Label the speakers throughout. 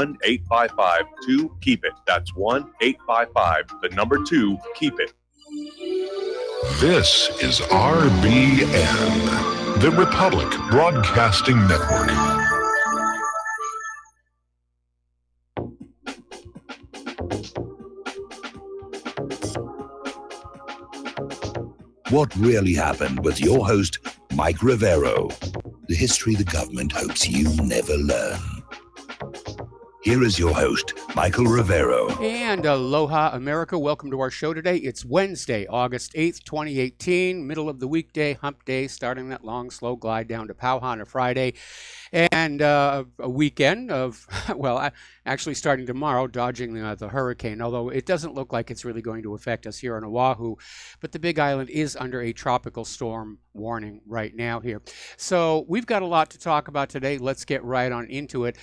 Speaker 1: 1-855-2-KEEP-IT. That's 1-855-2-KEEP-IT.
Speaker 2: This is RBN, the Republic Broadcasting Network.
Speaker 3: What Really Happened with your host, Mike Rivero. The history the government hopes you never learn. Here is your host, Michael Rivero.
Speaker 4: And aloha, America. Welcome to our show today. It's Wednesday, August 8th, 2018, middle of the weekday, hump day, starting that long, slow glide down to Pauhana Friday. And a weekend of, well, actually starting tomorrow, dodging the hurricane, although it doesn't look like it's really going to affect us here on Oahu. But the Big Island is under a tropical storm warning right now here. So we've got a lot to talk about today. Let's get right on into it.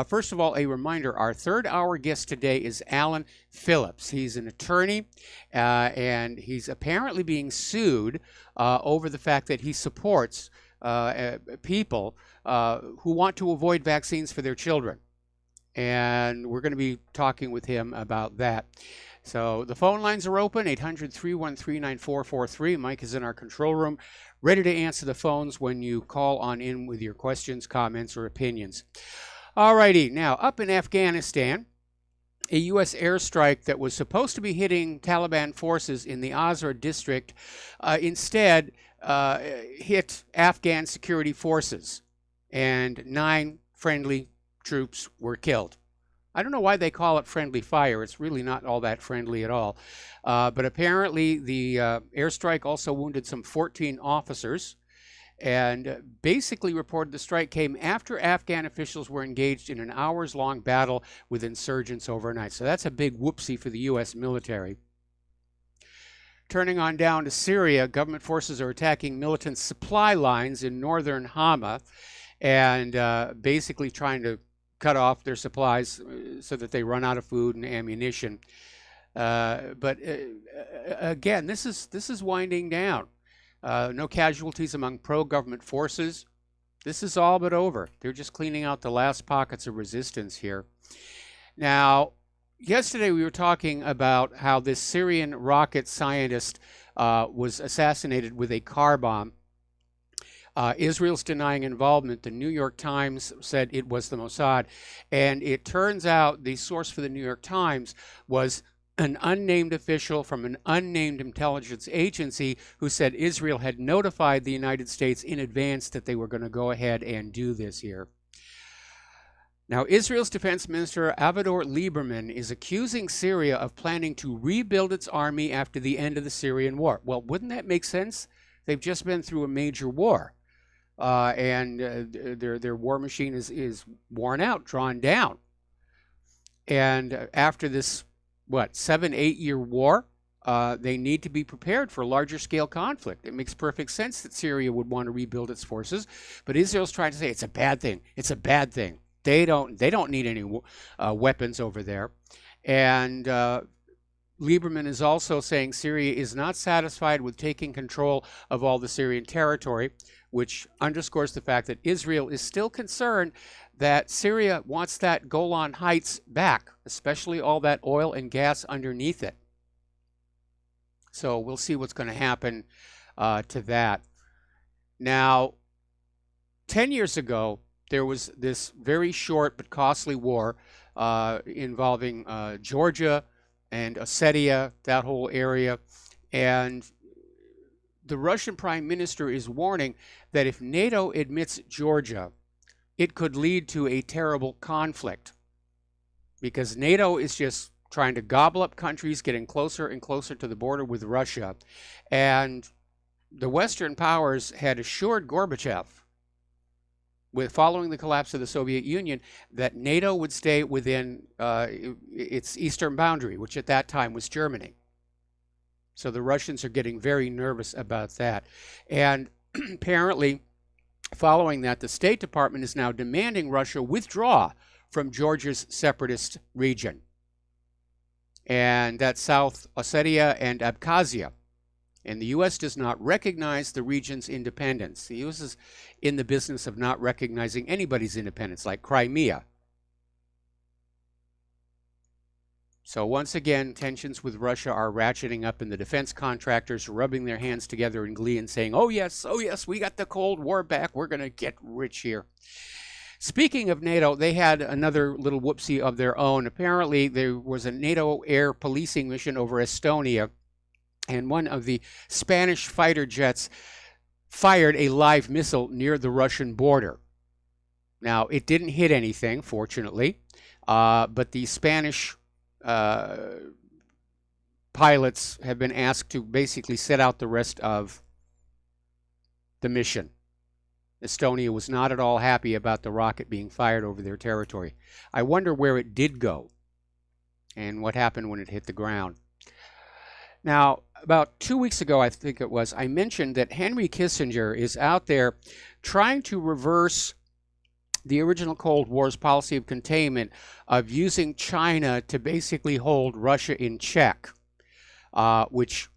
Speaker 4: First of all, a reminder, our third hour guest today is Alan Phillips. He's an attorney, and he's apparently being sued over the fact that he supports people who want to avoid vaccines for their children. And we're going to be talking with him about that. So the phone lines are open, 800-313-9443. Mike is in our control room, ready to answer the phones when you call on in with your questions, comments, or opinions. All righty, now up in Afghanistan, a U.S. airstrike that was supposed to be hitting Taliban forces in the Azra district instead hit Afghan security forces, and 9 friendly troops were killed. I don't know why they call it friendly fire. It's really not all that friendly at all. But apparently the airstrike also wounded some 14 officers, and basically reported the strike came after Afghan officials were engaged in an hours-long battle with insurgents overnight. So that's a big whoopsie for the U.S. military. Turning on down to Syria, government forces are attacking militant supply lines in northern Hama and basically trying to cut off their supplies so that they run out of food and ammunition. But again, this is winding down. No casualties among pro-government forces. This is all but over. They're just cleaning out the last pockets of resistance here. Now, yesterday we were talking about how this Syrian rocket scientist was assassinated with a car bomb. Israel's denying involvement. The New York Times said it was the Mossad. And it turns out the source for the New York Times was an unnamed official from an unnamed intelligence agency who said Israel had notified the United States in advance that they were going to go ahead and do this here. Now, Israel's Defense Minister Avigdor Lieberman is accusing Syria of planning to rebuild its army after the end of the Syrian war. Well, wouldn't that make sense? They've just been through a major war, and their war machine is worn out, drawn down. And after this, 7-8 year war, they need to be prepared for a larger scale conflict. It makes perfect sense that Syria would want to rebuild its forces, but Israel's trying to say it's a bad thing. It's a bad thing. They don't need any weapons over there. And Lieberman is also saying Syria is not satisfied with taking control of all the Syrian territory, which underscores the fact that Israel is still concerned that Syria wants that Golan Heights back, especially all that oil and gas underneath it. So we'll see what's going to happen to that. Now, 10 years ago, there was this very short but costly war involving Georgia and Ossetia, that whole area. And the Russian Prime Minister is warning that if NATO admits Georgia, it could lead to a terrible conflict, because NATO is just trying to gobble up countries, getting closer and closer to the border with Russia. And the Western powers had assured Gorbachev, following the collapse of the Soviet Union, that NATO would stay within its eastern boundary, which at that time was Germany. So the Russians are getting very nervous about that. And apparently, following that, the State Department is now demanding Russia withdraw from Georgia's separatist region. And that's South Ossetia and Abkhazia. And the U.S. does not recognize the region's independence. The U.S. is in the business of not recognizing anybody's independence, like Crimea. So once again, tensions with Russia are ratcheting up, and the defense contractors rubbing their hands together in glee and saying, oh yes, we got the Cold War back. We're going to get rich here. Speaking of NATO, they had another little whoopsie of their own. Apparently, there was a NATO air policing mission over Estonia, and one of the Spanish fighter jets fired a live missile near the Russian border. Now, it didn't hit anything, fortunately, but the Spanish pilots have been asked to basically sit out the rest of the mission. Estonia was not at all happy about the rocket being fired over their territory. I wonder where it did go and what happened when it hit the ground. Now, about 2 weeks ago, I think it was, I mentioned that Henry Kissinger is out there trying to reverse the original Cold War's policy of containment of using China to basically hold Russia in check, which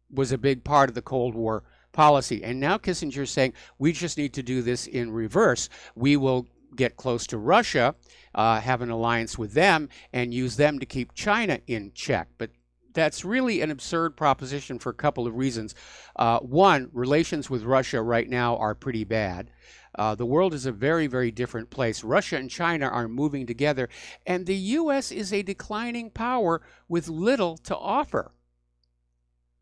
Speaker 4: was a big part of the Cold War policy. And now Kissinger is saying, we just need to do this in reverse. We will get close to Russia, have an alliance with them, and use them to keep China in check. But that's really an absurd proposition for a couple of reasons. One, relations with Russia right now are pretty bad. The world is a very, very different place. Russia and China are moving together, and the U.S. is a declining power with little to offer.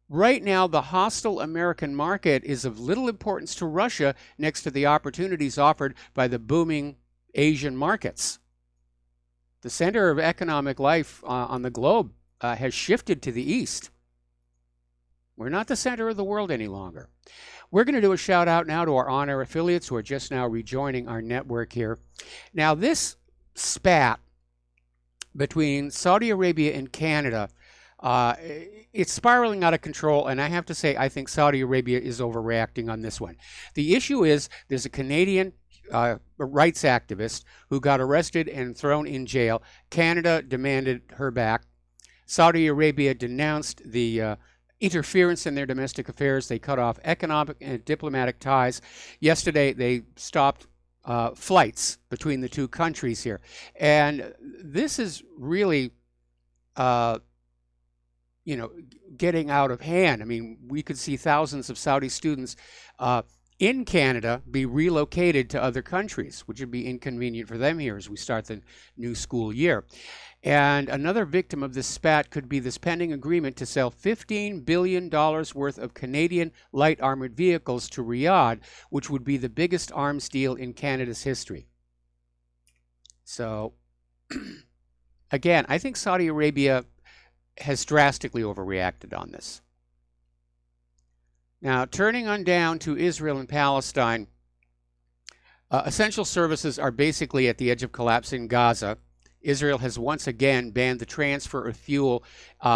Speaker 4: Right now, the hostile American market is of little importance to Russia next to the opportunities offered by the booming Asian markets. The center of economic life on the globe has shifted to the east. We're not the center of the world any longer. We're going to do a shout out now to our on-air affiliates who are just now rejoining our network here. Now, this spat between Saudi Arabia and Canada, it's spiraling out of control, and I have to say, I think Saudi Arabia is overreacting on this one. The issue is there's a Canadian rights activist who got arrested and thrown in jail. Canada demanded her back. Saudi Arabia denounced the interference in their domestic affairs. They cut off economic and diplomatic ties. Yesterday, they stopped flights between the two countries here. And this is really, getting out of hand. I mean, we could see thousands of Saudi students in Canada be relocated to other countries, which would be inconvenient for them here as we start the new school year. And another victim of this spat could be this pending agreement to sell $15 billion worth of Canadian light armored vehicles to Riyadh, which would be the biggest arms deal in Canada's history. So, again, I think Saudi Arabia has drastically overreacted on this. Now, turning on down to Israel and Palestine, essential services are basically at the edge of collapse in Gaza. Israel has once again banned the transfer of fuel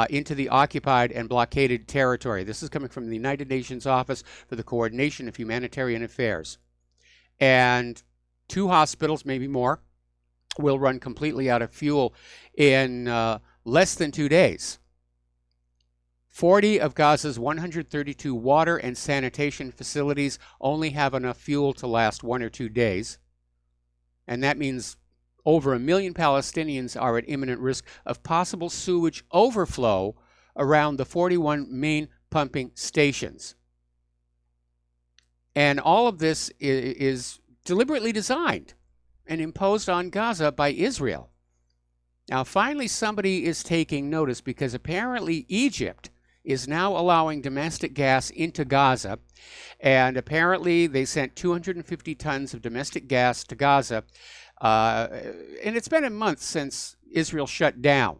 Speaker 4: into the occupied and blockaded territory. This is coming from the United Nations Office for the Coordination of Humanitarian Affairs. And 2 hospitals, maybe more, will run completely out of fuel in less than 2 days. 40 of Gaza's 132 water and sanitation facilities only have enough fuel to last 1 or 2 days. And that means over 1 million Palestinians are at imminent risk of possible sewage overflow around the 41 main pumping stations. And all of this is deliberately designed and imposed on Gaza by Israel. Now, finally, somebody is taking notice because apparently Egypt is now allowing domestic gas into Gaza. And apparently they sent 250 tons of domestic gas to Gaza. And it's been a month since Israel shut down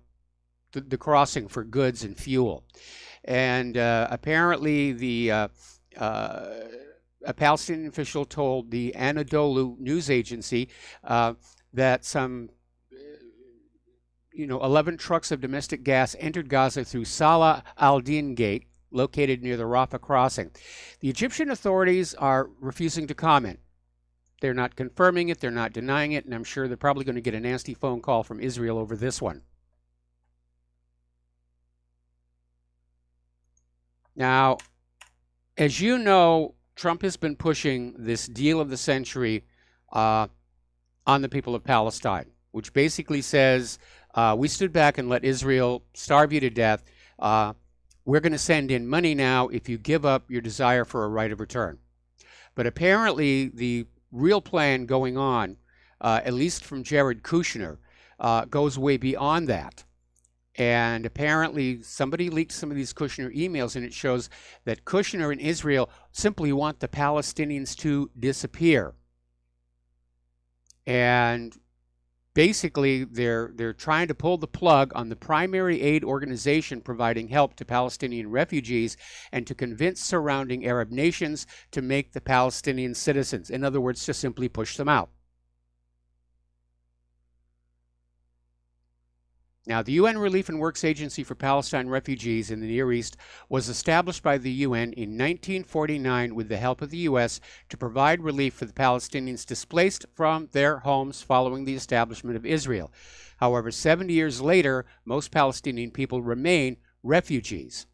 Speaker 4: the crossing for goods and fuel. And apparently a Palestinian official told the Anadolu news agency that some 11 trucks of domestic gas entered Gaza through Salah al-Din Gate, located near the Rafah crossing. The Egyptian authorities are refusing to comment. They're not confirming it, they're not denying it, and I'm sure they're probably going to get a nasty phone call from Israel over this one. Now, as you know, Trump has been pushing this deal of the century on the people of Palestine, which basically says We stood back and let Israel starve you to death. We're going to send in money now if you give up your desire for a right of return. But apparently the real plan going on, at least from Jared Kushner, goes way beyond that. And apparently somebody leaked some of these Kushner emails, and it shows that Kushner and Israel simply want the Palestinians to disappear. And basically they're trying to pull the plug on the primary aid organization providing help to Palestinian refugees and to convince surrounding Arab nations to make the Palestinians citizens. In other words, to simply push them out. Now, the UN Relief and Works Agency for Palestine Refugees in the Near East was established by the UN in 1949 with the help of the U.S. to provide relief for the Palestinians displaced from their homes following the establishment of Israel. However, 70 years later, most Palestinian people remain refugees,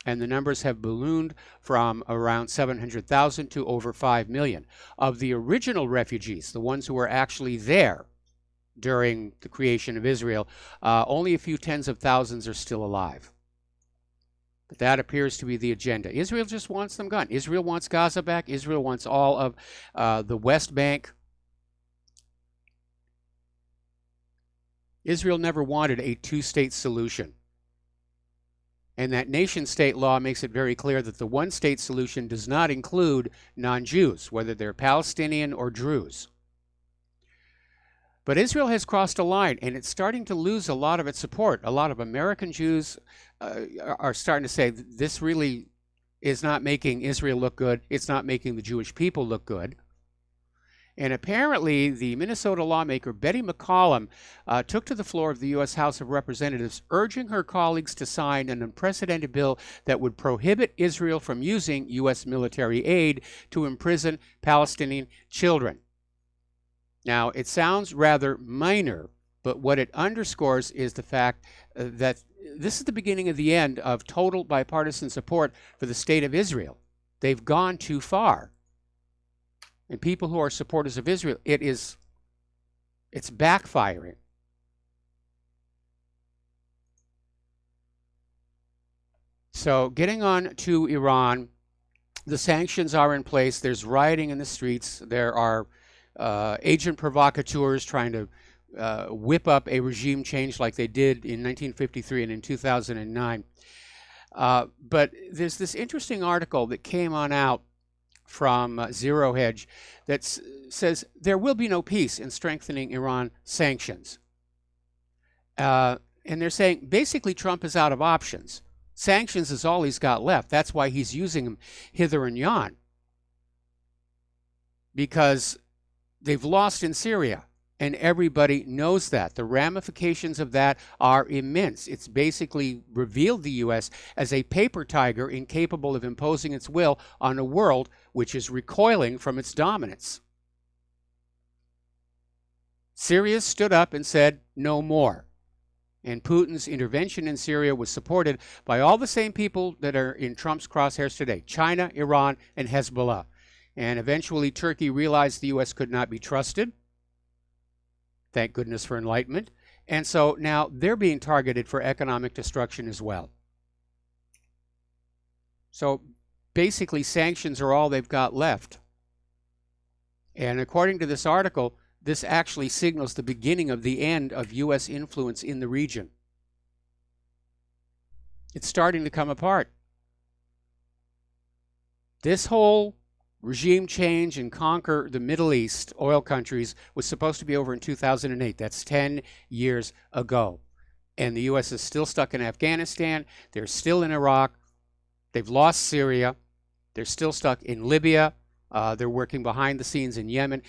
Speaker 4: and the numbers have ballooned from around 700,000 to over 5 million. Of the original refugees, the ones who were actually there during the creation of Israel, only a few tens of thousands are still alive. But that appears to be the agenda. Israel just wants them gone. Israel wants Gaza back. Israel wants all of the West Bank. Israel never wanted a two-state solution. And that nation-state law makes it very clear that the one-state solution does not include non-Jews, whether they're Palestinian or Druze. But Israel has crossed a line, and it's starting to lose a lot of its support. A lot of American Jews are starting to say, this really is not making Israel look good. It's not making the Jewish people look good. And apparently, the Minnesota lawmaker Betty McCollum took to the floor of the U.S. House of Representatives, urging her colleagues to sign an unprecedented bill that would prohibit Israel from using U.S. military aid to imprison Palestinian children. Now, it sounds rather minor, but what it underscores is the fact that this is the beginning of the end of total bipartisan support for the state of Israel. They've gone too far. And people who are supporters of Israel, it's backfiring. So getting on to Iran, the sanctions are in place. There's rioting in the streets. There are agent provocateurs trying to whip up a regime change like they did in 1953 and in 2009. But there's this interesting article that came on out from Zero Hedge that says there will be no peace in strengthening Iran sanctions. And they're saying basically Trump is out of options. Sanctions is all he's got left. That's why he's using them hither and yon. Because they've lost in Syria, and everybody knows that. The ramifications of that are immense. It's basically revealed the U.S. as a paper tiger incapable of imposing its will on a world which is recoiling from its dominance. Syria stood up and said, no more. And Putin's intervention in Syria was supported by all the same people that are in Trump's crosshairs today: China, Iran, and Hezbollah. And eventually Turkey realized the U.S. could not be trusted. Thank goodness for enlightenment. And so now they're being targeted for economic destruction as well. So basically sanctions are all they've got left. And according to this article, this actually signals the beginning of the end of U.S. influence in the region. It's starting to come apart. This whole regime change and conquer the Middle East oil countries was supposed to be over in 2008. That's 10 years ago. And the U.S. is still stuck in Afghanistan. They're still in Iraq. They've lost Syria. They're still stuck in Libya. They're working behind the scenes in Yemen.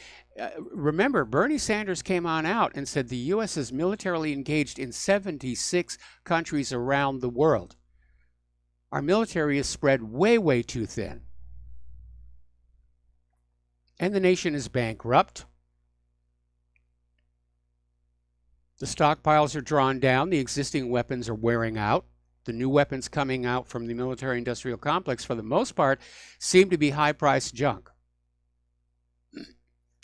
Speaker 4: Remember, Bernie Sanders came on out and said the U.S. is militarily engaged in 76 countries around the world. Our military is spread way, way too thin. And the nation is bankrupt. The stockpiles are drawn down. The existing weapons are wearing out. The new weapons coming out from the military-industrial complex, for the most part, seem to be high-priced junk.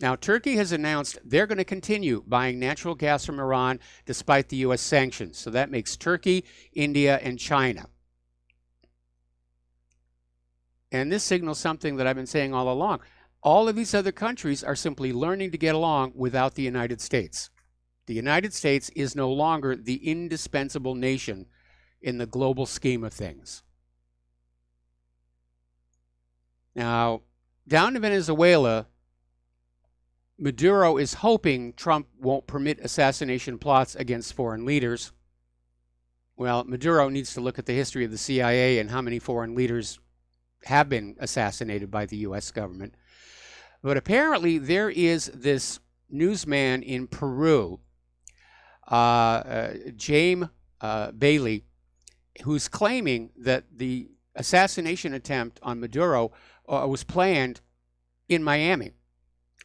Speaker 4: Now, Turkey has announced they're going to continue buying natural gas from Iran despite the U.S. sanctions. So that makes Turkey, India, and China. And this signals something that I've been saying all along. All of these other countries are simply learning to get along without the United States. The United States is no longer the indispensable nation in the global scheme of things. Now, down in Venezuela, Maduro is hoping Trump won't permit assassination plots against foreign leaders. Well, Maduro needs to look at the history of the CIA and how many foreign leaders have been assassinated by the U.S. government. But apparently there is this newsman in Peru, James Bailey, who's claiming that the assassination attempt on Maduro was planned in Miami.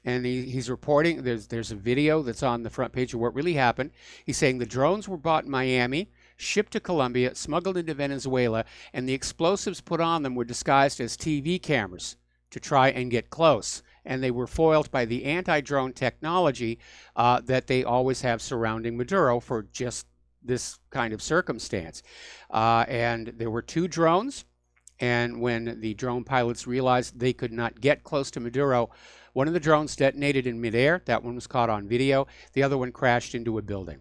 Speaker 4: And he's reporting, there's a video that's on the front page of what really happened. He's saying the drones were bought in Miami, shipped to Colombia, smuggled into Venezuela, and the explosives put on them were disguised as TV cameras to try and get close. And they were foiled by the anti-drone technology that they always have surrounding Maduro for just this kind of circumstance. And there were 2 drones, and when the drone pilots realized they could not get close to Maduro, one of the drones detonated in midair. That one was caught on video. The other one crashed into a building.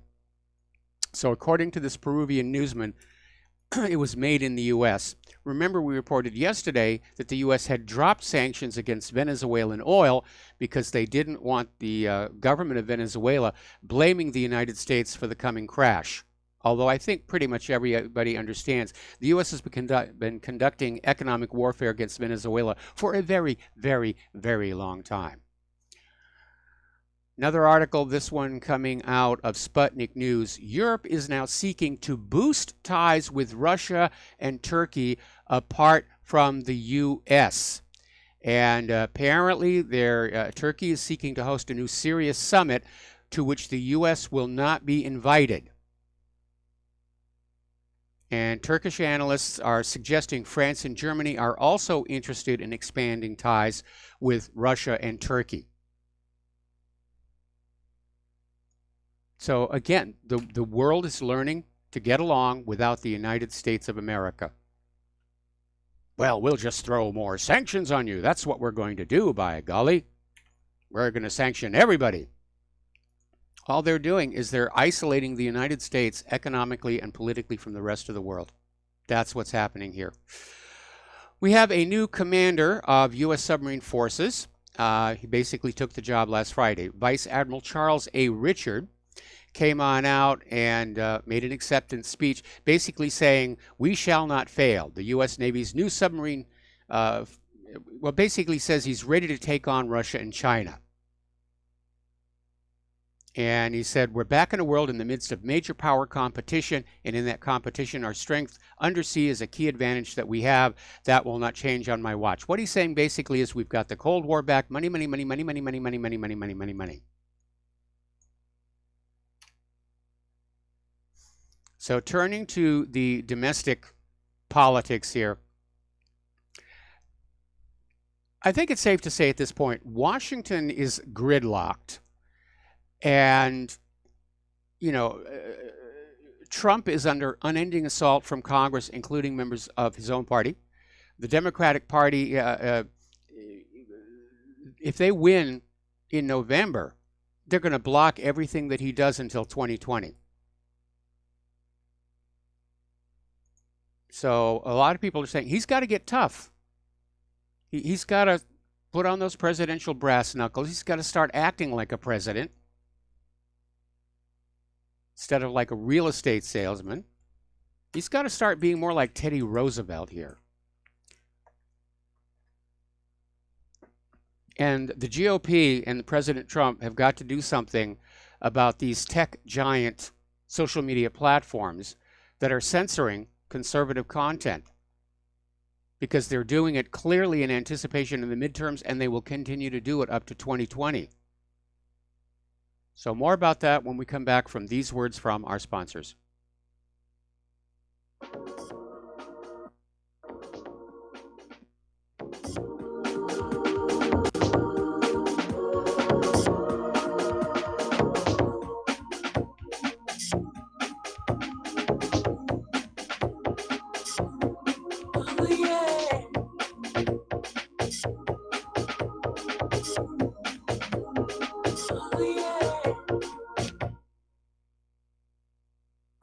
Speaker 4: So according to this Peruvian newsman, it was made in the U.S. Remember, we reported yesterday that the U.S. had dropped sanctions against Venezuelan oil because they didn't want the government of Venezuela blaming the United States for the coming crash. Although I think pretty much everybody understands the U.S. has been conducting economic warfare against Venezuela for a very, very, very long time. Another article, this one coming out of Sputnik News. Europe is now seeking to boost ties with Russia and Turkey apart from the U.S. And apparently Turkey is seeking to host a new Syria summit to which the U.S. will not be invited. And Turkish analysts are suggesting France and Germany are also interested in expanding ties with Russia and Turkey. So again, the world is learning to get along without the United States of America. Well, we'll just throw more sanctions on you. That's what we're going to do, by golly. We're going to sanction everybody. All they're doing is they're isolating the United States economically and politically from the rest of the world. That's what's happening here. We have a new commander of U.S. submarine forces. He basically took the job last Friday. Vice Admiral Charles A. Richard came on out and made an acceptance speech basically saying, we shall not fail. The U.S. Navy's new submarine, basically says he's ready to take on Russia and China. And he said, we're back in a world in the midst of major power competition, and in that competition, our strength undersea is a key advantage that we have. That will not change on my watch. What he's saying basically is we've got the Cold War back. Money, money, money, money, money, money, money, money, money, money, money, money. So turning to the domestic politics here, I think it's safe to say at this point, Washington is gridlocked. And, you know, Trump is under unending assault from Congress, including members of his own party. The Democratic Party, if they win in November, they're going to block everything that he does until 2020. So a lot of people are saying he's got to get tough. He's got to put on those presidential brass knuckles. He's got to start acting like a president instead of like a real estate salesman. He's got to start being more like Teddy Roosevelt here. And the GOP and President Trump have got to do something about these tech giant social media platforms that are censoring conservative content, because they're doing it clearly in anticipation of the midterms, and they will continue to do it up to 2020. So more about that when we come back from these words from our sponsors.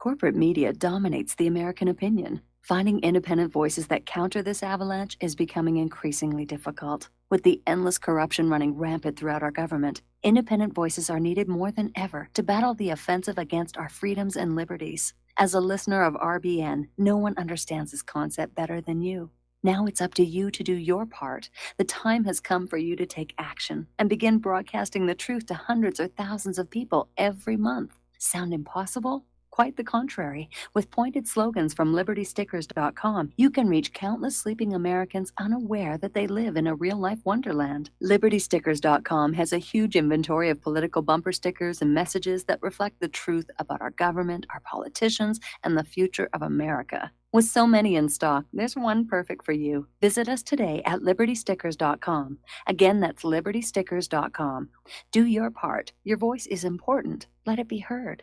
Speaker 5: Corporate media dominates the American opinion. Finding independent voices that counter this avalanche is becoming increasingly difficult. With the endless corruption running rampant throughout our government, independent voices are needed more than ever to battle the offensive against our freedoms and liberties. As a listener of RBN, no one understands this concept better than you. Now it's up to you to do your part. The time has come for you to take action and begin broadcasting the truth to hundreds or thousands of people every month. Sound impossible? Quite the contrary. With pointed slogans from LibertyStickers.com, you can reach countless sleeping Americans unaware that they live in a real-life wonderland. LibertyStickers.com has a huge inventory of political bumper stickers and messages that reflect the truth about our government, our politicians, and the future of America. With so many in stock, there's one perfect for you. Visit us today at LibertyStickers.com. Again, that's LibertyStickers.com. Do your part. Your voice is important. Let it be heard.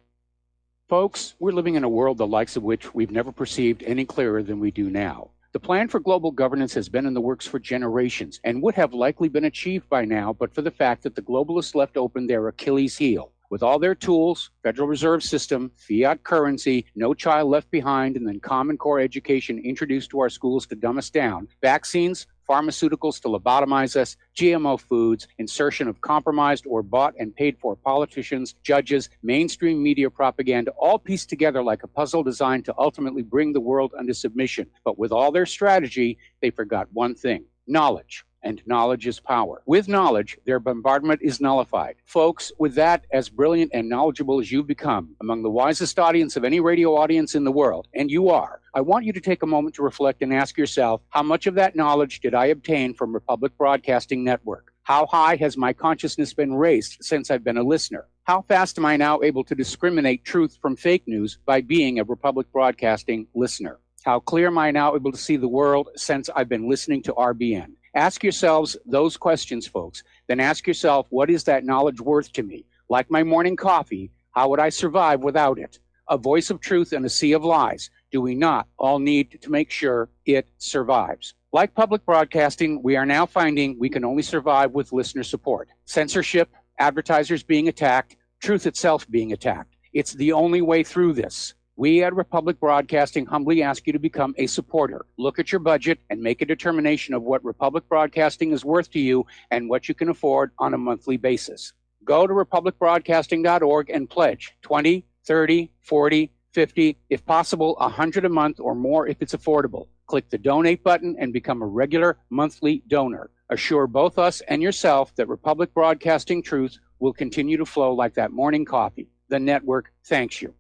Speaker 4: Folks, we're living in a world the likes of which we've never perceived any clearer than we do now. The plan for global governance has been in the works for generations and would have likely been achieved by now, but for the fact that the globalists left open their Achilles heel. With all their tools, Federal Reserve System, fiat currency, no child left behind, and then Common Core education introduced to our schools to dumb us down, vaccines, pharmaceuticals to lobotomize us, GMO foods, insertion of compromised or bought and paid for politicians, judges, mainstream media propaganda, all pieced together like a puzzle designed to ultimately bring the world under submission. But with all their strategy, they forgot one thing: knowledge. And knowledge is power. With knowledge, their bombardment is nullified. Folks, with that, as brilliant and knowledgeable as you've become, among the wisest audience of any radio audience in the world, and you are, I want you to take a moment to reflect and ask yourself, how much of that knowledge did I obtain from Republic Broadcasting Network? How high has my consciousness been raised since I've been a listener? How fast am I now able to discriminate truth from fake news by being a Republic Broadcasting listener? How clear am I now able to see the world since I've been listening to RBN? Ask yourselves those questions, folks. Then ask yourself, what is that knowledge worth to me? Like my morning coffee, how would I survive without it? A voice of truth in a sea of lies. Do we not all need to make sure it survives? Like public broadcasting, we are now finding we can only survive with listener support. Censorship, advertisers being attacked, truth itself being attacked. It's the only way through this. We at Republic Broadcasting humbly ask you to become a supporter. Look at your budget and make a determination of what Republic Broadcasting is worth to you and what you can afford on a monthly basis. Go to republicbroadcasting.org and pledge 20, 30, 40, 50, if possible, 100 a month or more if it's affordable. Click the donate button and become a regular monthly donor. Assure both us and yourself that Republic Broadcasting truth will continue to flow like that morning coffee. The network thanks you.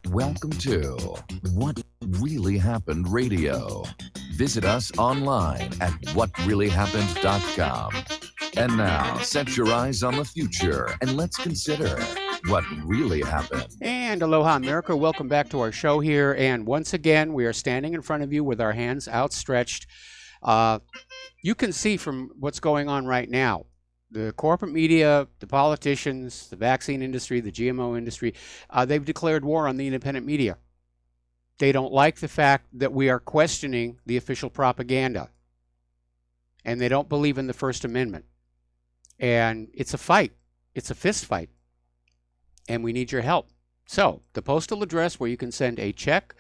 Speaker 6: Welcome to What Really Happened Radio. Visit us online at whatreallyhappened.com. And now, set your eyes on the future and let's consider what really happened.
Speaker 4: And aloha, America. Welcome back to our show here. And once again, we are standing in front of you with our hands outstretched. You can see from what's going on right now, the corporate media, the politicians, the vaccine industry, the GMO industry, they've declared war on the independent media. They don't like the fact that we are questioning the official propaganda. And they don't believe in the First Amendment. And it's a fight. It's a fist fight. And we need your help. So, the postal address where you can send a check,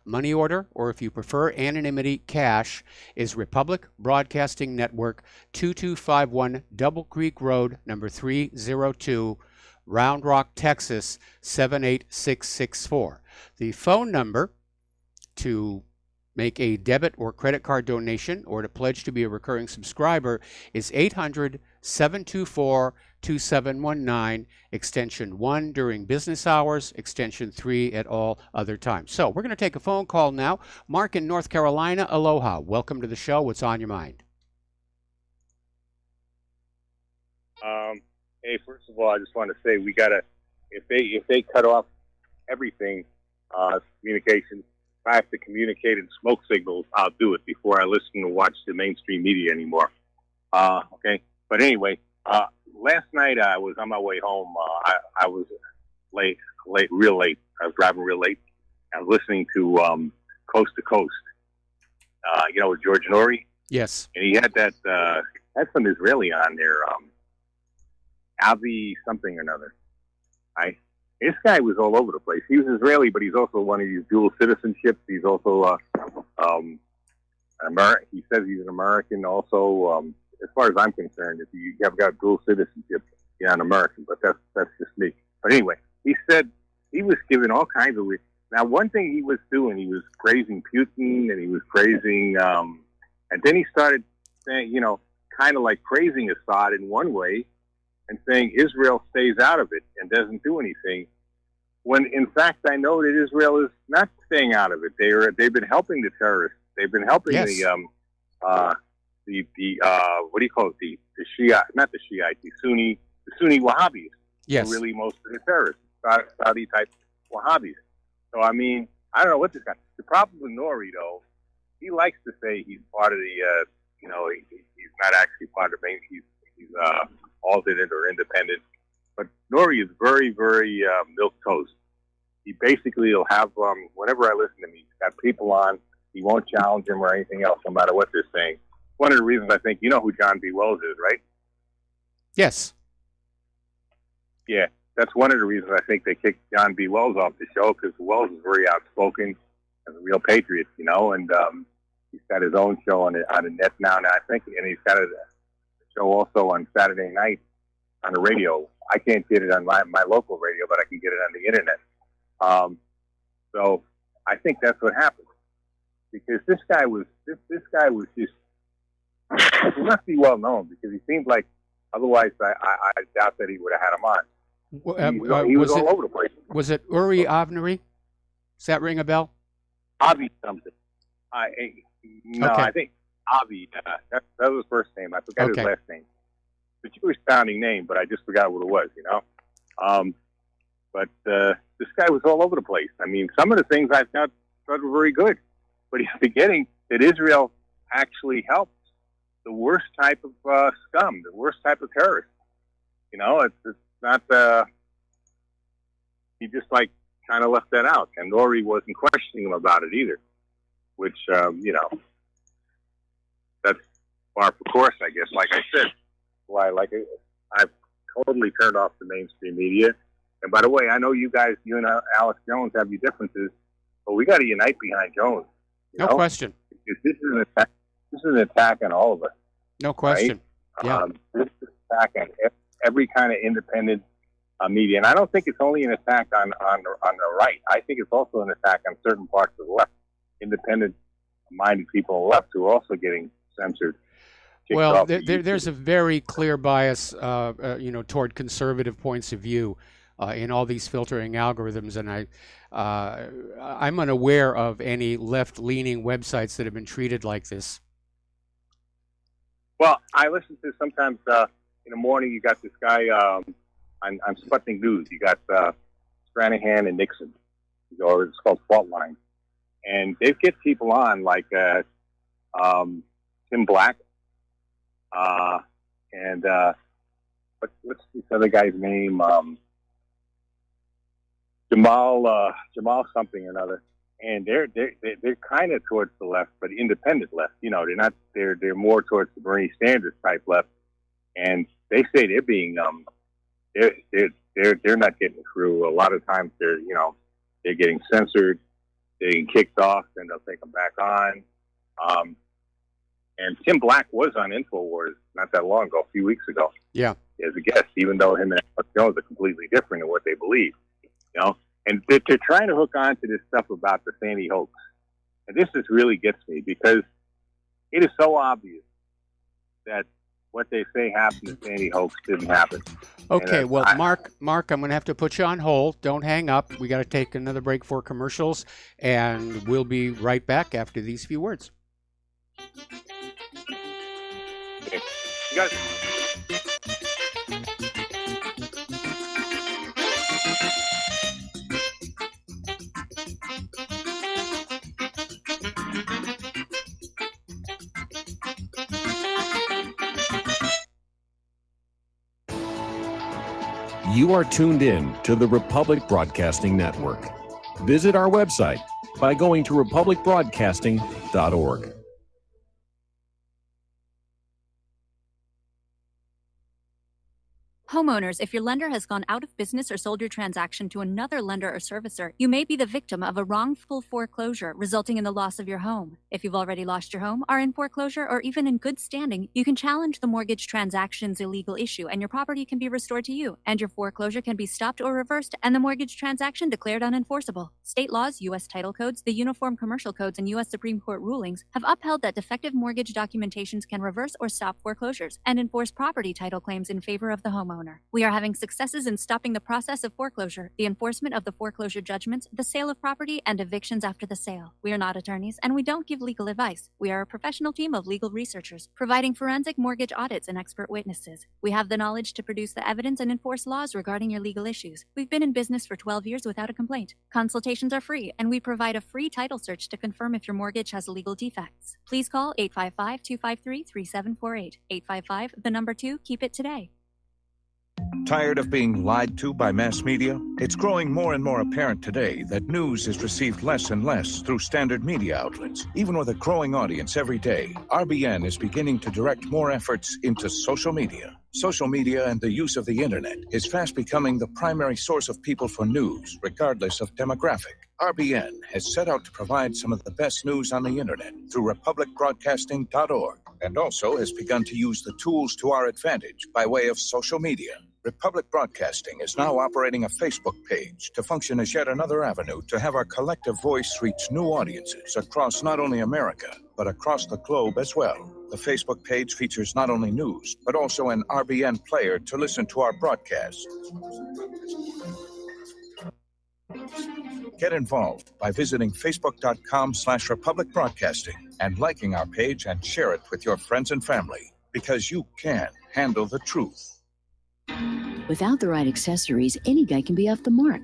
Speaker 4: money order, or if you prefer anonymity, cash, is Republic Broadcasting Network, 2251 Double Creek Road, number 302, Round Rock, Texas, 78664. The phone number to make a debit or credit card donation or to pledge to be a recurring subscriber is 800-724-2719, extension 1 during business hours, extension 3 at all other times. So we're going to take a phone call now. Mark in North Carolina, aloha. Welcome to the show. What's on your mind?
Speaker 1: Hey, first of all, I just want to say we gotta, if they cut off everything, communication. If I have to communicate in smoke signals, I'll do it before I listen or watch the mainstream media anymore. Okay. But anyway, last night I was on my way home. I was real late. I was driving real late. I was listening to Coast to Coast. With George Norrie.
Speaker 4: Yes.
Speaker 1: And he had had some Israeli on there. Avi something or another. This guy was all over the place. He was Israeli, but he's also one of these dual citizenships. He's also an American. He says he's an American. Also, as far as I'm concerned, if you have got dual citizenship, you're an American. But that's just me. But anyway, he said he was giving all kinds of. Now, one thing he was doing, he was praising Putin, and he was praising, and then he started saying, kind of like praising Assad in one way, and saying Israel stays out of it and doesn't do anything. When in fact I know that Israel is not staying out of it. They've been helping the terrorists. They've been helping
Speaker 4: Yes.
Speaker 1: the what do you call it? The Shia, not the Shiite, the Sunni Wahhabis.
Speaker 4: Yes.
Speaker 1: Are really most of the terrorists, Saudi type Wahhabis. So I mean, I don't know what this guy. The problem with Nori though, he likes to say he's part of the. He's not actually part of the main. He's alternate or independent. But Nori is very, very milquetoast. He basically will have, whenever I listen to him, he's got people on. He won't challenge them or anything else, no matter what they're saying. One of the reasons I think, you know who John B. Wells is, right?
Speaker 4: Yes.
Speaker 1: Yeah, that's one of the reasons I think they kicked John B. Wells off the show, because Wells is very outspoken and a real patriot, and he's got his own show on the net now, I think, and he's got a show also on Saturday night on the radio. I can't get it on my local radio, but I can get it on the internet. So I think that's what happened, because this guy was just he must be well known, because he seemed like, otherwise I doubt that he would have had him on. He was all over the place.
Speaker 4: Was it Uri Avneri? Does that ring a bell?
Speaker 1: Avi something. No,
Speaker 4: Okay.
Speaker 1: I think Avi. That was his first name. I forgot his last name. It's a Jewish sounding name, but I just forgot what it was. But this guy was all over the place. I mean, some of the things I thought were very good, but he's forgetting that Israel actually helped the worst type of scum, the worst type of terrorist. It's not. He just kind of left that out, and Nori wasn't questioning him about it either. Which that's par for course, I guess. Like I said, why I've totally turned off the mainstream media. And by the way, I know you and Alex Jones have your differences, but we got to unite behind Jones.
Speaker 4: No question.
Speaker 1: Because this is an attack on all of us.
Speaker 4: No question.
Speaker 1: Right?
Speaker 4: Yeah.
Speaker 1: This is an attack on every kind of independent media, and I don't think it's only an attack on the right. I think it's also an attack on certain parts of the left, independent-minded people on the left who are also getting censored.
Speaker 4: Well, there's a very clear bias, toward conservative points of view in all these filtering algorithms, and I'm unaware of any left-leaning websites that have been treated like this.
Speaker 1: Well, I listen to sometimes in the morning. You got this guy on Sputnik News. You got Stranahan and Nixon, or it's called Fault Line, and they get people on like Tim Black. And what's this other guy's name? Jamal something or another. And they're kind of towards the left, but independent left. They're not. They're more towards the Bernie Sanders type left. And they say they're being they're not getting through. A lot of times they're getting censored, they're getting kicked off, and they'll take them back on. And Tim Black was on InfoWars not that long ago, a few weeks ago.
Speaker 4: Yeah.
Speaker 1: As a guest, even though him and Alex Jones are completely different in what they believe. And they're trying to hook on to this stuff about the Sandy hoax. And this just really gets me, because it is so obvious that what they say happened to Sandy hoax didn't happen.
Speaker 4: Okay, well, Mark, I'm going to have to put you on hold. Don't hang up. We got to take another break for commercials, and we'll be right back after these few words.
Speaker 1: Okay. You guys.
Speaker 7: You are tuned in to the Republic Broadcasting Network. Visit our website by going to republicbroadcasting.org.
Speaker 8: Homeowners, if your lender has gone out of business or sold your transaction to another lender or servicer, you may be the victim of a wrongful foreclosure, resulting in the loss of your home. If you've already lost your home, are in foreclosure, or even in good standing, you can challenge the mortgage transaction's illegal issue, and your property can be restored to you, and your foreclosure can be stopped or reversed, and the mortgage transaction declared unenforceable. State laws, U.S. title codes, the Uniform Commercial Codes, and U.S. Supreme Court rulings have upheld that defective mortgage documentations can reverse or stop foreclosures and enforce property title claims in favor of the homeowner. We are having successes in stopping the process of foreclosure, the enforcement of the foreclosure judgments, the sale of property, and evictions after the sale. We are not attorneys, and we don't give legal advice. We are a professional team of legal researchers, providing forensic mortgage audits and expert witnesses. We have the knowledge to produce the evidence and enforce laws regarding your legal issues. We've been in business for 12 years without a complaint. Consultations are free, and we provide a free title search to confirm if your mortgage has legal defects. Please call 855-253-3748. 855, the number 2, keep it today.
Speaker 9: Tired of being lied to by mass media? It's growing more and more apparent today that news is received less and less through standard media outlets. Even with a growing audience every day, RBN is beginning to direct more efforts into social media. Social media and the use of the internet is fast becoming the primary source of people for news, regardless of demographic. RBN has set out to provide some of the best news on the internet through republicbroadcasting.org, and also has begun to use the tools to our advantage by way of social media. Republic Broadcasting is now operating a Facebook page to function as yet another avenue to have our collective voice reach new audiences across not only America, but across the globe as well. The Facebook page features not only news, but also an RBN player to listen to our broadcasts. Get involved by visiting facebook.com/Republic Broadcasting and liking our page and share it with your friends and family, because you can handle the truth.
Speaker 10: Without the right accessories, any guy can be off the mark.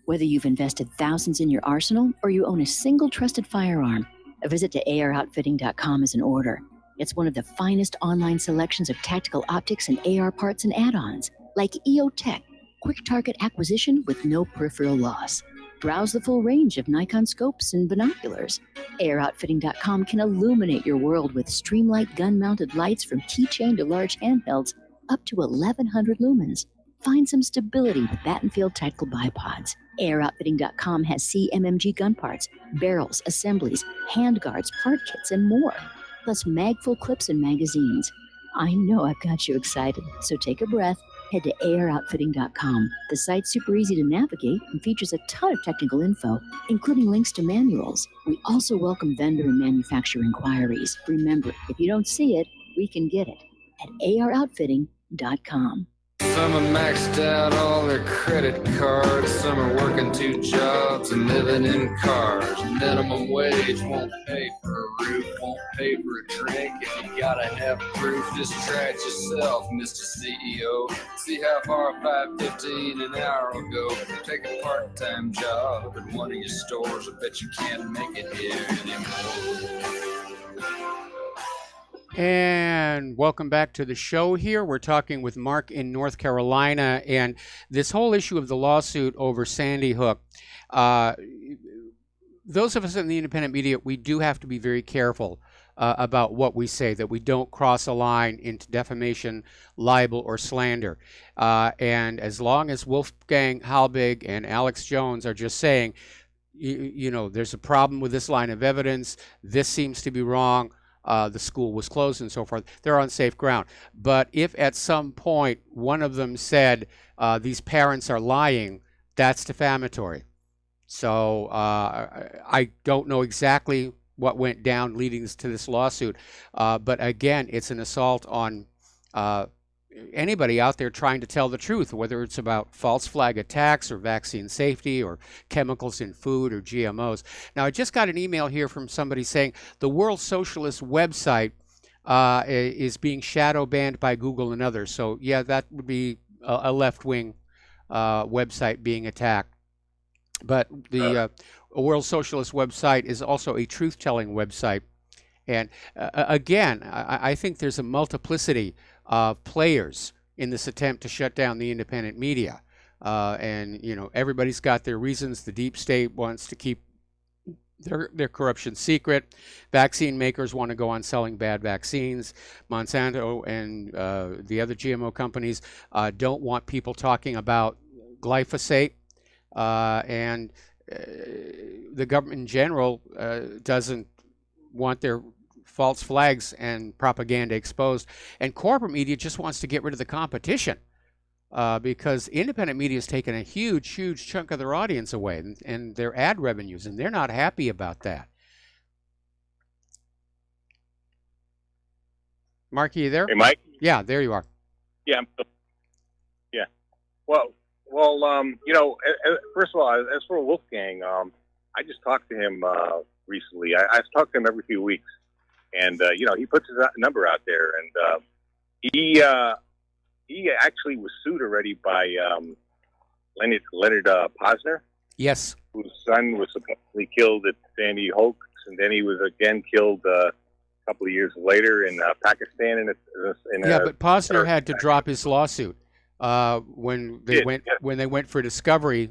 Speaker 10: Whether you've invested thousands in your arsenal or you own a single trusted firearm, a visit to AROutfitting.com is in order. It's one of the finest online selections of tactical optics and AR parts and add-ons, like EOTech, quick target acquisition with no peripheral loss. Browse the full range of Nikon scopes and binoculars. AROutfitting.com can illuminate your world with Streamlight gun-mounted lights from keychain to large handhelds up to 1,100 lumens. Find some stability with Battenfield tactical bipods. AirOutfitting.com has CMMG gun parts, barrels, assemblies, handguards, part kits, and more. Plus mag-full clips and magazines. I know I've got you excited, so take a breath. Head to AirOutfitting.com. The site's super easy to navigate and features a ton of technical info, including links to manuals. We also welcome vendor and manufacturer inquiries. Remember, if you don't see it, we can get it at AROutfitting.com.
Speaker 11: Some are maxed out all their credit cards. Some are working 2 jobs and living in cars. Minimum wage won't pay for a roof, won't pay for a drink. If you gotta have proof, just try it yourself, Mr. CEO. See how far $5.15 an hour will go. Take a part-time job at one of your stores. I bet you can't make it here anymore.
Speaker 4: And welcome back to the show here. We're talking with Mark in North Carolina, and this whole issue of the lawsuit over Sandy Hook. Those of us in the independent media, we do have to be very careful about what we say, that we don't cross a line into defamation, libel, or slander. And as long as Wolfgang Halbig and Alex Jones are just saying, you know, there's a problem with this line of evidence, this seems to be wrong, the school was closed and so forth, they're on safe ground. But if at some point one of them said these parents are lying, that's defamatory. So I don't know exactly what went down leading to this lawsuit, but again, it's an assault on anybody out there trying to tell the truth, whether it's about false flag attacks or vaccine safety or chemicals in food or GMOs. Now, I just got an email here from somebody saying the World Socialist website is being shadow banned by Google and others. So, yeah, that would be a left-wing website being attacked. But the World Socialist website is also a truth-telling website. And again, I think there's a multiplicity of players in this attempt to shut down the independent media. And, you know, everybody's got their reasons. The deep state wants to keep their corruption secret. Vaccine makers want to go on selling bad vaccines. Monsanto and the other GMO companies don't want people talking about glyphosate. And the government in general doesn't want their false flags and propaganda exposed. And corporate media just wants to get rid of the competition. Because independent media has taken a huge chunk of their audience away and their ad revenues, and they're not happy about that. Mark, are you there?
Speaker 1: Hey, Mike?
Speaker 4: Yeah, there you are.
Speaker 1: Yeah. Yeah. Well, first of all, as for Wolfgang, I just talked to him recently. I talk to him every few weeks, and he puts his number out there, and he actually was sued already by Leonard Posner.
Speaker 4: Yes.
Speaker 1: Whose son was supposedly killed at Sandy Hook, and then he was again killed a couple of years later in Pakistan.
Speaker 4: But Posner had to drop his lawsuit when they went for discovery,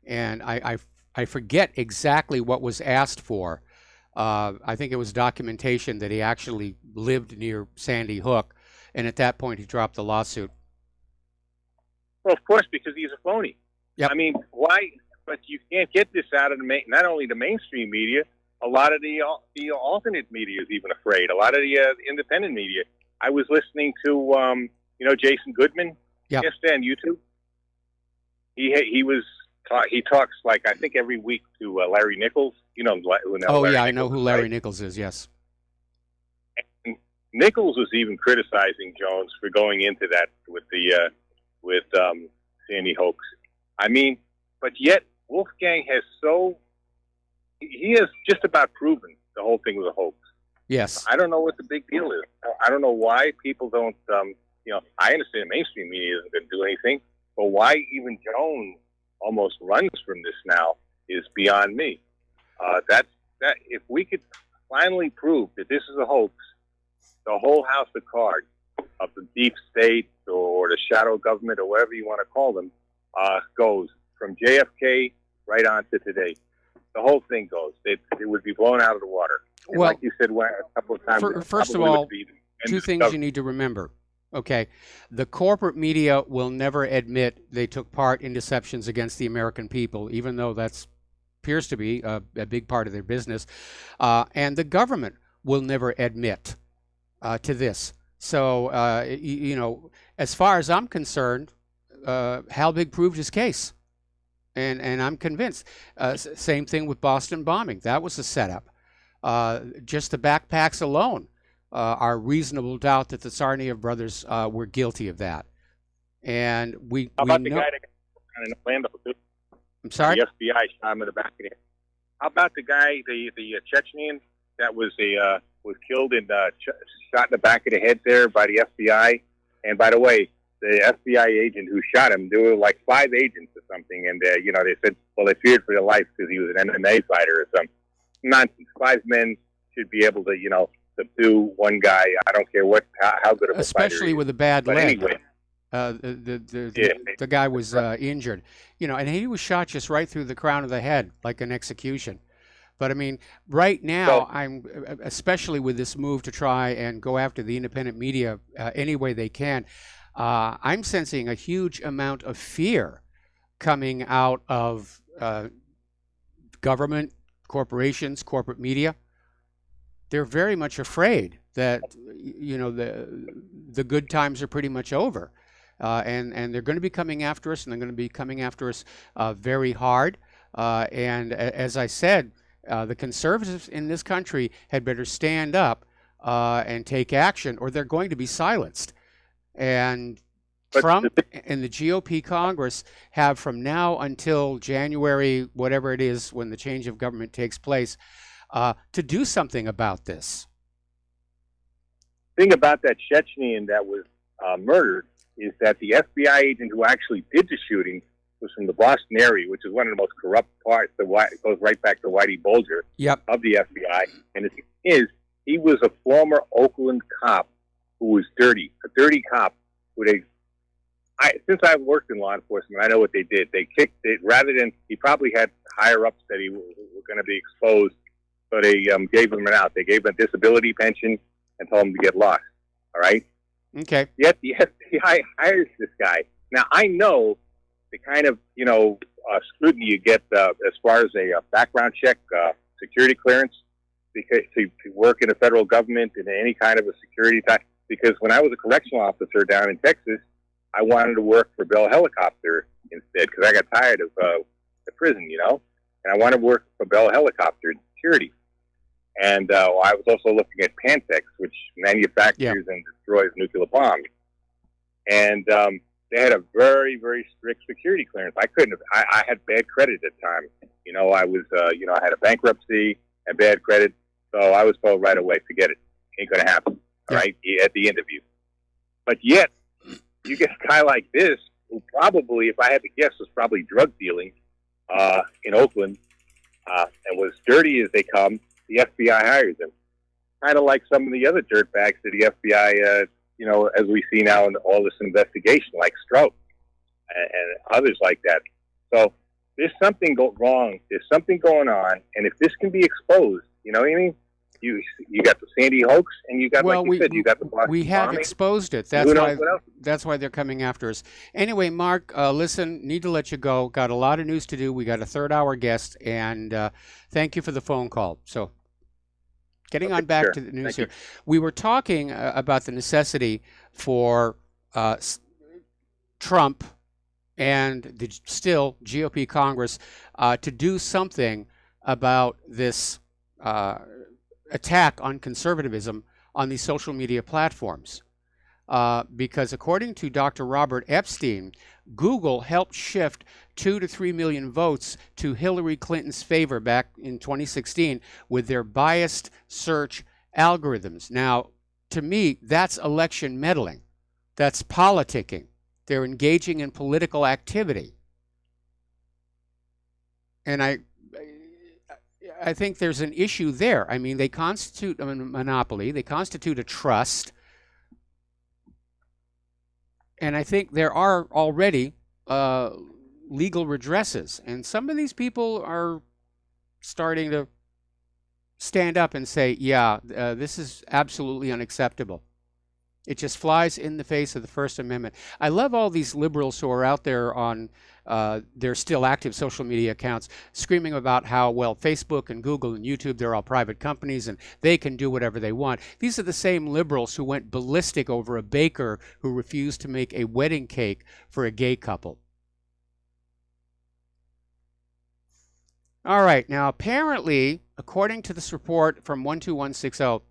Speaker 4: and I forget exactly what was asked for. I think it was documentation that he actually lived near Sandy Hook. And at that point, he dropped the lawsuit.
Speaker 1: Well, of course, because he's a phony.
Speaker 4: Yep.
Speaker 1: I mean, why? But you can't get this out of not only the mainstream media. A lot of the alternate media is even afraid. A lot of the independent media. I was listening to Jason Goodman yesterday on YouTube. He talks like I think every week to Larry Nichols.
Speaker 4: I know who Larry Nichols is. Yes.
Speaker 1: Nichols was even criticizing Jones for going into that with Sandy Hoax. I mean, but yet Wolfgang has just about proven the whole thing was a hoax.
Speaker 4: Yes.
Speaker 1: I don't know what the big deal is. I don't know why people don't. I understand mainstream media isn't going to do anything, but why even Jones almost runs from this now is beyond me. That if we could finally prove that this is a hoax. The whole house of cards of the deep state or the shadow government or whatever you want to call them goes from JFK right on to today. The whole thing goes. It would be blown out of the water. And
Speaker 4: well,
Speaker 1: like you said a couple of times.
Speaker 4: First of all, two things you need to remember. Okay, the corporate media will never admit they took part in deceptions against the American people, even though that appears to be a big part of their business. And the government will never admit to this. So, as far as I'm concerned, Halbig proved his case. And I'm convinced. Same thing with Boston bombing. That was a setup. Just the backpacks alone are reasonable doubt that the Tsarnaev brothers were guilty of that. And we
Speaker 1: How about
Speaker 4: know...
Speaker 1: the guy that got in Orlando?
Speaker 4: I'm sorry?
Speaker 1: The FBI shot him in the back of the head. How about the guy, the Chechnyan that was killed and shot in the back of the head there by the FBI? And by the way, the FBI agent who shot him, there were like 5 agents or something, and they said, well, they feared for their life because he was an MMA fighter or something. Nonsense. 5 men should be able to, subdue one guy. I don't care how good of a fighter
Speaker 4: especially with a bad
Speaker 1: but
Speaker 4: leg.
Speaker 1: Anyway,
Speaker 4: the guy was injured, and he was shot just right through the crown of the head, like an execution. But I mean, right now, I'm especially with this move to try and go after the independent media any way they can. I'm sensing a huge amount of fear coming out of government, corporations, corporate media. They're very much afraid that the good times are pretty much over, and they're going to be coming after us, and they're going to be coming after us very hard. And as I said, the conservatives in this country had better stand up and take action, or they're going to be silenced. And Trump and the GOP Congress have from now until January, whatever it is, when the change of government takes place, to do something about this.
Speaker 1: The thing about that Chechnyan that was murdered is that the FBI agent who actually did the shooting was from the Boston area, which is one of the most corrupt parts. It goes right back to Whitey Bulger of the FBI. And the thing is, he was a former Oakland cop who was dirty, a dirty cop who they since I've worked in law enforcement, I know what they did. They kicked it rather than he probably had higher ups that he were going to be exposed, so they gave him an out. They gave him a disability pension and told him to get lost. All right.
Speaker 4: Okay.
Speaker 1: Yet the FBI hires this guy. Now I know the kind of scrutiny you get as far as a background check, security clearance, because to work in the federal government in any kind of a security type. Because when I was a correctional officer down in Texas, I wanted to work for Bell Helicopter instead because I got tired of the prison, and I wanted to work for Bell Helicopter in security. And I was also looking at Pantex, which manufactures and destroys nuclear bombs. And they had a very, very strict security clearance. I couldn't have. I had bad credit at the time. I was, I had a bankruptcy and bad credit, so I was told right away, forget it, ain't gonna happen. All right, at the interview. But yet, you get a guy like this who probably, if I had to guess, was probably drug dealing in Oakland, and was dirty as they come. The FBI hires him, kind of like some of the other dirtbags that the FBI, as we see now in all this investigation, like Strout and others like that. So there's something wrong. There's something going on, and if this can be exposed, you know what I mean? You got the Sandy hoax, and you got, like you said, you got the Boston
Speaker 4: we have
Speaker 1: bombing.
Speaker 4: Exposed it. That's why they're coming after us. Anyway, Mark, listen, need to let you go. Got a lot of news to do. We got a third-hour guest, and thank you for the phone call. So getting on back to the news here. We were talking about the necessity for Trump and the still GOP Congress to do something about this attack on conservatism on these social media platforms. Because according to Dr. Robert Epstein, Google helped shift 2 to 3 million votes to Hillary Clinton's favor back in 2016 with their biased search algorithms. Now, to me, that's election meddling. That's politicking. They're engaging in political activity. And I think there's an issue there. I mean, they constitute a monopoly. They constitute a trust. And I think there are already legal redresses. And some of these people are starting to stand up and say, this is absolutely unacceptable. It just flies in the face of the First Amendment. I love all these liberals who are out there on their still active social media accounts screaming about how, well, Facebook and Google and YouTube, they're all private companies and they can do whatever they want. These are the same liberals who went ballistic over a baker who refused to make a wedding cake for a gay couple. All right, now apparently, according to this report from 12160,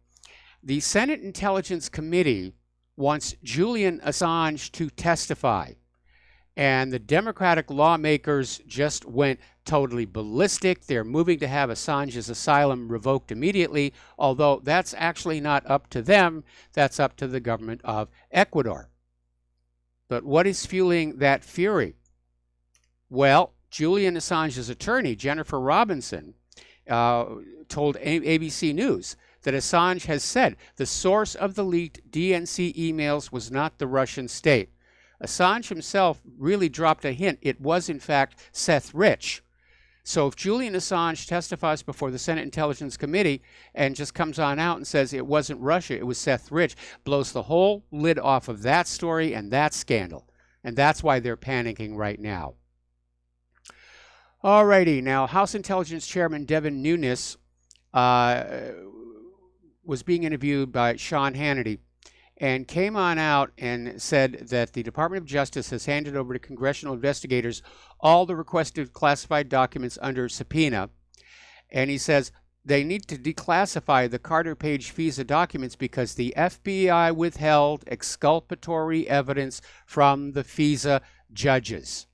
Speaker 4: the Senate Intelligence Committee wants Julian Assange to testify. And the Democratic lawmakers just went totally ballistic. They're moving to have Assange's asylum revoked immediately, although that's actually not up to them. That's up to the government of Ecuador. But what is fueling that fury? Well, Julian Assange's attorney, Jennifer Robinson, told ABC News that Assange has said the source of the leaked DNC emails was not the Russian state. Assange himself really dropped a hint. It was, in fact, Seth Rich. So if Julian Assange testifies before the Senate Intelligence Committee and just comes on out and says it wasn't Russia, it was Seth Rich, blows the whole lid off of that story and that scandal. And that's why they're panicking right now. All righty. Now, House Intelligence Chairman Devin Nunes was being interviewed by Sean Hannity and came on out and said that the Department of Justice has handed over to congressional investigators all the requested classified documents under subpoena. And he says they need to declassify the Carter Page FISA documents because the FBI withheld exculpatory evidence from the FISA judges.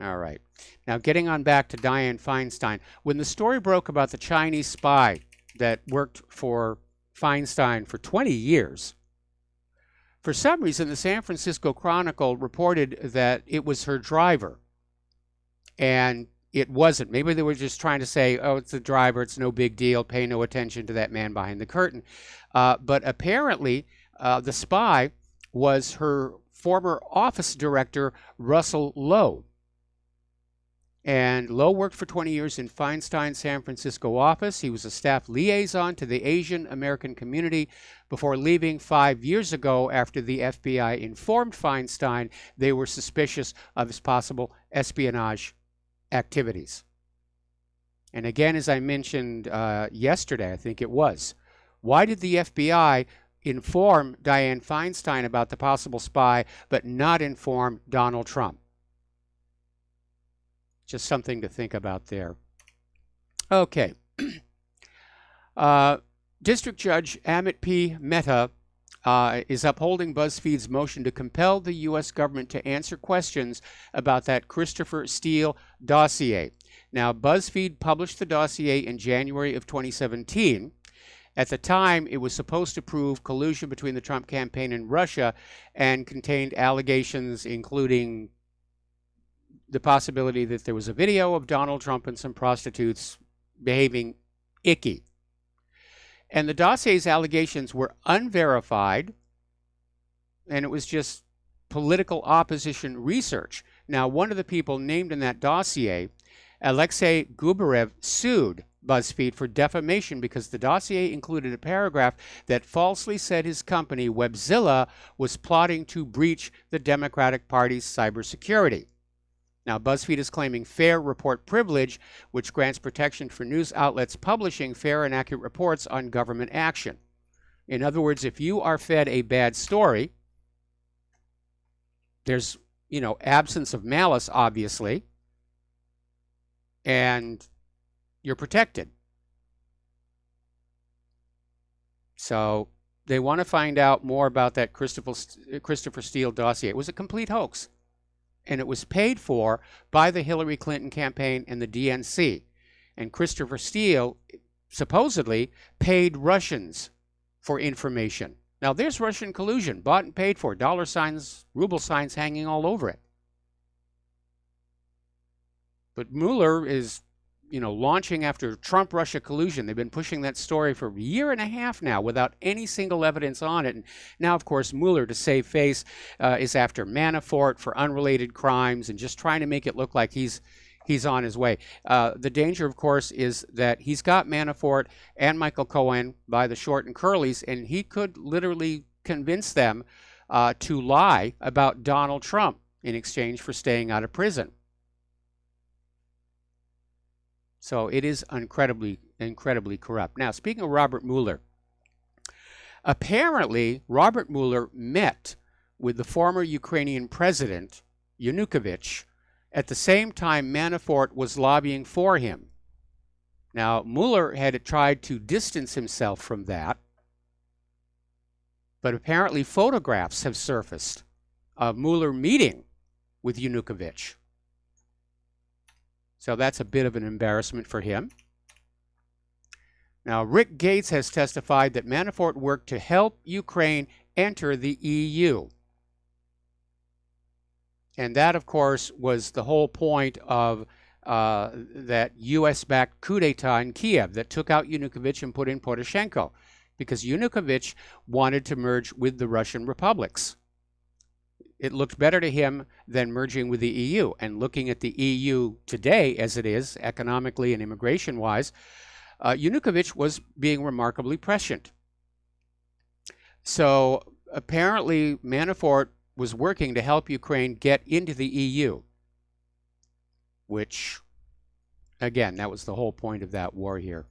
Speaker 4: All right. Now, getting on back to Dianne Feinstein. When the story broke about the Chinese spy that worked for Feinstein for 20 years, for some reason, the San Francisco Chronicle reported that it was her driver. And it wasn't. Maybe they were just trying to say, oh, it's the driver, it's no big deal, pay no attention to that man behind the curtain. But apparently, The spy was her former office director, Russell Lowe. And Lowe worked for 20 years in Feinstein's San Francisco office. He was a staff liaison to the Asian American community before leaving 5 years ago after the FBI informed Feinstein they were suspicious of his possible espionage activities. And again, as I mentioned yesterday, I think it was, why did the FBI inform Dianne Feinstein about the possible spy but not inform Donald Trump? Just something to think about there. Okay. District Judge Amit P. Mehta is upholding BuzzFeed's motion to compel the U.S. government to answer questions about that Christopher Steele dossier. Now, BuzzFeed published the dossier in January of 2017. At the time, it was supposed to prove collusion between the Trump campaign and Russia and contained allegations including the possibility that there was a video of Donald Trump and some prostitutes behaving icky. And the dossier's allegations were unverified, and it was just political opposition research. Now, one of the people named in that dossier, Alexei Gubarev, sued BuzzFeed for defamation because the dossier included a paragraph that falsely said his company, Webzilla, was plotting to breach the Democratic Party's cybersecurity. Now, BuzzFeed is claiming fair report privilege, which grants protection for news outlets publishing fair and accurate reports on government action. In other words, if you are fed a bad story, there's, absence of malice, obviously, and you're protected. So they want to find out more about that Christopher Steele dossier. It was a complete hoax. And it was paid for by the Hillary Clinton campaign and the DNC. And Christopher Steele supposedly paid Russians for information. Now, there's Russian collusion, bought and paid for, dollar signs, ruble signs hanging all over it. But Mueller is, launching after Trump-Russia collusion. They've been pushing that story for a year and a half now without any single evidence on it. And now, of course, Mueller, to save face, is after Manafort for unrelated crimes and just trying to make it look like he's on his way. The danger, of course, is that he's got Manafort and Michael Cohen by the short and curlies, and he could literally convince them to lie about Donald Trump in exchange for staying out of prison. So it is incredibly, incredibly corrupt. Now, speaking of Robert Mueller, apparently Robert Mueller met with the former Ukrainian president, Yanukovych, at the same time Manafort was lobbying for him. Now, Mueller had tried to distance himself from that, but apparently photographs have surfaced of Mueller meeting with Yanukovych. So that's a bit of an embarrassment for him. Now, Rick Gates has testified that Manafort worked to help Ukraine enter the EU. And that, of course, was the whole point of that U.S.-backed coup d'etat in Kiev that took out Yanukovych and put in Poroshenko, because Yanukovych wanted to merge with the Russian republics. It looked better to him than merging with the EU. And looking at the EU today, as it is, economically and immigration-wise, Yanukovych was being remarkably prescient. So apparently Manafort was working to help Ukraine get into the EU, which, again, that was the whole point of that war here.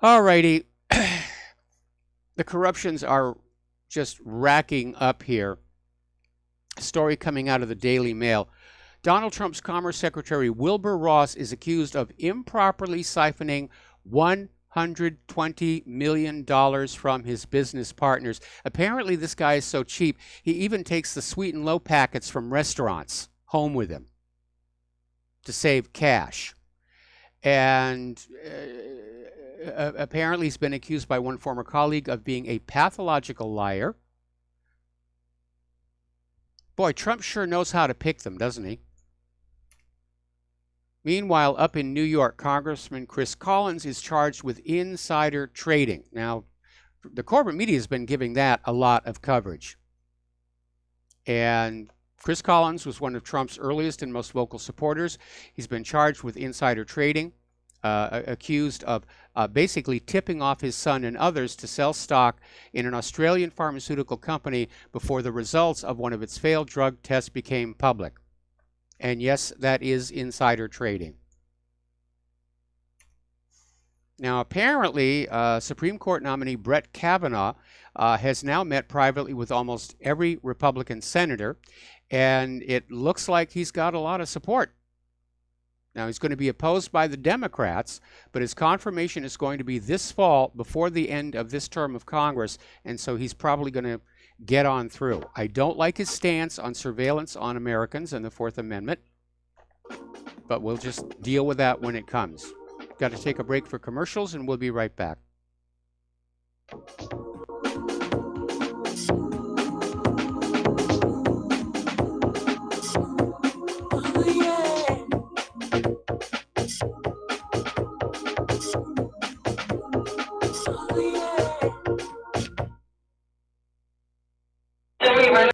Speaker 4: All righty. The corruptions are just racking up here. Story coming out of the Daily Mail. Donald Trump's Commerce Secretary Wilbur Ross is accused of improperly siphoning $120 million from his business partners. Apparently, this guy is so cheap, he even takes the sweet and low packets from restaurants home with him to save cash. And apparently, he's been accused by one former colleague of being a pathological liar. Boy, Trump sure knows how to pick them, doesn't he? Meanwhile, up in New York, Congressman Chris Collins is charged with insider trading. Now, the corporate media has been giving that a lot of coverage. And Chris Collins was one of Trump's earliest and most vocal supporters. He's been charged with insider trading, accused of basically tipping off his son and others to sell stock in an Australian pharmaceutical company before the results of one of its failed drug tests became public. And yes, that is insider trading. Now, apparently, Supreme Court nominee Brett Kavanaugh has now met privately with almost every Republican senator, and it looks like he's got a lot of support. Now, he's going to be opposed by the Democrats, but his confirmation is going to be this fall before the end of this term of Congress, and so he's probably going to get on through. I don't like his stance on surveillance on Americans and the Fourth Amendment, but we'll just deal with that when it comes. Got to take a break for commercials, and we'll be right back.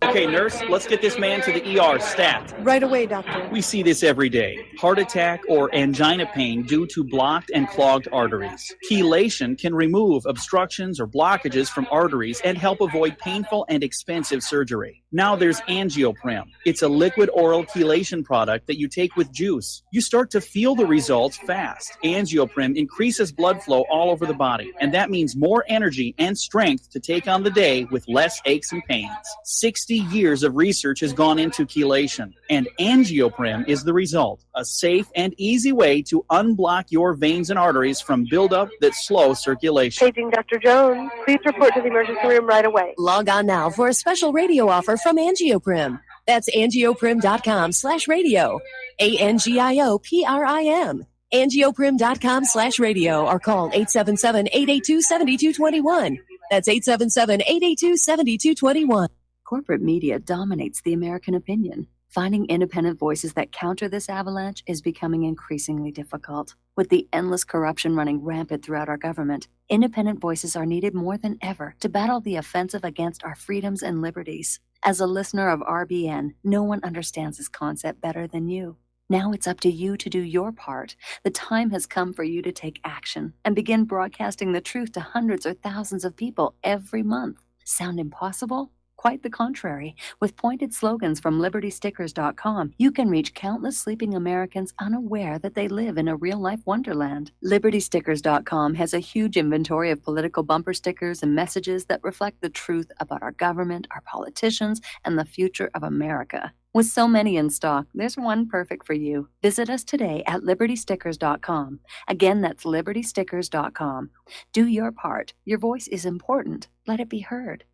Speaker 12: Okay, nurse, let's get this man to the ER stat.
Speaker 13: Right away, doctor.
Speaker 12: We see this every day. Heart attack or angina pain due to blocked and clogged arteries. Chelation can remove obstructions or blockages from arteries and help avoid painful and expensive surgery. Now there's Angioprim. It's a liquid oral chelation product that you take with juice. You start to feel the results fast. Angioprim increases blood flow all over the body, and that means more energy and strength to take on the day with less aches and pains. 60 years of research has gone into chelation, and Angioprim is the result. A safe and easy way to unblock your veins and arteries from buildup that slow circulation.
Speaker 13: Paging Dr. Jones. Please report to the emergency room right away.
Speaker 14: Log on now for a special radio offer from Angioprim. That's angioprim.com/radio. ANGIOPRIM. Angioprim.com/radio or call 877-882-7221. That's 877-882-7221.
Speaker 5: Corporate media dominates the American opinion. Finding independent voices that counter this avalanche is becoming increasingly difficult. With the endless corruption running rampant throughout our government, independent voices are needed more than ever to battle the offensive against our freedoms and liberties. As a listener of RBN, no one understands this concept better than you. Now it's up to you to do your part. The time has come for you to take action and begin broadcasting the truth to hundreds or thousands of people every month. Sound impossible? Quite the contrary. With pointed slogans from LibertyStickers.com, you can reach countless sleeping Americans unaware that they live in a real-life wonderland. LibertyStickers.com has a huge inventory of political bumper stickers and messages that reflect the truth about our government, our politicians, and the future of America. With so many in stock, there's one perfect for you. Visit us today at LibertyStickers.com. Again, that's LibertyStickers.com. Do your part. Your voice is important. Let it be heard.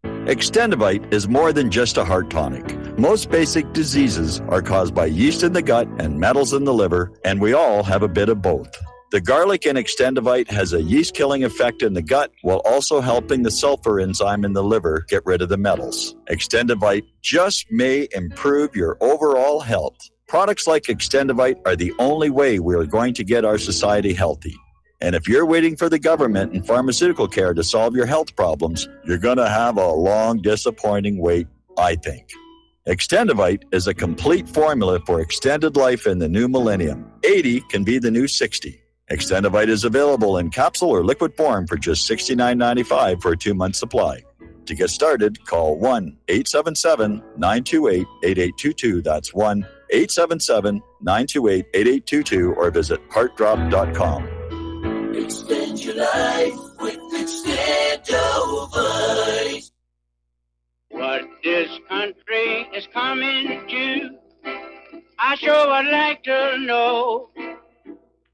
Speaker 15: Extendivite is more than just a heart tonic. Most basic diseases are caused by yeast in the gut and metals in the liver, and we all have a bit of both. The garlic in Extendivite has a yeast-killing effect in the gut while also helping the sulfur enzyme in the liver get rid of the metals. Extendivite just may improve your overall health. Products like Extendivite are the only way we are going to get our society healthy. And if you're waiting for the government and pharmaceutical care to solve your health problems, you're going to have a long, disappointing wait, I think. Extendivite is a complete formula for extended life in the new millennium. 80 can be the new 60. Extendivite is available in capsule or liquid form for just $69.95 for a 2-month supply. To get started, call 1-877-928-8822. That's 1-877-928-8822 or visit heartdrop.com.
Speaker 16: Extend your life with Extendovite. What this country is coming to, I sure would like to know.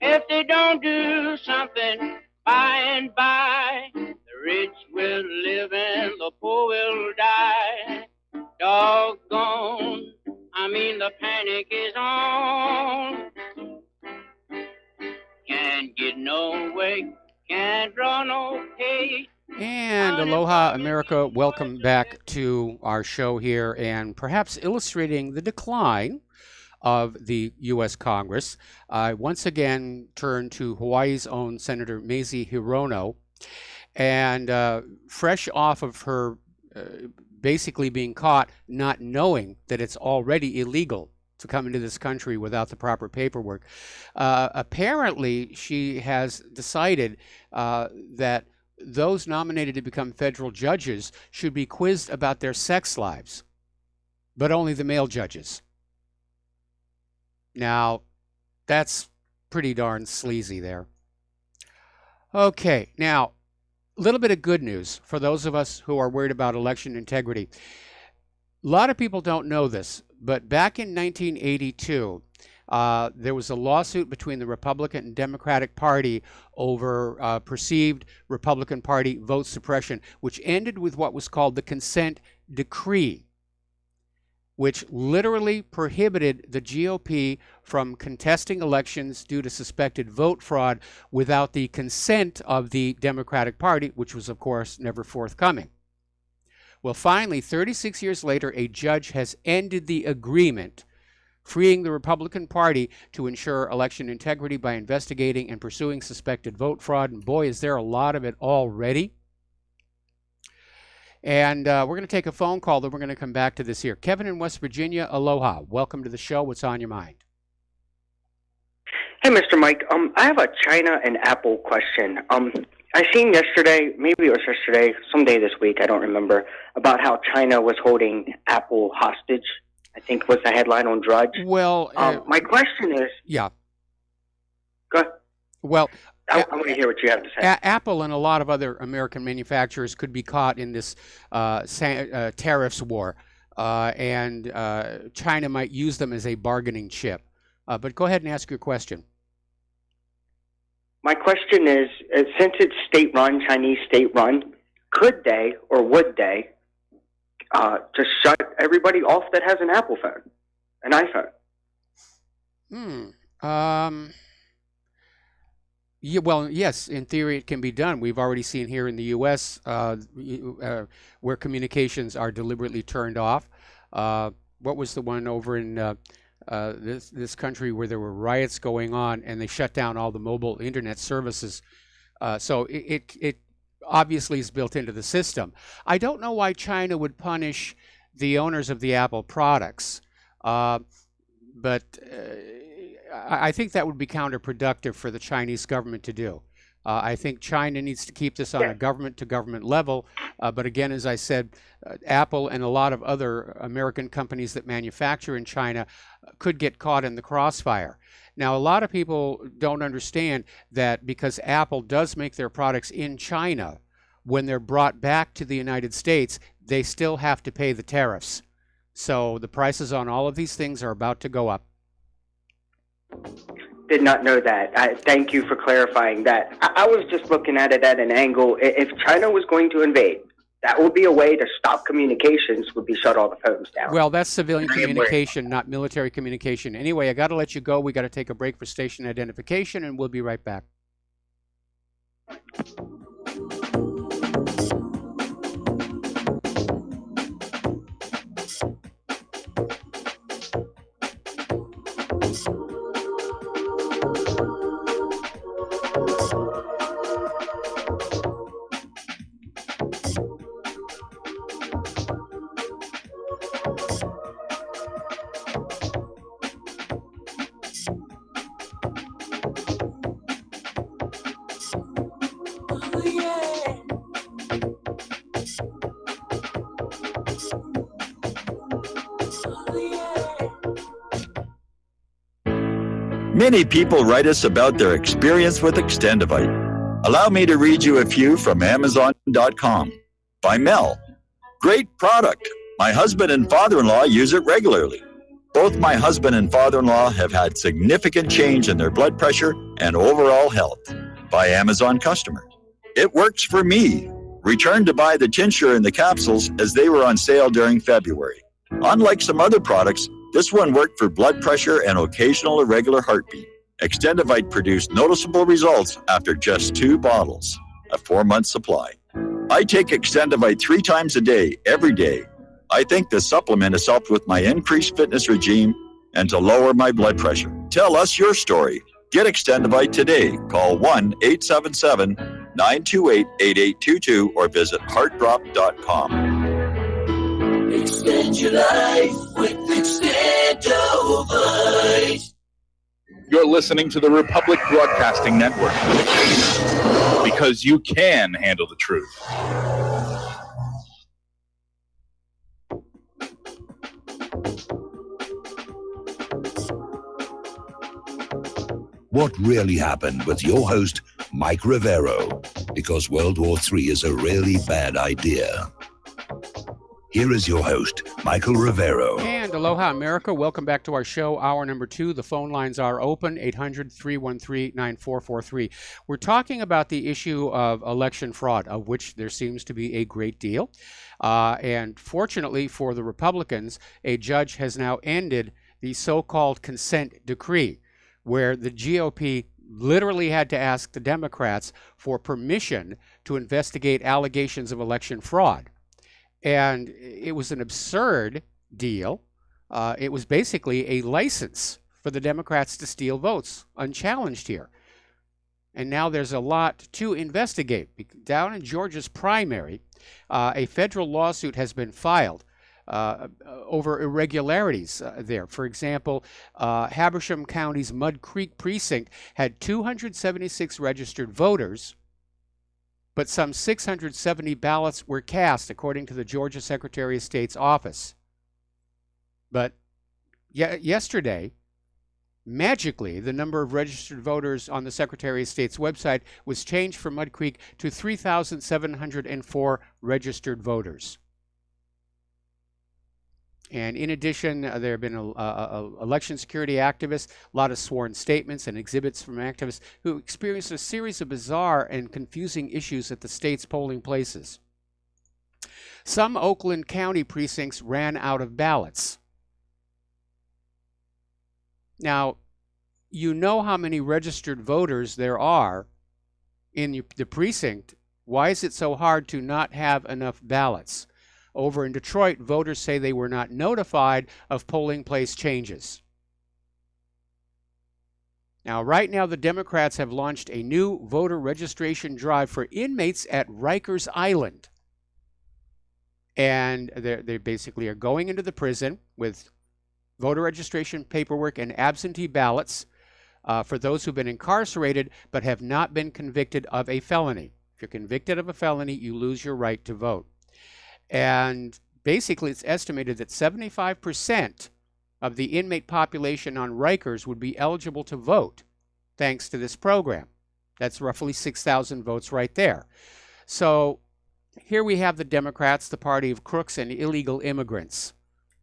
Speaker 16: If they don't do something by and by, the rich will live and the poor will die. Doggone, the panic is on. Can't get no way, can't draw no pay.
Speaker 4: And aloha, America. Welcome back to our show here, and perhaps illustrating the decline of the U.S. Congress. I once again turn to Hawaii's own Senator Mazie Hirono. And fresh off of her basically being caught not knowing that it's already illegal to come into this country without the proper paperwork, apparently she has decided that those nominated to become federal judges should be quizzed about their sex lives, but only the male judges. Now, that's pretty darn sleazy there. Okay, now, a little bit of good news for those of us who are worried about election integrity. A lot of people don't know this, but back in 1982, there was a lawsuit between the Republican and Democratic Party over perceived Republican Party vote suppression, which ended with what was called the Consent Decree, which literally prohibited the GOP from contesting elections due to suspected vote fraud without the consent of the Democratic Party, which was, of course, never forthcoming. Well, finally, 36 years later, a judge has ended the agreement, freeing the Republican Party to ensure election integrity by investigating and pursuing suspected vote fraud. And boy, is there a lot of it already. And we're going to take a phone call, then we're going to come back to this here. Kevin in West Virginia, aloha. Welcome to the show. What's on your mind?
Speaker 17: Hey, Mr. Mike. I have a China and Apple question. I seen yesterday, maybe it was yesterday, someday this week, I don't remember, about how China was holding Apple hostage. I think was the headline on Drudge.
Speaker 4: Well,
Speaker 17: my question is...
Speaker 4: Yeah.
Speaker 17: Go ahead.
Speaker 4: Well...
Speaker 17: I want to hear what you have to say.
Speaker 4: Apple and a lot of other American manufacturers could be caught in this tariffs war, and China might use them as a bargaining chip. But go ahead and ask your question.
Speaker 17: My question is, since it's state-run, Chinese state-run, could they or would they just shut everybody off that has an Apple phone, an iPhone?
Speaker 4: Yeah, well, yes, in theory it can be done. We've already seen here in the U.S. Where communications are deliberately turned off. What was the one over in this country where there were riots going on and they shut down all the mobile internet services? So it obviously is built into the system. I don't know why China would punish the owners of the Apple products, but I think that would be counterproductive for the Chinese government to do. I think China needs to keep this on a government-to-government level. But again, as I said, Apple and a lot of other American companies that manufacture in China could get caught in the crossfire. Now, a lot of people don't understand that because Apple does make their products in China, when they're brought back to the United States, they still have to pay the tariffs. So the prices on all of these things are about to go up.
Speaker 17: Did not know that. Thank you for clarifying that. I was just looking at it at an angle. If China was going to invade, that would be a way to stop communications, would be shut all the phones down.
Speaker 4: Well, that's civilian communication, not military communication. Anyway, I got to let you go. We got to take a break for station identification, and we'll be right back.
Speaker 15: Many people write us about their experience with Extendivite. Allow me to read you a few from Amazon.com. By Mel. Great product. My husband and father-in-law use it regularly. Both my husband and father-in-law have had significant change in their blood pressure and overall health. By Amazon customers. It works for me. Returned to buy the tincture and the capsules as they were on sale during February. Unlike some other products, this one worked for blood pressure and occasional irregular heartbeat. Extendivite produced noticeable results after just 2 bottles, a 4-month supply. I take Extendivite 3 times a day, every day. I think the supplement has helped with my increased fitness regime and to lower my blood pressure. Tell us your story. Get Extendivite today. Call 1-877 928-8822 or visit heartdrop.com.
Speaker 18: Extend your life with Extendovite.
Speaker 19: You're listening to the Republic Broadcasting Network, because you can handle the truth.
Speaker 3: What Really Happened with your host, Mike Rivero, because World War III is a really bad idea. Here is your host, Michael Rivero.
Speaker 4: And aloha, America. Welcome back to our show, hour number 2. The phone lines are open, 800-313-9443. We're talking about the issue of election fraud, of which there seems to be a great deal. And fortunately for the Republicans, a judge has now ended the so-called consent decree, where the GOP literally had to ask the Democrats for permission to investigate allegations of election fraud. And it was an absurd deal. It was basically a license for the Democrats to steal votes, unchallenged here. And now there's a lot to investigate. Down in Georgia's primary, a federal lawsuit has been filed over irregularities there. For example, Habersham County's Mud Creek precinct had 276 registered voters, but some 670 ballots were cast, according to the Georgia Secretary of State's office. But yesterday, magically, the number of registered voters on the Secretary of State's website was changed for Mud Creek to 3,704 registered voters. And in addition, there have been election security activists, a lot of sworn statements and exhibits from activists who experienced a series of bizarre and confusing issues at the state's polling places. Some Oakland County precincts ran out of ballots. Now, you know how many registered voters there are in the precinct. Why is it so hard to not have enough ballots? Over in Detroit, voters say they were not notified of polling place changes. Now, right now, the Democrats have launched a new voter registration drive for inmates at Rikers Island. And they basically are going into the prison with voter registration paperwork and absentee ballots for those who've been incarcerated but have not been convicted of a felony. If you're convicted of a felony, you lose your right to vote. And basically, it's estimated that 75% of the inmate population on Rikers would be eligible to vote thanks to this program. That's roughly 6,000 votes right there. So here we have the Democrats, the party of crooks and illegal immigrants.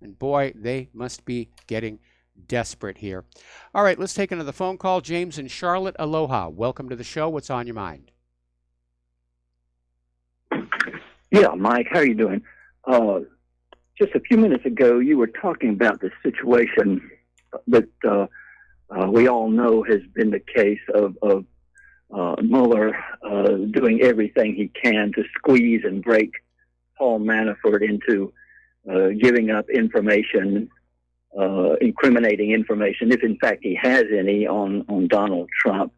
Speaker 4: And boy, they must be getting desperate here. All right, let's take another phone call. James in Charlotte, aloha. Welcome to the show. What's on your mind?
Speaker 20: Yeah, Mike, how are you doing? Just a few minutes ago, you were talking about the situation that we all know has been the case of Mueller doing everything he can to squeeze and break Paul Manafort into giving up information, incriminating information, if in fact he has any, on Donald Trump,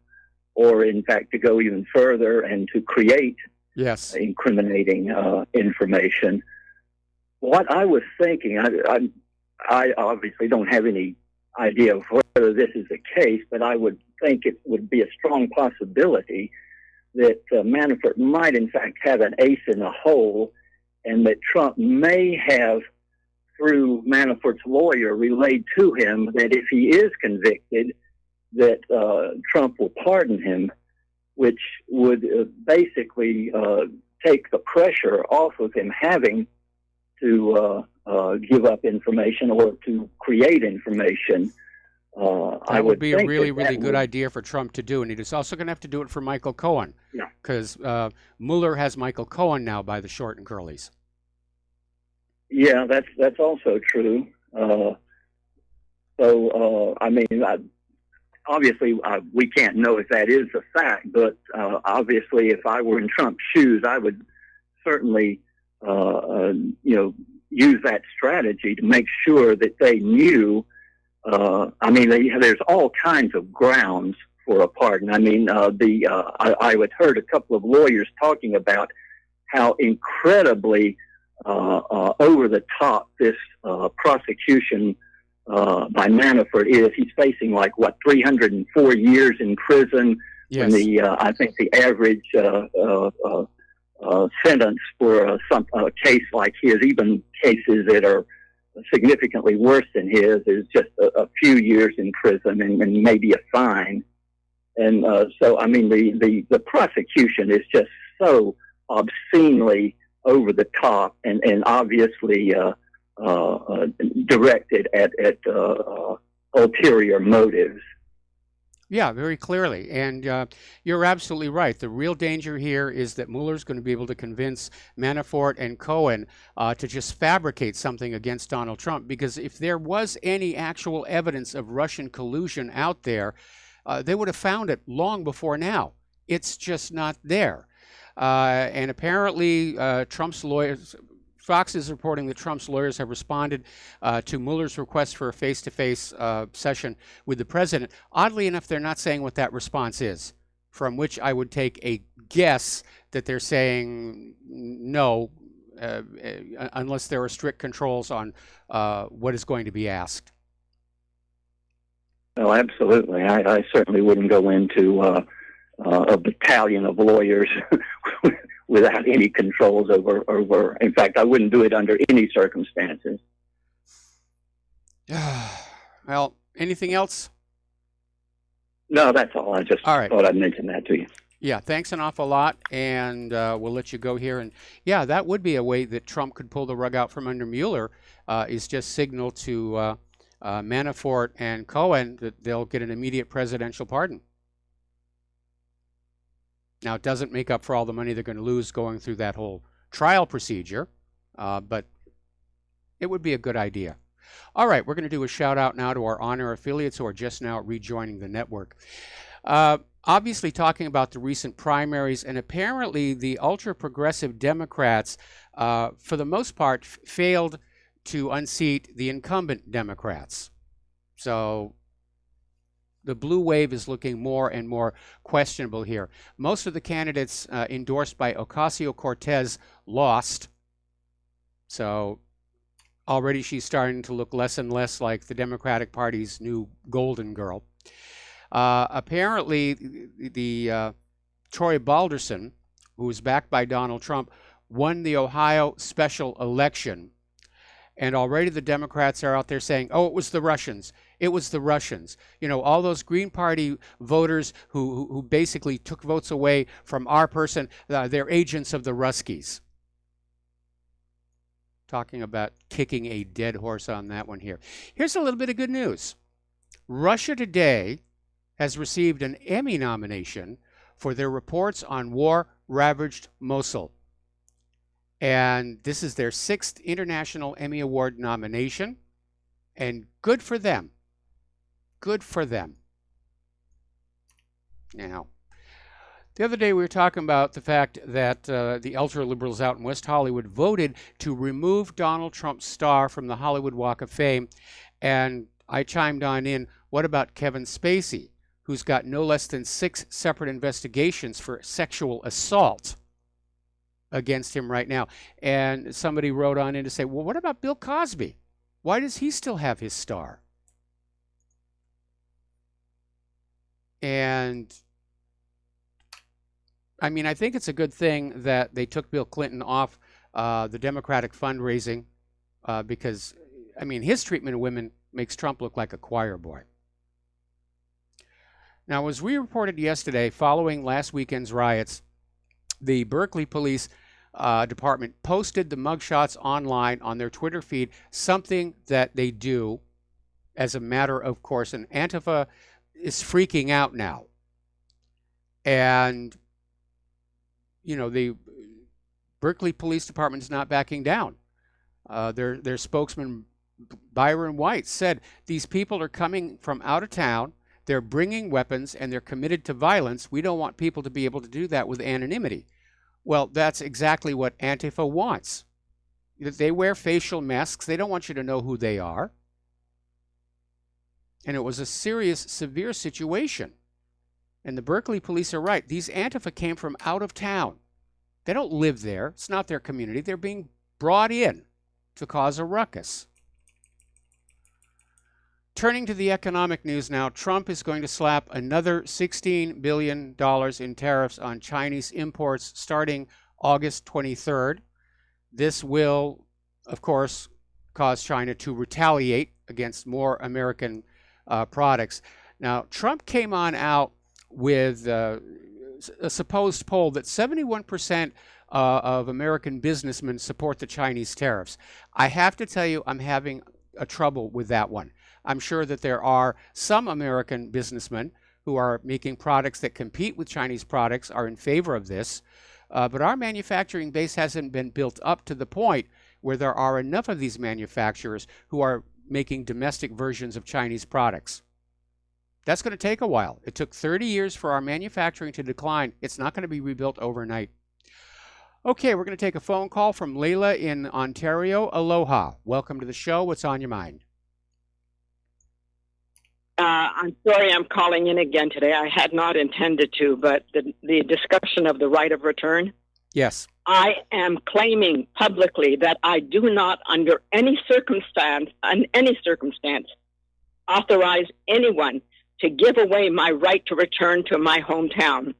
Speaker 20: or in fact to go even further and to create incriminating information. What I was thinking, I obviously don't have any idea of whether this is the case, but I would think it would be a strong possibility that Manafort might in fact have an ace in the hole, and that Trump may have, through Manafort's lawyer, relayed to him that if he is convicted, that Trump will pardon him, which would basically take the pressure off of him having to give up information or to create information.
Speaker 4: That would be a really, really good idea for Trump to do. And he's also going to have to do it for Michael Cohen, because Mueller has Michael Cohen now by the short and curlies.
Speaker 20: Yeah, that's also true. I mean, obviously, we can't know if that is a fact, but obviously, if I were in Trump's shoes, I would certainly, use that strategy to make sure that they knew. There's all kinds of grounds for a pardon. I mean, I had heard a couple of lawyers talking about how incredibly over the top this prosecution by Manafort is. He's facing 304 years in prison.
Speaker 4: Yes.
Speaker 20: And I think the average sentence for a case like his, even cases that are significantly worse than his, is just a few years in prison and maybe a fine. And so, I mean, the prosecution is just so obscenely over the top and obviously directed at ulterior motives.
Speaker 4: Yeah, very clearly. And you're absolutely right. The real danger here is that Mueller's going to be able to convince Manafort and Cohen to just fabricate something against Donald Trump, because if there was any actual evidence of Russian collusion out there, they would have found it long before now. It's just not there. And apparently Trump's lawyers... Fox is reporting that Trump's lawyers have responded to Mueller's request for a face-to-face session with the president. Oddly enough, they're not saying what that response is, from which I would take a guess that they're saying no, unless there are strict controls on what is going to be asked.
Speaker 20: Oh, absolutely. I certainly wouldn't go into a battalion of lawyers without any controls over. In fact, I wouldn't do it under any circumstances.
Speaker 4: Well, anything else?
Speaker 20: No, that's all. I just
Speaker 4: all right.
Speaker 20: thought I'd mention that to you.
Speaker 4: Yeah, thanks an awful lot, and we'll let you go here. And yeah, that would be a way that Trump could pull the rug out from under Mueller, is just signal to Manafort and Cohen that they'll get an immediate presidential pardon. Now, it doesn't make up for all the money they're going to lose going through that whole trial procedure, but it would be a good idea. All right, we're going to do a shout out now to our on-air affiliates who are just now rejoining the network. Obviously talking about the recent primaries, and apparently the ultra-progressive Democrats, for the most part, failed to unseat the incumbent Democrats. So the blue wave is looking more and more questionable here. Most of the candidates endorsed by Ocasio-Cortez lost. So already she's starting to look less and less like the Democratic Party's new golden girl. Apparently, the Troy Balderson, who is backed by Donald Trump, won the Ohio special election. And already the Democrats are out there saying, oh, it was the Russians. It was the Russians. You know, all those Green Party voters who basically took votes away from our person, they're agents of the Ruskies. Talking about kicking a dead horse on that one here. Here's a little bit of good news. Russia Today has received an Emmy nomination for their reports on war-ravaged Mosul. And this is their 6th International Emmy Award nomination. And good for them. Good for them. Now, the other day we were talking about the fact that the ultra-liberals out in West Hollywood voted to remove Donald Trump's star from the Hollywood Walk of Fame. And I chimed on in, what about Kevin Spacey, who's got no less than 6 separate investigations for sexual assault against him right now? And somebody wrote on in to say, well, what about Bill Cosby? Why does he still have his star? And I mean, I think it's a good thing that they took Bill Clinton off the Democratic fundraising because, I mean, his treatment of women makes Trump look like a choir boy. Now, as we reported yesterday, following last weekend's riots, the Berkeley Police Department posted the mugshots online on their Twitter feed, something that they do as a matter of course. And Antifa is freaking out now. And, you know, the Berkeley Police Department is not backing down. Their spokesman, Byron White, said these people are coming from out of town. They're bringing weapons and they're committed to violence. We don't want people to be able to do that with anonymity. Well, that's exactly what Antifa wants. They wear facial masks. They don't want you to know who they are. And it was a serious, severe situation. And the Berkeley police are right. These Antifa came from out of town. They don't live there. It's not their community. They're being brought in to cause a ruckus. Turning to the economic news now, Trump is going to slap another $16 billion in tariffs on Chinese imports starting August 23rd. This will, of course, cause China to retaliate against more American products. Now, Trump came on out with a supposed poll that 71% of American businessmen support the Chinese tariffs. I have to tell you, I'm having a trouble with that one. I'm sure that there are some American businessmen who are making products that compete with Chinese products are in favor of this, but our manufacturing base hasn't been built up to the point where there are enough of these manufacturers who are making domestic versions of Chinese products. That's going to take a while. It took 30 years for our manufacturing to decline. It's not going to be rebuilt overnight. Okay, we're going to take a phone call from Layla in Ontario. Aloha. Welcome to the show. What's on your mind?
Speaker 21: I'm sorry I'm calling in again today. I had not intended to, but the discussion of the right of return.
Speaker 4: Yes.
Speaker 21: I am claiming publicly that I do not, under any circumstance, authorize anyone to give away my right to return to my hometown.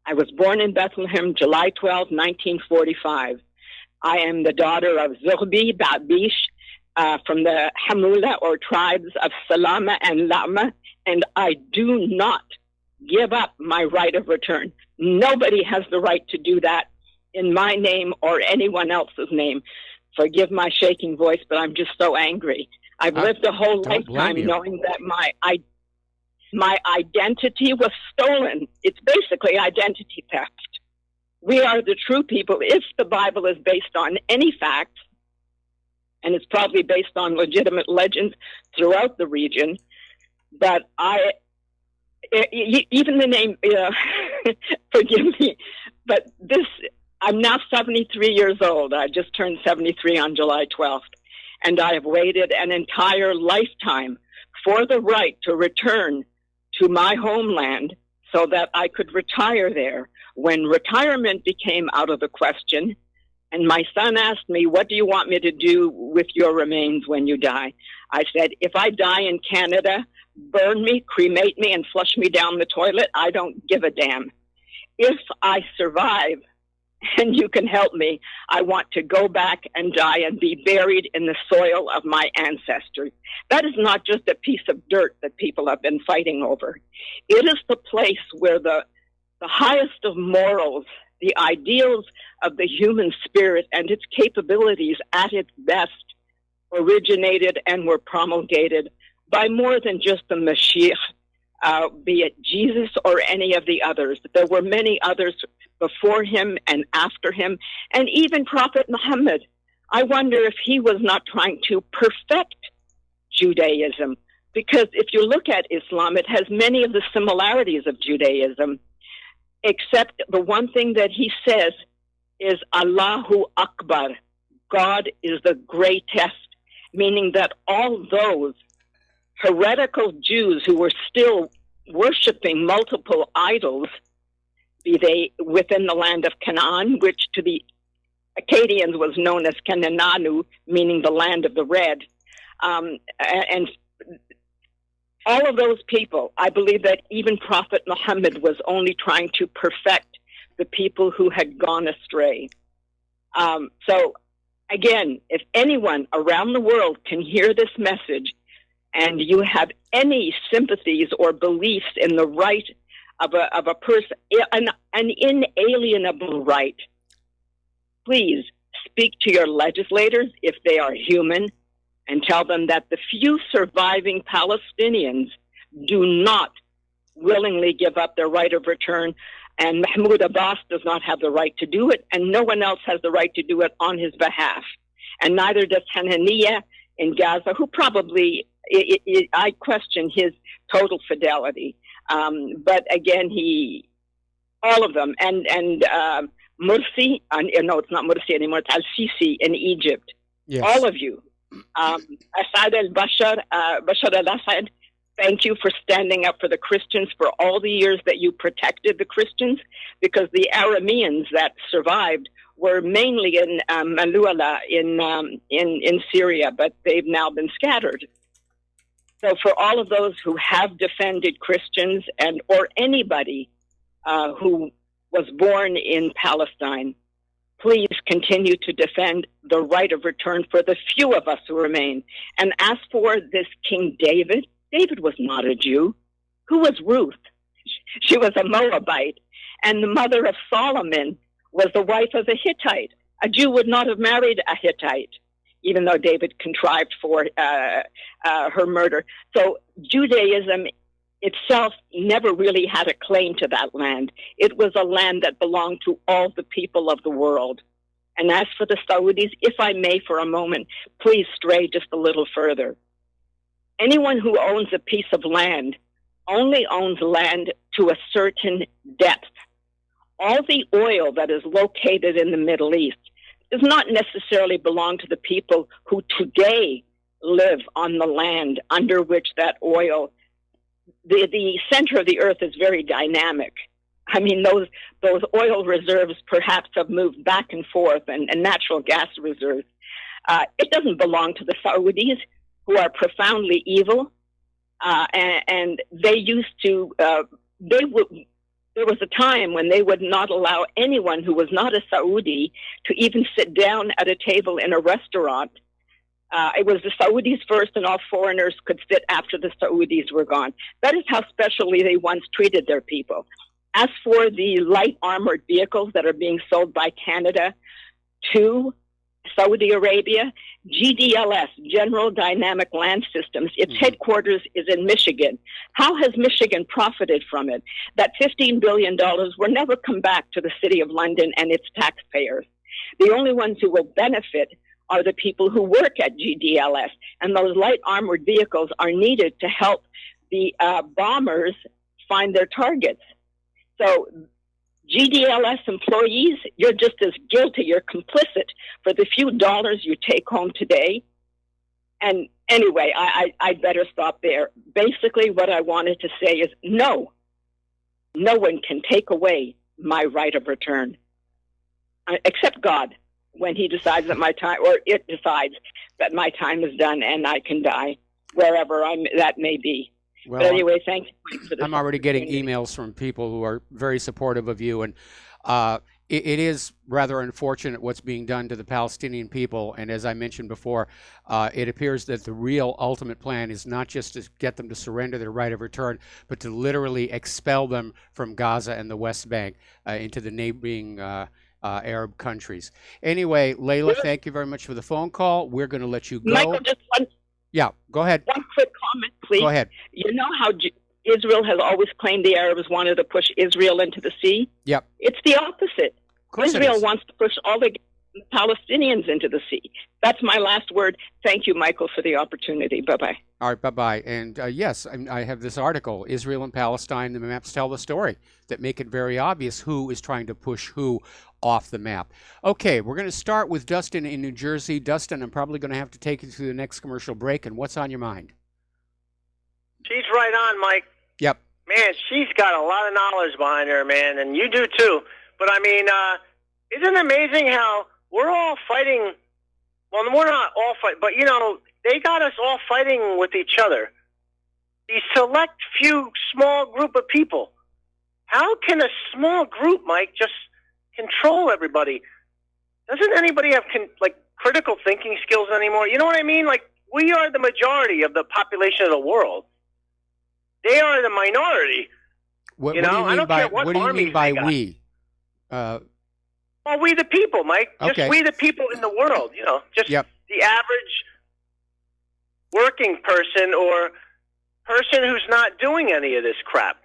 Speaker 21: I was born in Bethlehem, July 12, 1945. I am the daughter of Zurbi Babish, from the Hamula or tribes of Salama and Lama, and I do not give up my right of return. Nobody has the right to do that in my name or anyone else's name. Forgive my shaking voice, but I'm just so angry. I've lived a whole lifetime knowing that my identity was stolen. It's basically identity theft. We are the true people. If the Bible is based on any facts, and it's probably based on legitimate legends throughout the region. But even the name, forgive me, but I'm now 73 years old. I just turned 73 on July 12th. And I have waited an entire lifetime for the right to return to my homeland so that I could retire there. When retirement became out of the question, and my son asked me, what do you want me to do with your remains when you die? I said, if I die in Canada, burn me, cremate me, and flush me down the toilet, I don't give a damn. If I survive and you can help me, I want to go back and die and be buried in the soil of my ancestors. That is not just a piece of dirt that people have been fighting over. It is the place where the highest of morals, the ideals of the human spirit and its capabilities at its best originated and were promulgated by more than just the Mashiach, be it Jesus or any of the others. There were many others before him and after him, and even Prophet Muhammad. I wonder if he was not trying to perfect Judaism, because if you look at Islam, it has many of the similarities of Judaism, except the one thing that he says is Allahu Akbar. God is the greatest, meaning that all those heretical Jews who were still worshiping multiple idols, be they within the land of Canaan, which to the Akkadians was known as Kanananu, meaning the land of the red, and all of those people, I believe that even Prophet Muhammad was only trying to perfect the people who had gone astray. So, again, if anyone around the world can hear this message and you have any sympathies or beliefs in the right of a person, an inalienable right, please speak to your legislators if they are human and tell them that the few surviving Palestinians do not willingly give up their right of return, and Mahmoud Abbas does not have the right to do it, and no one else has the right to do it on his behalf. And neither does Hananiah in Gaza, who probably, I question his total fidelity. But again, all of them, and Mursi, no, it's not Mursi anymore, it's Al-Sisi in Egypt. Yes. All of you. Assad al-Bashar, Bashar al-Assad, Thank you for standing up for the Christians for all the years that you protected the Christians, because the Arameans that survived were mainly in Maaloula in Syria, but they've now been scattered. So for all of those who have defended Christians or anybody who was born in Palestine, please continue to defend the right of return for the few of us who remain. And as for this King David, David was not a Jew. Who was Ruth? She was a Moabite. And the mother of Solomon was the wife of a Hittite. A Jew would not have married a Hittite, even though David contrived for her murder. So Judaism itself never really had a claim to that land. It was a land that belonged to all the people of the world. And as for the Saudis, if I may for a moment, please stray just a little further. Anyone who owns a piece of land only owns land to a certain depth. All the oil that is located in the Middle East does not necessarily belong to the people who today live on the land under which that oil, the center of the earth is very dynamic. I mean, those oil reserves perhaps have moved back and forth, and natural gas reserves. It doesn't belong to the Saudis, who are profoundly evil, and they used to. There was a time when they would not allow anyone who was not a Saudi to even sit down at a table in a restaurant. It was the Saudis first, and all foreigners could sit after the Saudis were gone. That is how specially they once treated their people. As for the light armored vehicles that are being sold by Canada to Saudi Arabia, GDLS, General Dynamic Land Systems, its headquarters is in Michigan. How has Michigan profited from it? That $15 billion will never come back to the city of London and its taxpayers. The only ones who will benefit are the people who work at GDLS, and those light armored vehicles are needed to help the bombers find their targets. So GDLS employees, you're just as guilty, you're complicit for the few dollars you take home today. And anyway, I'd better stop there. Basically, what I wanted to say is no one can take away my right of return, except God, when he decides that my time, or it decides that my time is done and I can die wherever that may be.
Speaker 4: Well,
Speaker 21: but anyway, thanks for this.
Speaker 4: I'm already getting emails from people who are very supportive of you, and it is rather unfortunate what's being done to the Palestinian people. And as I mentioned before, it appears that the real ultimate plan is not just to get them to surrender their right of return, but to literally expel them from Gaza and the West Bank into the neighboring Arab countries. Anyway, Layla, thank you very much for the phone call. We're going to let you go.
Speaker 21: Michael, just one.
Speaker 4: Yeah, go ahead.
Speaker 21: One quick comment, please.
Speaker 4: Go ahead.
Speaker 21: You know how Israel has always claimed the Arabs wanted to push Israel into the sea?
Speaker 4: Yep.
Speaker 21: It's the opposite. Israel wants to push all the Palestinians into the sea. That's my last word. Thank you, Michael, for the opportunity. Bye-bye.
Speaker 4: All right, bye-bye. And yes, I have this article, Israel and Palestine, the maps tell the story, that make it very obvious who is trying to push who off the map. Okay, we're going to start with Dustin in New Jersey. Dustin, I'm probably going to have to take you to the next commercial break. And what's on your mind?
Speaker 2: She's right on, Mike.
Speaker 4: Yep.
Speaker 2: Man, she's got a lot of knowledge behind her, man, and you do too. But I mean, isn't it amazing how we're all fighting? Well, we're not all fighting, but you know, they got us all fighting with each other. These select few small group of people. How can a small group, Mike, just control everybody? Doesn't anybody have critical thinking skills anymore? You know what I mean? Like, we are the majority of the population of the world. They are the minority.
Speaker 4: What,
Speaker 2: you know,
Speaker 4: what do you mean by, what do you mean by we?
Speaker 2: Well, we the people, Mike. Just
Speaker 4: Okay.
Speaker 2: we the people in the world. You know, just the average working person or person who's not doing any of this crap.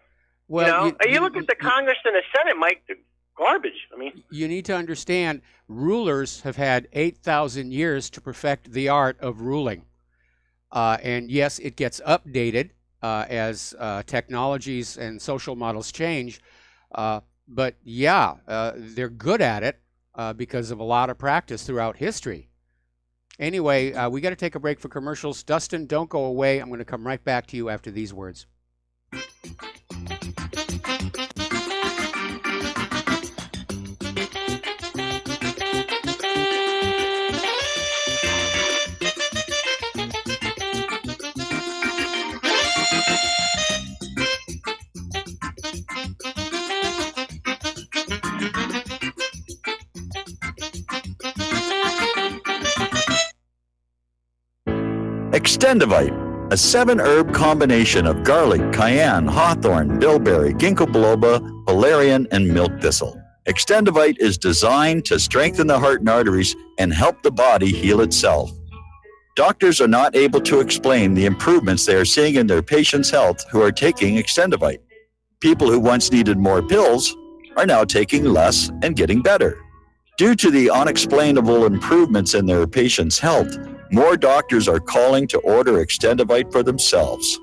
Speaker 4: Well,
Speaker 2: you know, you look at the Congress and the Senate, Mike. They're garbage. I mean,
Speaker 4: you need to understand, rulers have had 8,000 years to perfect the art of ruling. And yes, it gets updated as technologies and social models change. But yeah, they're good at it because of a lot of practice throughout history. Anyway, we got to take a break for commercials. Dustin, don't go away. I'm going to come right back to you after these words.
Speaker 15: Extendivite, a 7-herb combination of garlic, cayenne, hawthorn, bilberry, ginkgo biloba, valerian, and milk thistle. Extendivite is designed to strengthen the heart and arteries and help the body heal itself. Doctors are not able to explain the improvements they are seeing in their patients' health who are taking Extendivite. People who once needed more pills are now taking less and getting better. Due to the unexplainable improvements in their patients' health, more doctors are calling to order Extendivite for themselves.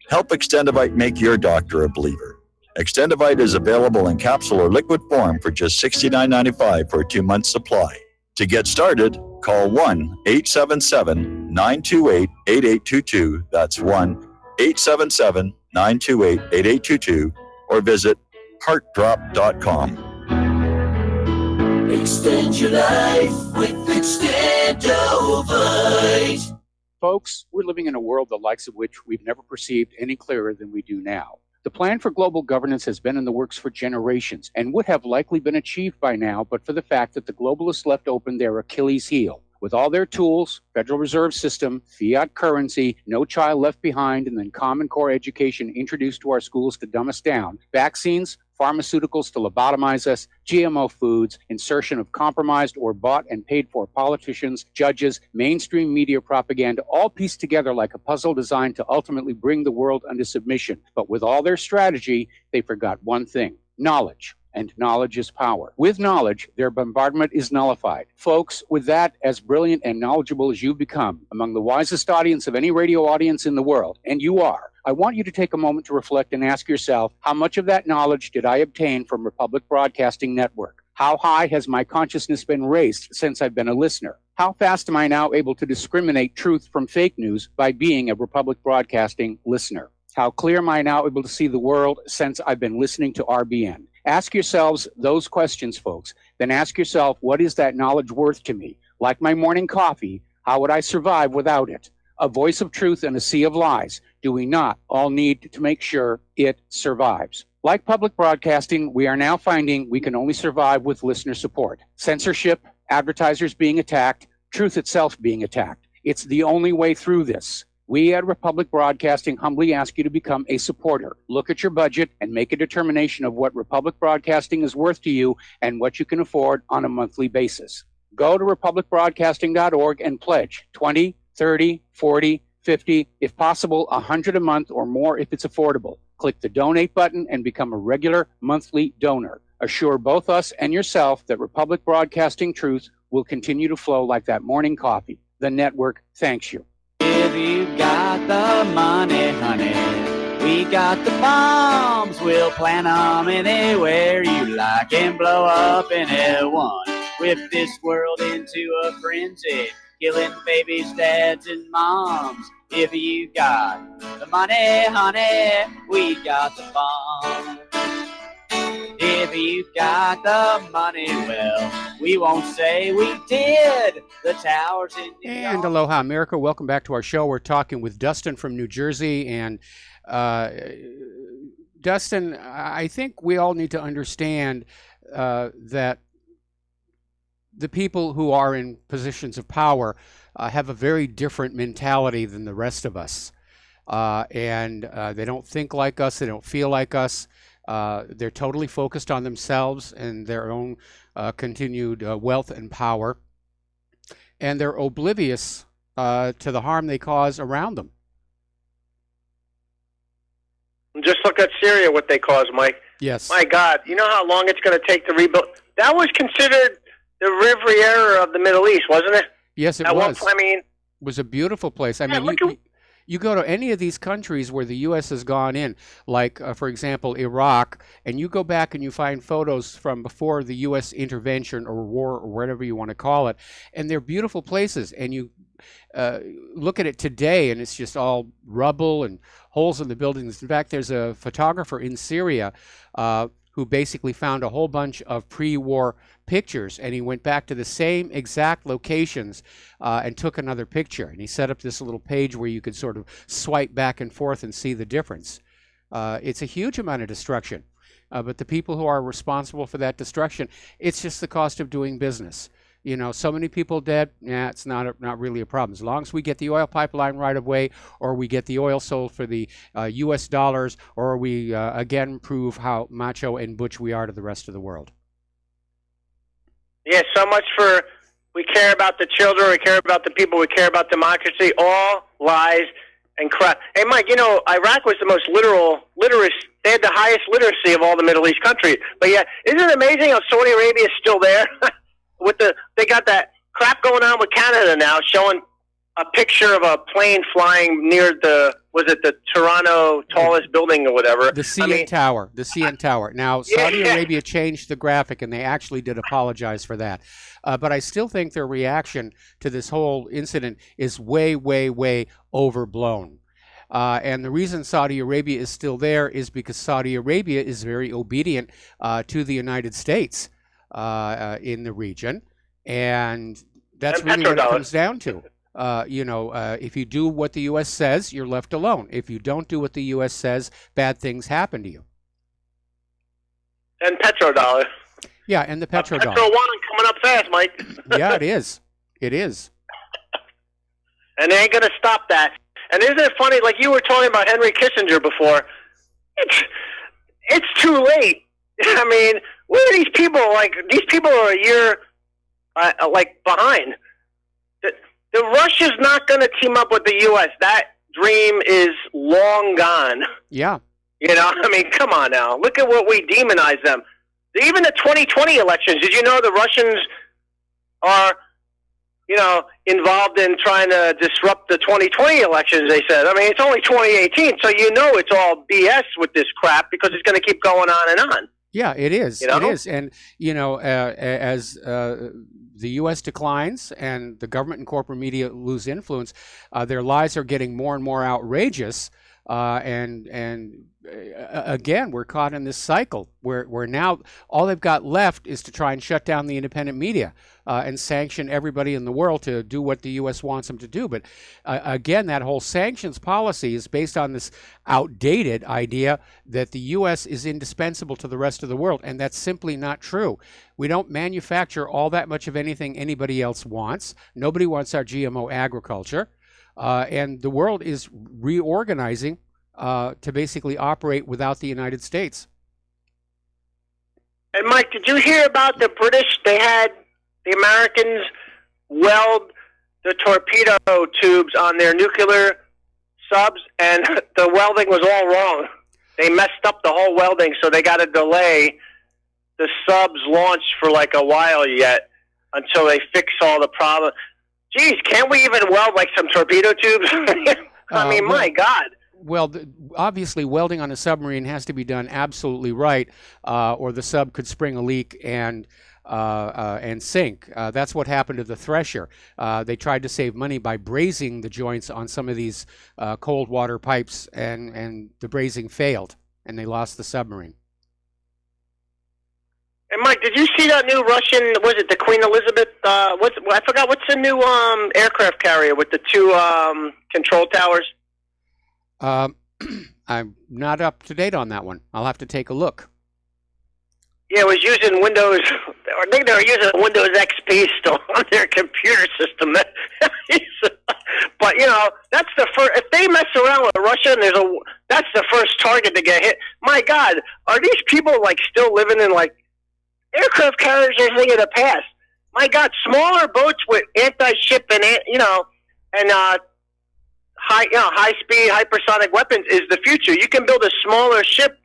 Speaker 15: Help Extendivite make your doctor a believer. Extendivite is available in capsule or liquid form for just $69.95 for a 2-month supply. To get started, call 1-877-928-8822. That's 1-877-928-8822 or visit heartdrop.com.
Speaker 18: Extend your life with Extendovite.
Speaker 4: Folks, we're living in a world the likes of which we've never perceived any clearer than we do now. The plan for global governance has been in the works for generations and would have likely been achieved by now, but for the fact that the globalists left open their Achilles heel. With all their tools, Federal Reserve System, fiat currency, no child left behind, and then Common Core education introduced to our schools to dumb us down, vaccines, pharmaceuticals to lobotomize us, GMO foods, insertion of compromised or bought and paid for politicians, judges, mainstream media propaganda, all pieced together like a puzzle designed to ultimately bring the world under submission. But with all their strategy, they forgot one thing: knowledge. And knowledge is power. With knowledge, their bombardment is nullified. Folks, with that, as brilliant and knowledgeable as you've become, among the wisest audience of any radio audience in the world, and you are, I want you to take a moment to reflect and ask yourself, how much of that knowledge did I obtain from Republic Broadcasting Network? How high has my consciousness been raised since I've been a listener? How fast am I now able to discriminate truth from fake news by being a Republic Broadcasting listener? How clear am I now able to see the world since I've been listening to RBN? Ask yourselves those questions, folks. Then ask yourself, what is that knowledge worth to me? Like my morning coffee, how would I survive without it? A voice of truth in a sea of lies. Do we not all need to make sure it survives? Like public broadcasting, we are now finding we can only survive with listener support. Censorship, advertisers being attacked, truth itself being attacked. It's the only way through this. We at Republic Broadcasting humbly ask you to become a supporter. Look at your budget and make a determination of what Republic Broadcasting is worth to you and what you can afford on a monthly basis. Go to republicbroadcasting.org and pledge 20, 30, 40, 50, if possible, 100 a month or more if it's affordable. Click the donate button and become a regular monthly donor. Assure both us and yourself that Republic Broadcasting truth will continue to flow like that morning coffee. The network thanks you.
Speaker 6: If you got the money, honey, we got the bombs. We'll plant 'em anywhere you like and blow up anyone. Whip this world into a frenzy, killing babies, dads, and moms. If you got the money, honey, we got the bombs. If you got the money, well, we won't say we did. The towers in New York.
Speaker 4: And aloha, America. Welcome back to our show. We're talking with Dustin from New Jersey. And Dustin, I think we all need to understand that the people who are in positions of power have a very different mentality than the rest of us. And they don't think like us. They don't feel like us. They're totally focused on themselves and their own continued wealth and power. And they're oblivious to the harm they cause around them.
Speaker 2: Just look at Syria, what they caused, Mike.
Speaker 4: Yes.
Speaker 2: My God, you know how long it's going to take to rebuild? That was considered the Riviera of the Middle East, wasn't it?
Speaker 4: Yes, it
Speaker 2: At
Speaker 4: was.
Speaker 2: one point, I mean,
Speaker 4: it was a beautiful place. I mean, You go to any of these countries where the U.S. has gone in, like, for example, Iraq, and you go back and you find photos from before the U.S. intervention or war or whatever you want to call it, and they're beautiful places. And you look at it today, and it's just all rubble and holes in the buildings. In fact, there's a photographer in Syria who basically found a whole bunch of pre-war pictures, and he went back to the same exact locations and took another picture. And he set up this little page where you could sort of swipe back and forth and see the difference. It's a huge amount of destruction, but the people who are responsible for that destruction, it's just the cost of doing business. You know, so many people dead, it's not really a problem. As long as we get the oil pipeline right away, or we get the oil sold for the U.S. dollars, or we again prove how macho and butch we are to the rest of the world.
Speaker 2: Yeah, so much for we care about the children, we care about the people, we care about democracy, all lies and crap. Hey, Mike, you know, Iraq was the most literate. They had the highest literacy of all the Middle East countries. But yeah, isn't it amazing how Saudi Arabia is still there? They got that crap going on with Canada now, showing a picture of a plane flying near the Toronto tallest building or whatever.
Speaker 4: The CN Tower. The CN Tower. Now, Saudi Arabia changed the graphic, and they actually did apologize for that. But I still think their reaction to this whole incident is way, way, way overblown. And the reason Saudi Arabia is still there is because Saudi Arabia is very obedient to the United States in the region. And that's really what it comes down to. If you do what the U.S. says, you're left alone. If you don't do what the U.S. says, bad things happen to you.
Speaker 2: And petrodollar.
Speaker 4: Yeah, and the petrodollar.
Speaker 2: Petro one coming up fast, Mike.
Speaker 4: Yeah, it is. It is.
Speaker 2: And they ain't going to stop that. And isn't it funny, like you were talking about Henry Kissinger before, it's too late. I mean, where are these people? Like, these people are a year, behind. The Russia's not going to team up with the U.S. That dream is long gone.
Speaker 4: Yeah.
Speaker 2: You know, I mean, come on now. Look at what we demonize them. Even the 2020 elections, did you know the Russians are, involved in trying to disrupt the 2020 elections, they said. I mean, it's only 2018, so you know it's all BS with this crap because it's going to keep going on and on.
Speaker 4: Yeah, it is. It is. And, as the U.S. declines and the government and corporate media lose influence, their lies are getting more and more outrageous. Again, we're caught in this cycle where now all they've got left is to try and shut down the independent media and sanction everybody in the world to do what the U.S. wants them to do. But again, that whole sanctions policy is based on this outdated idea that the U.S. is indispensable to the rest of the world, and that's simply not true. We don't manufacture all that much of anything anybody else wants. Nobody wants our GMO agriculture. And the world is reorganizing to basically operate without the United States.
Speaker 2: And Mike, did you hear about the British? They had the Americans weld the torpedo tubes on their nuclear subs, and the welding was all wrong. They messed up the whole welding, so they got to delay the subs launch for like a while yet until they fix all the problems. Geez, can't we even weld like some torpedo tubes? I mean, my God.
Speaker 4: Well, obviously, welding on a submarine has to be done absolutely right, or the sub could spring a leak and sink. That's what happened to the Thresher. They tried to save money by brazing the joints on some of these cold water pipes, and the brazing failed, and they lost the submarine.
Speaker 2: And Mike, did you see that new Russian? Was it the Queen Elizabeth? I forgot what's the new aircraft carrier with the two control towers.
Speaker 4: I'm not up to date on that one. I'll have to take a look.
Speaker 2: Yeah, it was using Windows. I think they were using Windows XP still on their computer system. But that's the first. If they mess around with Russia, and that's the first target to get hit. My God, are these people like still living in like? Aircraft carriers are a thing of the past. My God, smaller boats with anti-ship and high-speed hypersonic weapons is the future. You can build a smaller ship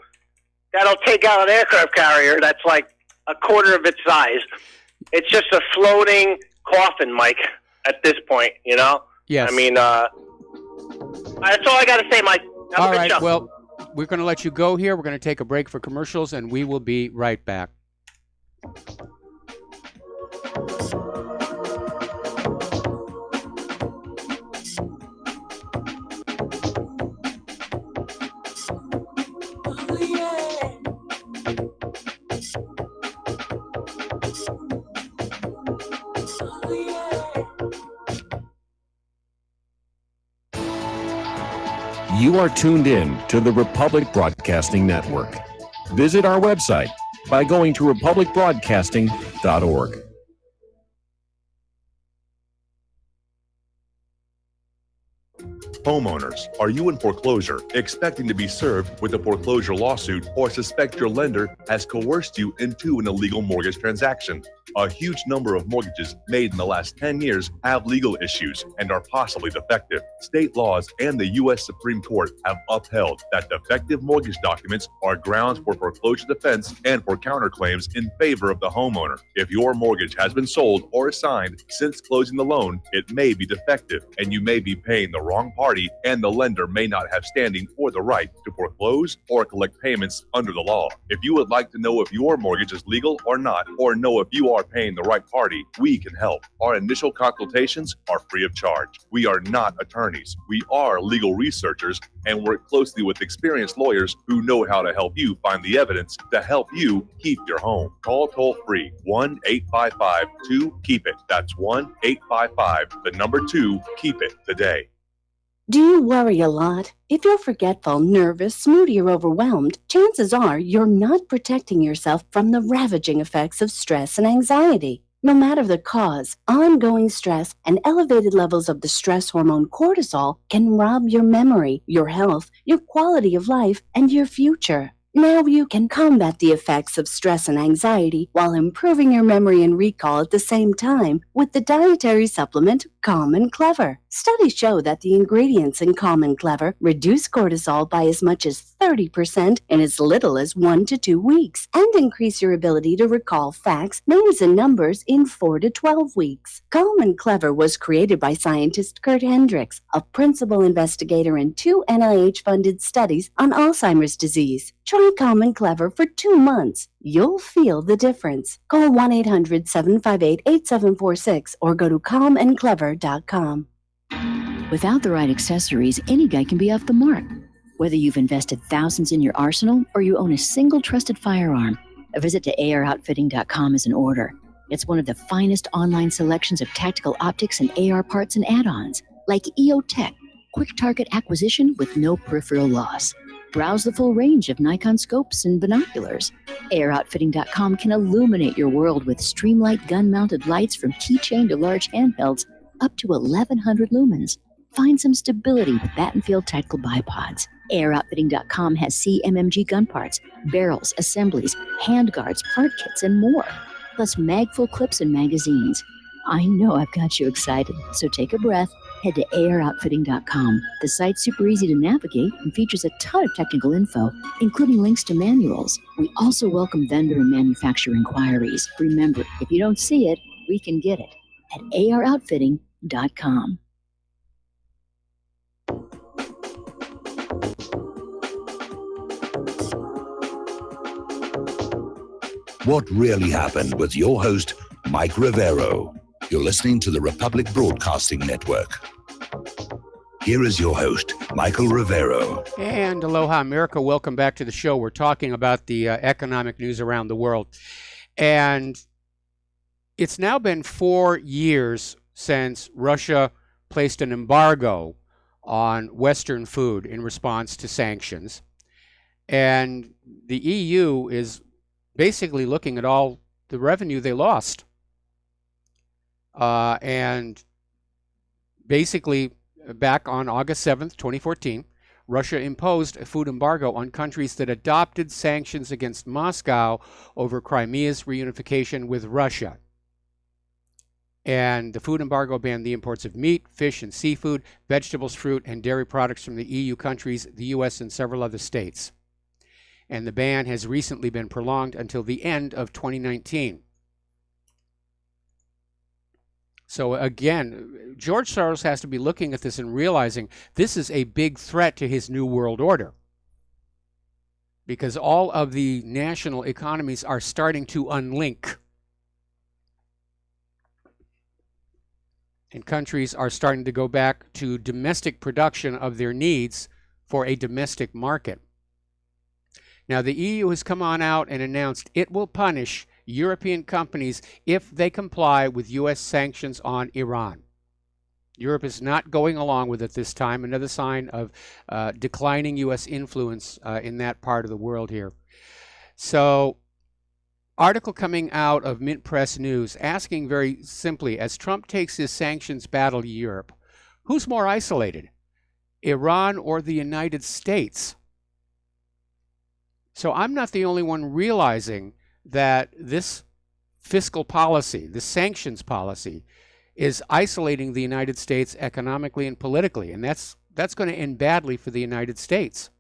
Speaker 2: that'll take out an aircraft carrier that's like a quarter of its size. It's just a floating coffin, Mike. At this point,
Speaker 4: Yes.
Speaker 2: I mean, That's all I got to say, Mike. Have
Speaker 4: All
Speaker 2: a good
Speaker 4: right.
Speaker 2: show.
Speaker 4: Well, we're going to let you go here. We're going to take a break for commercials, and we will be right back.
Speaker 7: You are tuned in to the Republic Broadcasting Network. Visit our website by going to republicbroadcasting.org.
Speaker 22: Homeowners, are you in foreclosure, expecting to be served with a foreclosure lawsuit, or suspect your lender has coerced you into an illegal mortgage transaction? A huge number of mortgages made in the last 10 years have legal issues and are possibly defective. State laws and the U.S. Supreme Court have upheld that defective mortgage documents are grounds for foreclosure defense and for counterclaims in favor of the homeowner. If your mortgage has been sold or assigned since closing the loan, it may be defective and you may be paying the wrong party, and the lender may not have standing or the right to foreclose or collect payments under the law. If you would like to know if your mortgage is legal or not, or know if you are paying the right party, we can help. Our initial consultations are free of charge. We are not attorneys. We are legal researchers and work closely with experienced lawyers who know how to help you find the evidence to help you keep your home. Call toll free 1-855-2-KEEP-IT. That's 1-855-2-KEEP-IT today.
Speaker 23: Do you worry a lot? If you're forgetful, nervous, moody, or overwhelmed, chances are you're not protecting yourself from the ravaging effects of stress and anxiety. No matter the cause, ongoing stress and elevated levels of the stress hormone cortisol can rob your memory, your health, your quality of life, and your future. Now you can combat the effects of stress and anxiety while improving your memory and recall at the same time with the dietary supplement Calm and Clever. Studies show that the ingredients in Calm and Clever reduce cortisol by as much as 30% in as little as 1 to 2 weeks and increase your ability to recall facts, names, and numbers in 4 to 12 weeks. Calm and Clever was created by scientist Kurt Hendricks, a principal investigator in 2 NIH-funded studies on Alzheimer's disease. Try Calm and Clever for 2 months. You'll feel the difference. Call 1-800-758-8746 or go to calmandclever.com.
Speaker 10: Without the right accessories, any guy can be off the mark. Whether you've invested thousands in your arsenal or you own a single trusted firearm, a visit to AROutfitting.com is in order. It's one of the finest online selections of tactical optics and AR parts and add-ons, like EOTech, quick target acquisition with no peripheral loss. Browse the full range of Nikon scopes and binoculars. AROutfitting.com can illuminate your world with Streamlight gun-mounted lights from keychain to large handhelds up to 1,100 lumens. Find some stability with Battenfield tactical bipods. AirOutfitting.com has CMMG gun parts, barrels, assemblies, handguards, part kits, and more. Plus mag-full clips and magazines. I know I've got you excited, so take a breath. Head to AirOutfitting.com. The site's super easy to navigate and features a ton of technical info, including links to manuals. We also welcome vendor and manufacturer inquiries. Remember, if you don't see it, we can get it at AirOutfitting.com.
Speaker 3: What really happened with your host, Mike Rivero. You're listening to the Republic Broadcasting Network. Here is your host, Michael Rivero.
Speaker 4: And aloha, America. Welcome back to the show. We're talking about the economic news around the world. And it's now been 4 years since Russia placed an embargo on Western food in response to sanctions. And the EU is basically looking at all the revenue they lost. And basically, back on August 7th, 2014, Russia imposed a food embargo on countries that adopted sanctions against Moscow over Crimea's reunification with Russia. And the food embargo banned the imports of meat, fish, and seafood, vegetables, fruit, and dairy products from the EU countries, the U.S., and several other states. And the ban has recently been prolonged until the end of 2019. So again, George Soros has to be looking at this and realizing this is a big threat to his new world order, because all of the national economies are starting to unlink. And countries are starting to go back to domestic production of their needs for a domestic market. Now, the EU has come on out and announced it will punish European companies if they comply with U.S. sanctions on Iran. Europe is not going along with it this time, another sign of declining U.S. influence in that part of the world here. So, article coming out of Mint Press News asking very simply, as Trump takes his sanctions battle to Europe, who's more isolated, Iran or the United States? So I'm not the only one realizing that this fiscal policy, this sanctions policy, is isolating the United States economically and politically, and that's going to end badly for the United States.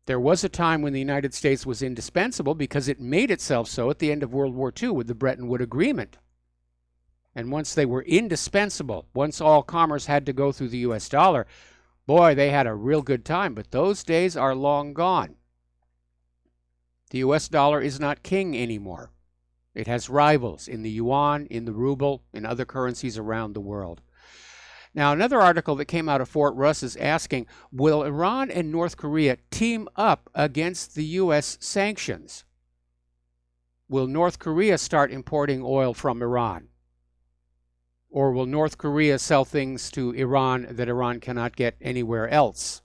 Speaker 4: There was a time when the United States was indispensable because it made itself so at the end of World War II with the Bretton Woods Agreement. And once they were indispensable, once all commerce had to go through the U.S. dollar, boy, they had a real good time, but those days are long gone. The U.S. dollar is not king anymore. It has rivals in the yuan, in the ruble, in other currencies around the world. Now, another article that came out of Fort Russ is asking, will Iran and North Korea team up against the U.S. sanctions? Will North Korea start importing oil from Iran? Or will North Korea sell things to Iran that Iran cannot get anywhere else?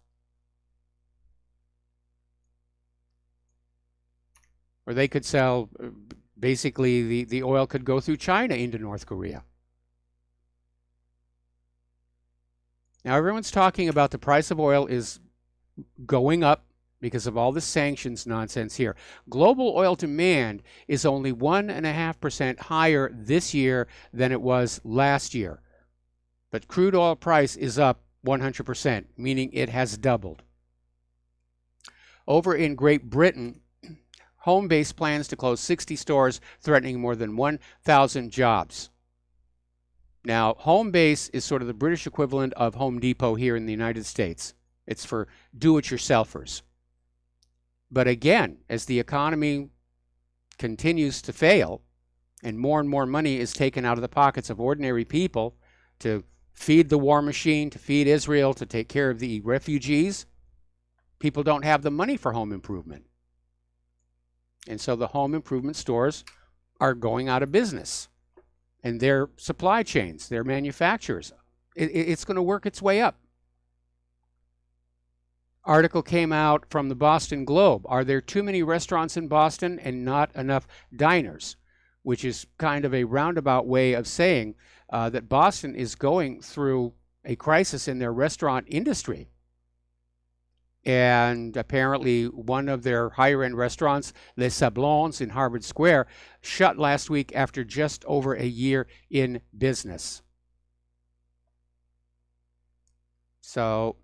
Speaker 4: Or they could sell, basically, the oil could go through China into North Korea. Now, everyone's talking about the price of oil is going up because of all the sanctions nonsense here. Global oil demand is only 1.5% higher this year than it was last year. But crude oil price is up 100%, meaning it has doubled. Over in Great Britain, Homebase plans to close 60 stores, threatening more than 1,000 jobs. Now, Homebase is sort of the British equivalent of Home Depot here in the United States. It's for do-it-yourselfers. But again, as the economy continues to fail and more money is taken out of the pockets of ordinary people to feed the war machine, to feed Israel, to take care of the refugees, people don't have the money for home improvement. And so the home improvement stores are going out of business. And their supply chains, their manufacturers, it's going to work its way up. Article came out from the Boston Globe. Are there too many restaurants in Boston and not enough diners? Which is kind of a roundabout way of saying that Boston is going through a crisis in their restaurant industry. And apparently one of their higher-end restaurants, Les Sablons in Harvard Square, shut last week after just over a year in business. So,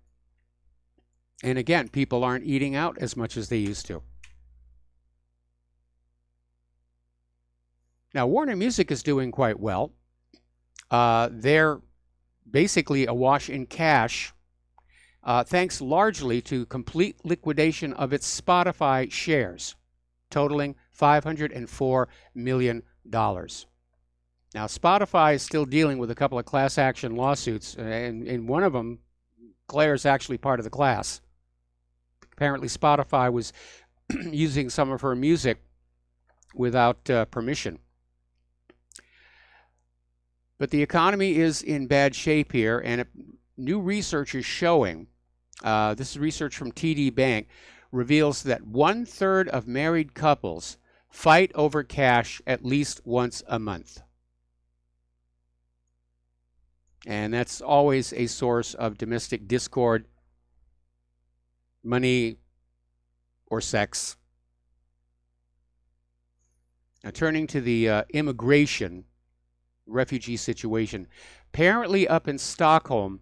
Speaker 4: and again, people aren't eating out as much as they used to. Now, Warner Music is doing quite well. They're basically awash in cash, thanks largely to complete liquidation of its Spotify shares, totaling $504 million. Now, Spotify is still dealing with a couple of class action lawsuits, and one of them, Claire's actually part of the class. Apparently, Spotify was using some of her music without permission. But the economy is in bad shape here, and new research is showing, this is research from TD Bank, reveals that 1/3 of married couples fight over cash at least once a month. And that's always a source of domestic discord, money, or sex. Now, turning to the immigration refugee situation. Apparently up in Stockholm,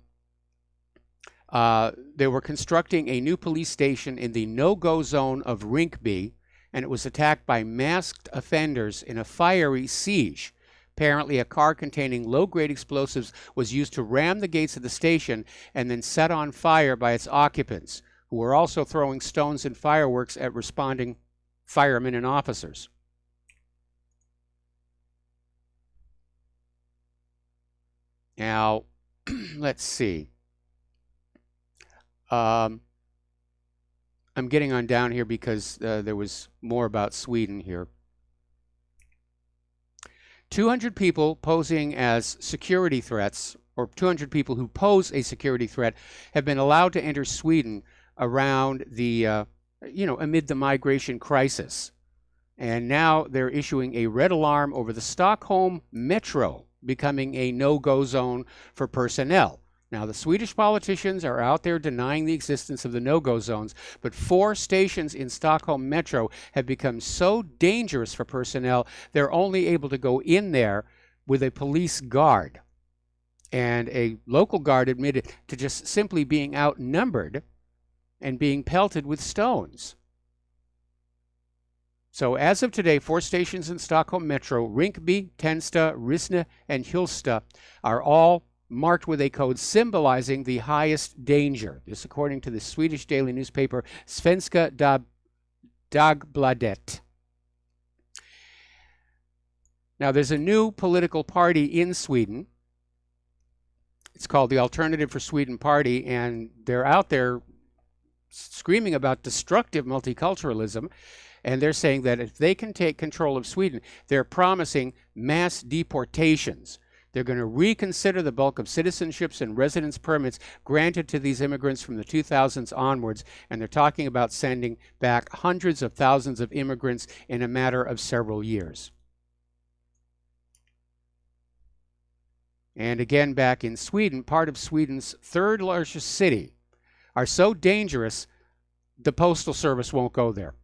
Speaker 4: they were constructing a new police station in the no-go zone of Rinkeby, and it was attacked by masked offenders in a fiery siege. Apparently, a car containing low-grade explosives was used to ram the gates of the station and then set on fire by its occupants, who were also throwing stones and fireworks at responding firemen and officers. Now, let's see. I'm getting on down here because there was more about Sweden here. 200 people posing as security threats, or 200 people who pose a security threat, have been allowed to enter Sweden around the, amid the migration crisis. And now they're issuing a red alarm over the Stockholm Metro becoming a no-go zone for personnel. Now, the Swedish politicians are out there denying the existence of the no-go zones, but 4 stations in Stockholm Metro have become so dangerous for personnel, they're only able to go in there with a police guard. And a local guard admitted to just simply being outnumbered and being pelted with stones. So as of today, 4 stations in Stockholm Metro, Rinkeby, Tensta, Rissne, and Hjulsta, are all marked with a code symbolizing the highest danger. This according to the Swedish daily newspaper Svenska Dagbladet. Now, there's a new political party in Sweden. It's called the Alternative for Sweden Party, and they're out there screaming about destructive multiculturalism. And they're saying that if they can take control of Sweden, they're promising mass deportations. They're going to reconsider the bulk of citizenships and residence permits granted to these immigrants from the 2000s onwards, and they're talking about sending back hundreds of thousands of immigrants in a matter of several years. And again, back in Sweden, part of Sweden's 3rd largest city, are so dangerous, the postal service won't go there.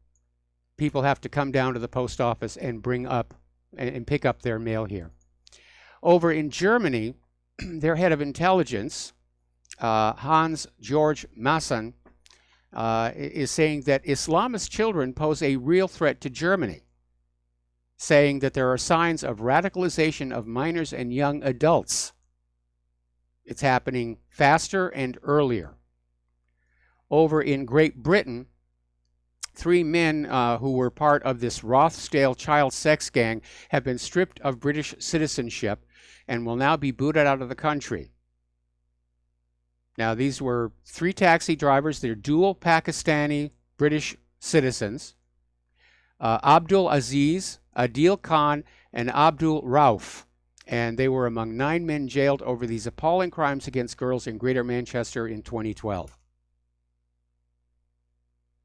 Speaker 4: People have to come down to the post office and bring up and pick up their mail here. Over in Germany, their head of intelligence, Hans-Georg Maassen, is saying that Islamist children pose a real threat to Germany, saying that there are signs of radicalization of minors and young adults. It's happening faster and earlier. Over in Great Britain, 3 men who were part of this Rochdale child sex gang have been stripped of British citizenship and will now be booted out of the country. Now, these were 3 taxi drivers. They're dual Pakistani British citizens. Abdul Aziz, Adil Khan, and Abdul Rauf. And they were among 9 men jailed over these appalling crimes against girls in Greater Manchester in 2012.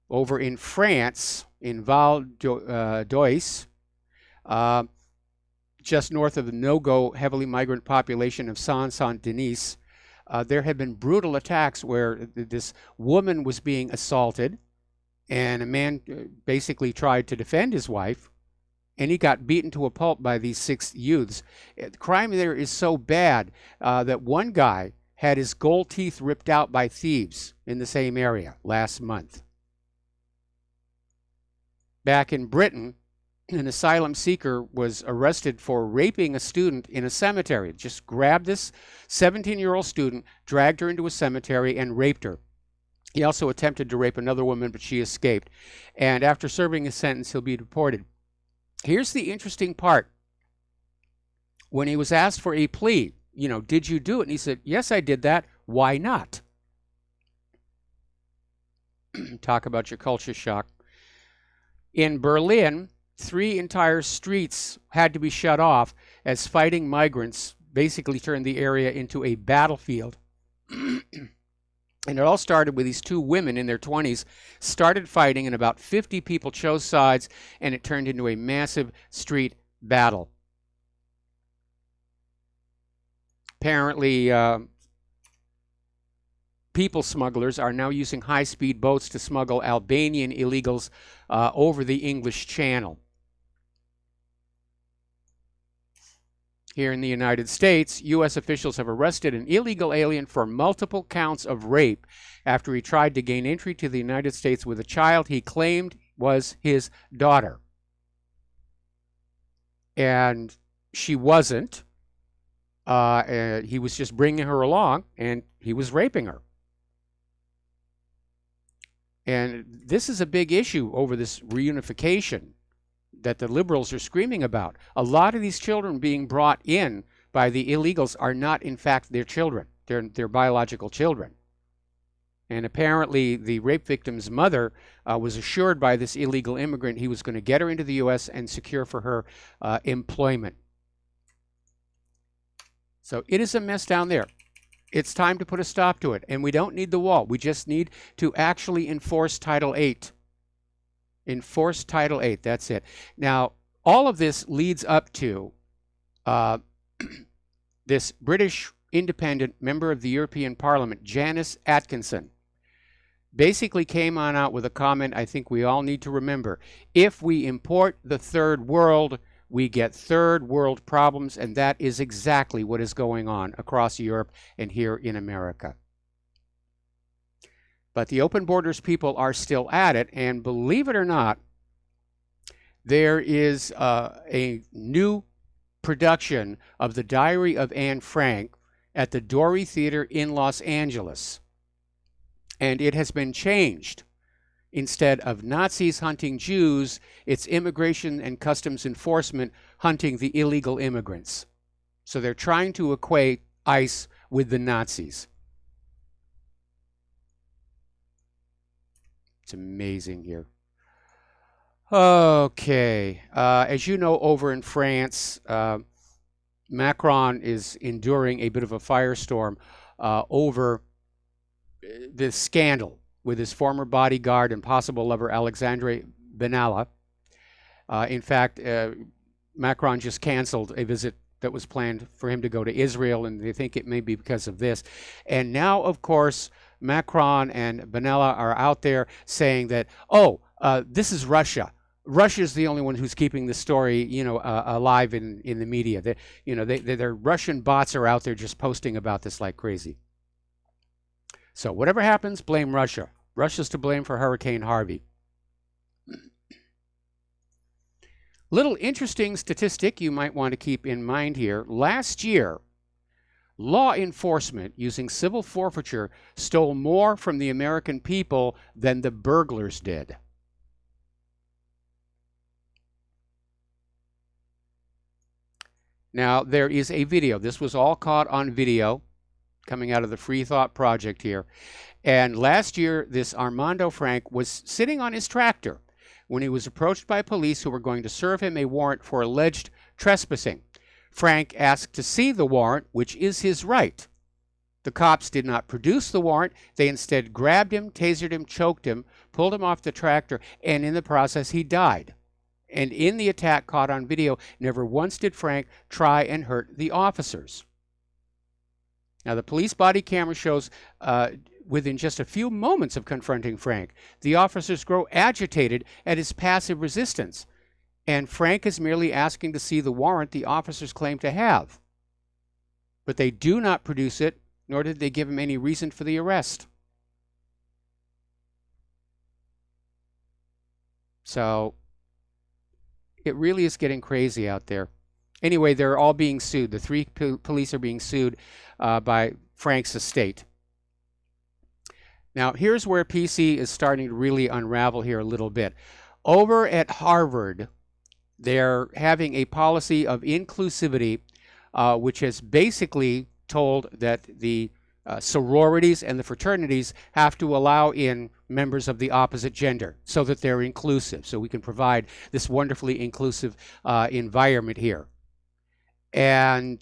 Speaker 4: Over in France, in Val d'Oise, just north of the no-go heavily migrant population of Saint-Denis, there have been brutal attacks where this woman was being assaulted, and a man basically tried to defend his wife, and he got beaten to a pulp by these 6 youths. The crime there is so bad that one guy had his gold teeth ripped out by thieves in the same area last month. Back in Britain, an asylum seeker was arrested for raping a student in a cemetery. Just grabbed this 17-year-old student, dragged her into a cemetery, and raped her. He also attempted to rape another woman, but she escaped. And after serving his sentence, he'll be deported. Here's the interesting part. When he was asked for a plea, did you do it? And he said, yes, I did that. Why not? Talk about your culture shock. In Berlin, 3 entire streets had to be shut off as fighting migrants basically turned the area into a battlefield. And it all started with these 2 women in their 20s started fighting, and about 50 people chose sides, and it turned into a massive street battle. Apparently, people smugglers are now using high-speed boats to smuggle Albanian illegals over the English Channel. Here in the United States, U.S. officials have arrested an illegal alien for multiple counts of rape after he tried to gain entry to the United States with a child he claimed was his daughter. And she wasn't. He was just bringing her along, and he was raping her. And this is a big issue over this reunification that the liberals are screaming about. A lot of these children being brought in by the illegals are not, in fact, their children. They're biological children. And apparently the rape victim's mother was assured by this illegal immigrant he was going to get her into the U.S. and secure for her employment. So it is a mess down there. It's time to put a stop to it. And we don't need the wall. We just need to actually enforce Title VIII. Enforce Title VIII. That's it. Now, all of this leads up to this British independent member of the European Parliament, Janice Atkinson, basically came on out with a comment I think we all need to remember. If we import the third world, we get third world problems, and that is exactly what is going on across Europe and here in America. But the open borders people are still at it, and believe it or not, there is a new production of The Diary of Anne Frank at the Doré Theater in Los Angeles. And it has been changed. Instead of Nazis hunting Jews, it's Immigration and Customs Enforcement hunting the illegal immigrants. So they're trying to equate ICE with the Nazis. It's amazing here. Okay. As you know, over in France, Macron is enduring a bit of a firestorm over this scandal with his former bodyguard and possible lover, Alexandre Benalla. In fact, Macron just canceled a visit that was planned for him to go to Israel, and they think it may be because of this. And now, of course, Macron and Benalla are out there saying that, this is Russia. Russia is the only one who's keeping the story, alive in the media. Their Russian bots are out there just posting about this like crazy. So whatever happens, blame Russia. Russia's to blame for Hurricane Harvey. Little interesting statistic you might want to keep in mind here. Last year, law enforcement using civil forfeiture stole more from the American people than the burglars did. Now, there is a video. This was all caught on video coming out of the Free Thought Project here. And last year, this Armando Frank was sitting on his tractor when he was approached by police who were going to serve him a warrant for alleged trespassing. Frank asked to see the warrant, which is his right. The cops did not produce the warrant. They instead grabbed him, tasered him, choked him, pulled him off the tractor, and in the process, he died. And in the attack caught on video, never once did Frank try and hurt the officers. Now, the police body camera shows within just a few moments of confronting Frank, the officers grow agitated at his passive resistance. And Frank is merely asking to see the warrant the officers claim to have. But they do not produce it, nor did they give him any reason for the arrest. So it really is getting crazy out there. Anyway, they're all being sued. The three police are being sued by Frank's estate. Now, here's where PC is starting to really unravel here a little bit. Over at Harvard, they're having a policy of inclusivity, which has basically told that the sororities and the fraternities have to allow in members of the opposite gender so that they're inclusive, so we can provide this wonderfully inclusive environment here. And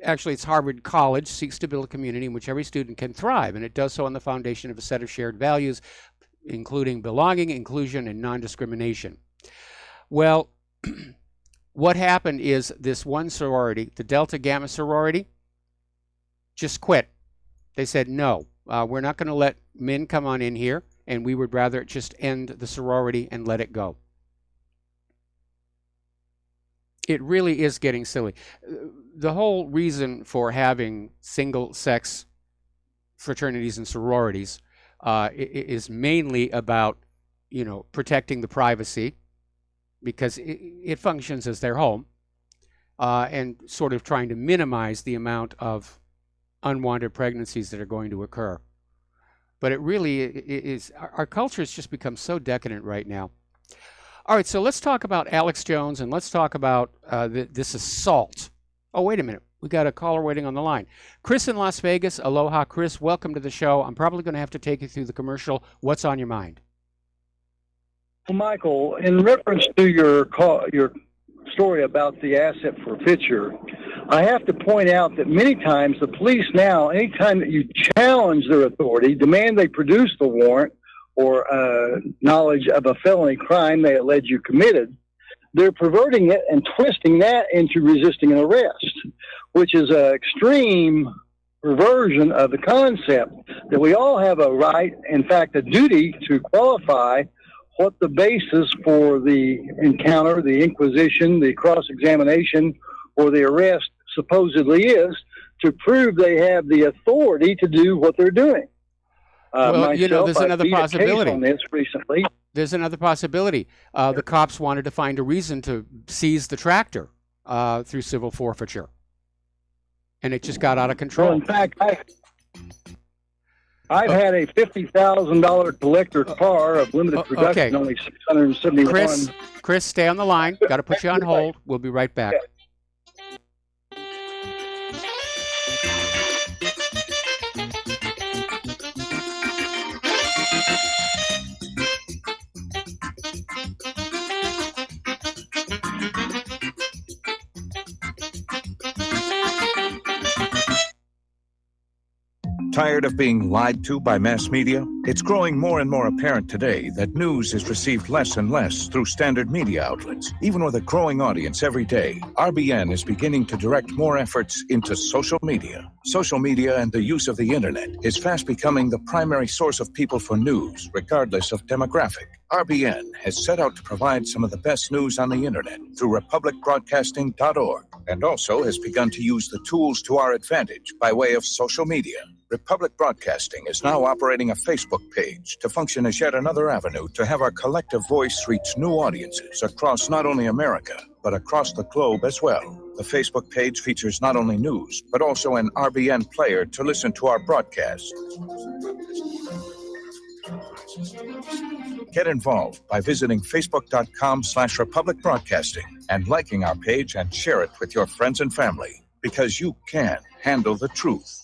Speaker 4: actually, it's Harvard College seeks to build a community in which every student can thrive, and it does so on the foundation of a set of shared values, including belonging, inclusion, and non-discrimination. Well, what happened is this one sorority, the Delta Gamma sorority, just quit. They said, no, we're not going to let men come on in here, and we would rather just end the sorority and let it go. It really is getting silly. The whole reason for having single-sex fraternities and sororities is mainly about, protecting the privacy because it functions as their home, and sort of trying to minimize the amount of unwanted pregnancies that are going to occur. But it really is, our culture has just become so decadent right now. All right, so let's talk about Alex Jones, and let's talk about this assault. Oh, wait a minute. We got a caller waiting on the line. Chris in Las Vegas. Aloha, Chris. Welcome to the show. I'm probably going to have to take you through the commercial. What's on your mind?
Speaker 8: Well, Michael, in reference to your story about the asset forfeiture, I have to point out that many times the police now, anytime that you challenge their authority, demand they produce the warrant or knowledge of a felony crime they allege you committed, they're perverting it and twisting that into resisting an arrest, which is an extreme perversion of the concept that we all have a right, in fact, a duty to qualify what the basis for the encounter, the inquisition, the cross-examination, or the arrest supposedly is, to prove they have the authority to do what they're doing.
Speaker 4: Well, there's another possibility.
Speaker 8: On this recently.
Speaker 4: There's another possibility. The cops wanted to find a reason to seize the tractor through civil forfeiture, and it just got out of control.
Speaker 8: Well, in fact, I've had a $50,000 collector car of limited production, only 671.
Speaker 4: Chris, stay on the line. Got to put you on hold. We'll be right back.
Speaker 9: Tired of being lied to by mass media? It's growing more and more apparent today that news is received less and less through standard media outlets. Even with a growing audience every day, RBN is beginning to direct more efforts into social media. Social media and the use of the internet is fast becoming the primary source of people for news, regardless of demographic. RBN has set out to provide some of the best news on the internet through republicbroadcasting.org, and also has begun to use the tools to our advantage by way of social media. Republic Broadcasting is now operating a Facebook page to function as yet another avenue to have our collective voice reach new audiences across not only America, but across the globe as well. The Facebook page features not only news, but also an RBN player to listen to our broadcasts. Get involved by visiting facebook.com/Republic Broadcasting and liking our page and share it with your friends and family, because you can handle the truth.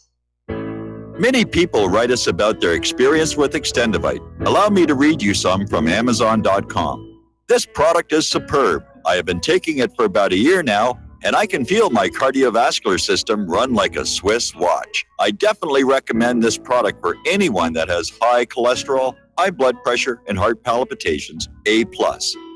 Speaker 15: Many people write us about their experience with Extendivite. Allow me to read you some from Amazon.com. This product is superb. I have been taking it for about a year now, and I can feel my cardiovascular system run like a Swiss watch. I definitely recommend this product for anyone that has high cholesterol, high blood pressure, and heart palpitations, A+.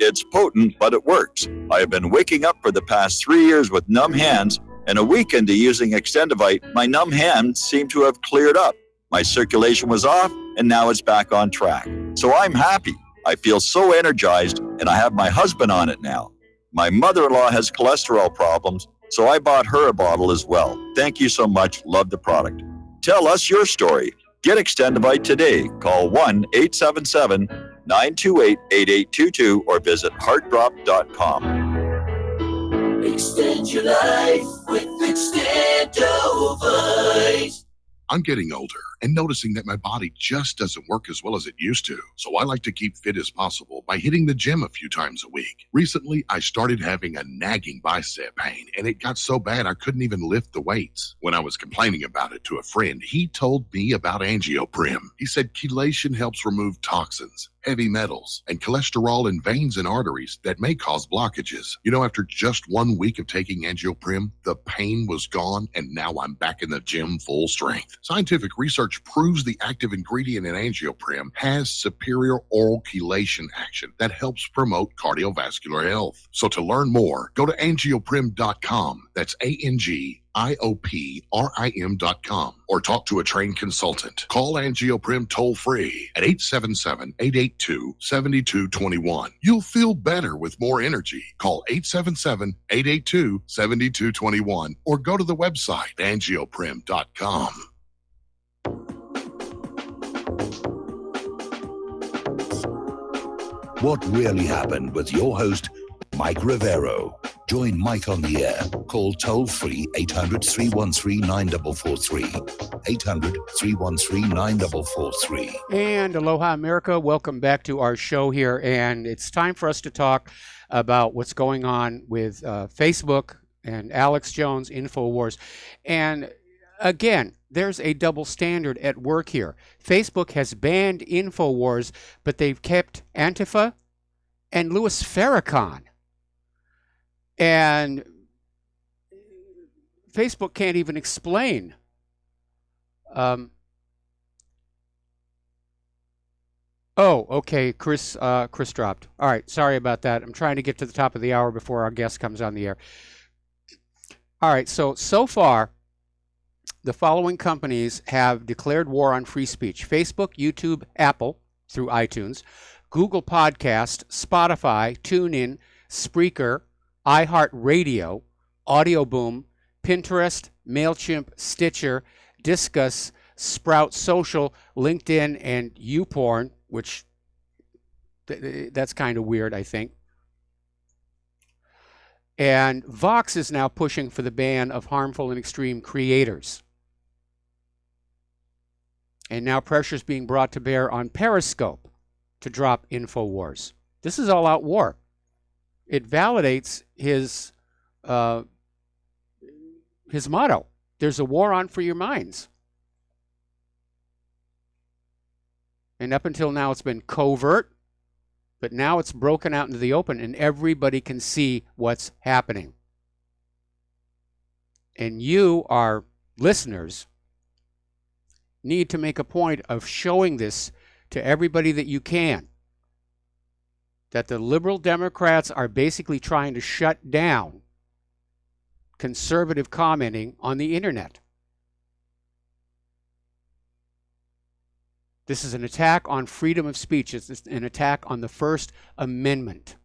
Speaker 15: It's potent, but it works. I have been waking up for the past 3 years with numb hands, and a week into using Extendivite, my numb hands seem to have cleared up. My circulation was off, and now it's back on track. So I'm happy. I feel so energized, and I have my husband on it now. My mother-in-law has cholesterol problems, so I bought her a bottle as well. Thank you so much. Love the product. Tell us your story. Get Extendivite today. Call 1-877-928-8822 or visit heartdrop.com.
Speaker 18: Extend your life with Extendovite.
Speaker 11: I'm getting older and noticing that my body just doesn't work as well as it used to. So I like to keep fit as possible by hitting the gym a few times a week. Recently, I started having a nagging bicep pain, and it got so bad I couldn't even lift the weights. When I was complaining about it to a friend, he told me about Angioprim. He said chelation helps remove toxins, heavy metals, and cholesterol in veins and arteries that may cause blockages. You know, after just 1 week of taking Angioprim, the pain was gone, and now I'm back in the gym full strength. Scientific research proves the active ingredient in Angioprim has superior oral chelation action that helps promote cardiovascular health. So to learn more, go to angioprim.com. That's ANGIOPRIM.com, or talk to a trained consultant. Call Angioprim toll free at 877-882-7221. You'll feel better with more energy. Call 877-882-7221 or go to the website angioprim.com.
Speaker 3: What really happened with your host, Mike Rivero. Join Mike on the air. Call toll-free 800-313-9443. 800-313-9443.
Speaker 4: And aloha, America. Welcome back to our show here. And it's time for us to talk about what's going on with Facebook and Alex Jones, InfoWars. And again, there's a double standard at work here. Facebook has banned InfoWars, but they've kept Antifa and Louis Farrakhan. And Facebook can't even explain oh, okay, Chris dropped. All right, sorry about that. I'm trying to get to the top of the hour before our guest comes on the air. All right, so far, the following companies have declared war on free speech: Facebook, YouTube, Apple through iTunes, Google Podcast, Spotify, TuneIn, Spreaker, iHeartRadio, AudioBoom, Pinterest, MailChimp, Stitcher, Disqus, Sprout Social, LinkedIn, and YouPorn, which that's kind of weird, I think. And Vox is now pushing for the ban of harmful and extreme creators. And now pressure is being brought to bear on Periscope to drop InfoWars. This is all-out war. It validates his motto. There's a war on for your minds. And up until now, it's been covert, but now it's broken out into the open, and everybody can see what's happening. And you, our listeners, need to make a point of showing this to everybody that you can, that the liberal Democrats are basically trying to shut down conservative commenting on the internet. This is an attack on freedom of speech. It's an attack on the First Amendment.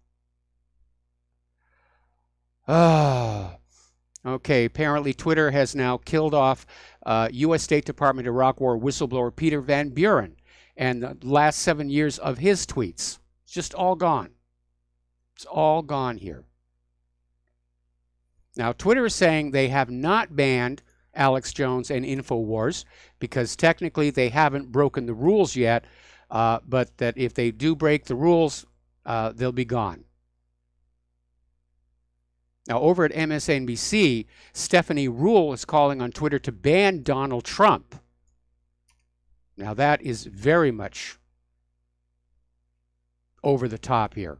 Speaker 4: Okay, apparently Twitter has now killed off U.S. State Department Iraq War whistleblower Peter Van Buren and the last 7 years of his tweets. It's just all gone. It's all gone here. Now, Twitter is saying they have not banned Alex Jones and InfoWars because technically they haven't broken the rules yet, but that if they do break the rules, they'll be gone. Now, over at MSNBC, Stephanie Ruhle is calling on Twitter to ban Donald Trump. Now, that is very much over the top here.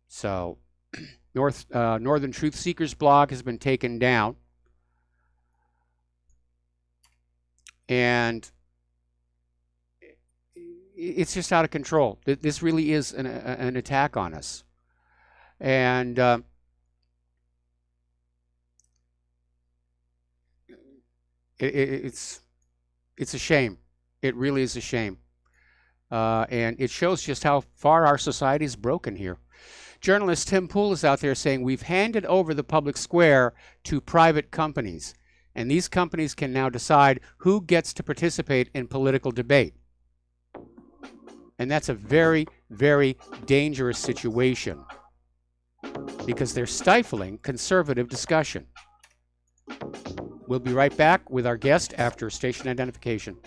Speaker 4: So, Northern Truth Seekers blog has been taken down. And it's just out of control. This really is an attack on us. And it's a shame. It really is a shame. And it shows just how far our society is broken here. Journalist Tim Pool is out there saying we've handed over the public square to private companies, and these companies can now decide who gets to participate in political debate. And that's a very, very dangerous situation because they're stifling conservative discussion. We'll be right back with our guest after station identification.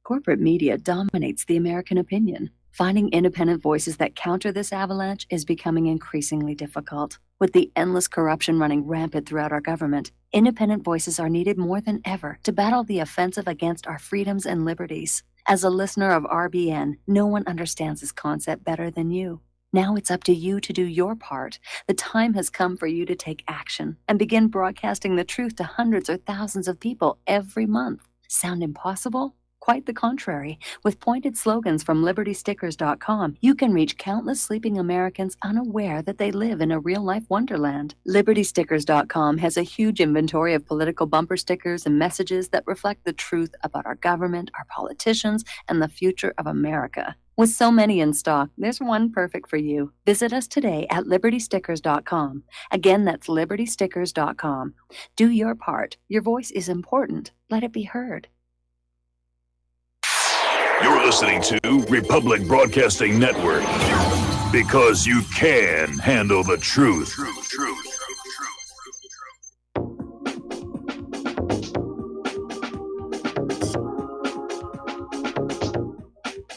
Speaker 5: Corporate media dominates the American opinion. Finding independent voices that counter this avalanche is becoming increasingly difficult. With the endless corruption running rampant throughout our government, independent voices are needed more than ever to battle the offensive against our freedoms and liberties. As a listener of RBN, no one understands this concept better than you. Now it's up to you to do your part. The time has come for you to take action and begin broadcasting the truth to hundreds or thousands of people every month. Sound impossible? Quite the contrary. With pointed slogans from LibertyStickers.com, you can reach countless sleeping Americans unaware that they live in a real-life wonderland. LibertyStickers.com has a huge inventory of political bumper stickers and messages that reflect the truth about our government, our politicians, and the future of America. With so many in stock, there's one perfect for you. Visit us today at LibertyStickers.com. Again, that's LibertyStickers.com. Do your part. Your voice is important. Let it be heard.
Speaker 1: You're listening to Republic Broadcasting Network, because you can handle the truth.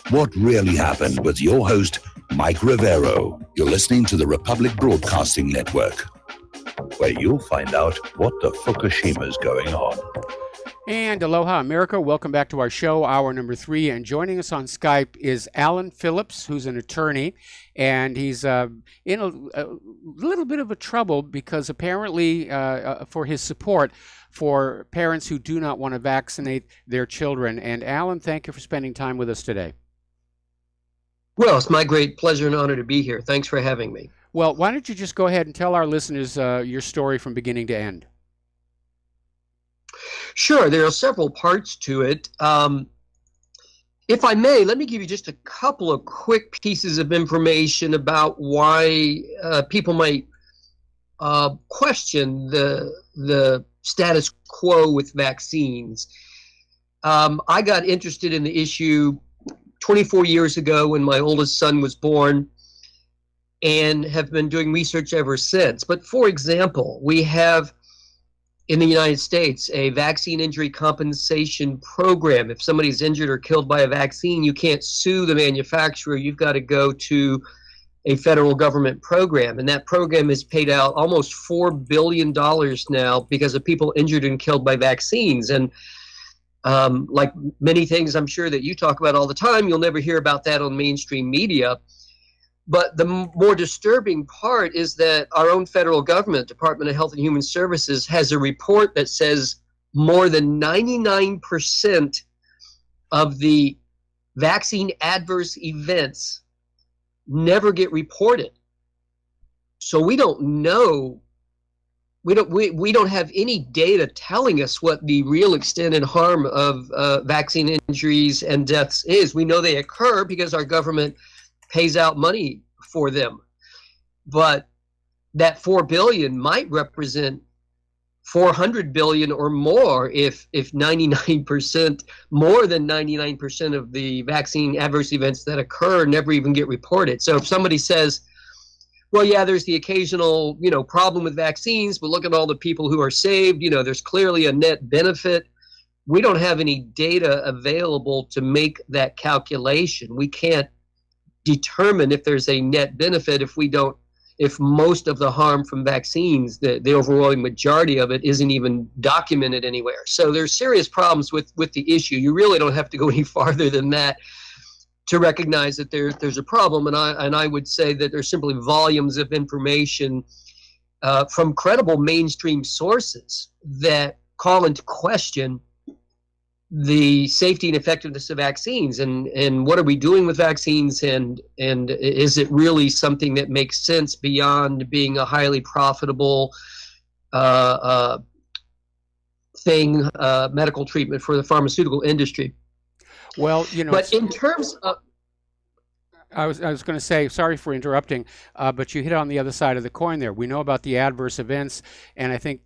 Speaker 3: What really happened with your host, Mike Rivero. You're listening to the Republic Broadcasting Network, where you'll find out what the Fukushima's going on.
Speaker 4: And aloha, America. Welcome back to our show, hour number 3. And joining us on Skype is Alan Phillips, who's an attorney. And he's in a little bit of a trouble because apparently for his support for parents who do not want to vaccinate their children. And Alan, thank you for spending time with us today.
Speaker 12: Well, it's my great pleasure and honor to be here. Thanks for having me.
Speaker 4: Well, why don't you just go ahead and tell our listeners your story from beginning to end?
Speaker 12: Sure, there are several parts to it. If I may, let me give you just a couple of quick pieces of information about why people might question the status quo with vaccines. I got interested in the issue 24 years ago when my oldest son was born, and have been doing research ever since. But for example, we have in the United States a vaccine injury compensation program. If somebody's injured or killed by a vaccine, you can't sue the manufacturer. You've got to go to a federal government program, and that program has paid out almost $4 billion now because of people injured and killed by vaccines. And like many things I'm sure that you talk about all the time, you'll never hear about that on mainstream media. But the more disturbing part is that our own federal government, Department of Health and Human Services, has a report that says more than 99% of the vaccine adverse events never get reported. So we don't know, we don't have any data telling us what the real extent and harm of vaccine injuries and deaths is. We know they occur because our government pays out money for them, but that $4 billion might represent $400 billion or more if 99%, more than 99% of the vaccine adverse events that occur never even get reported. So if somebody says, well, yeah, there's the occasional, problem with vaccines, but look at all the people who are saved, there's clearly a net benefit. We don't have any data available to make that calculation. We can't determine if there's a net benefit if most of the harm from vaccines, the overwhelming majority of it, isn't even documented anywhere. So there's serious problems with the issue. You really don't have to go any farther than that to recognize that there's a problem. And I would say that there's simply volumes of information from credible mainstream sources that call into question the safety and effectiveness of vaccines, and what are we doing with vaccines, and is it really something that makes sense beyond being a highly profitable medical treatment for the pharmaceutical industry?
Speaker 4: Well,
Speaker 12: but in terms of,
Speaker 4: I was going to say, sorry for interrupting, but you hit on the other side of the coin there. We know about the adverse events, and I think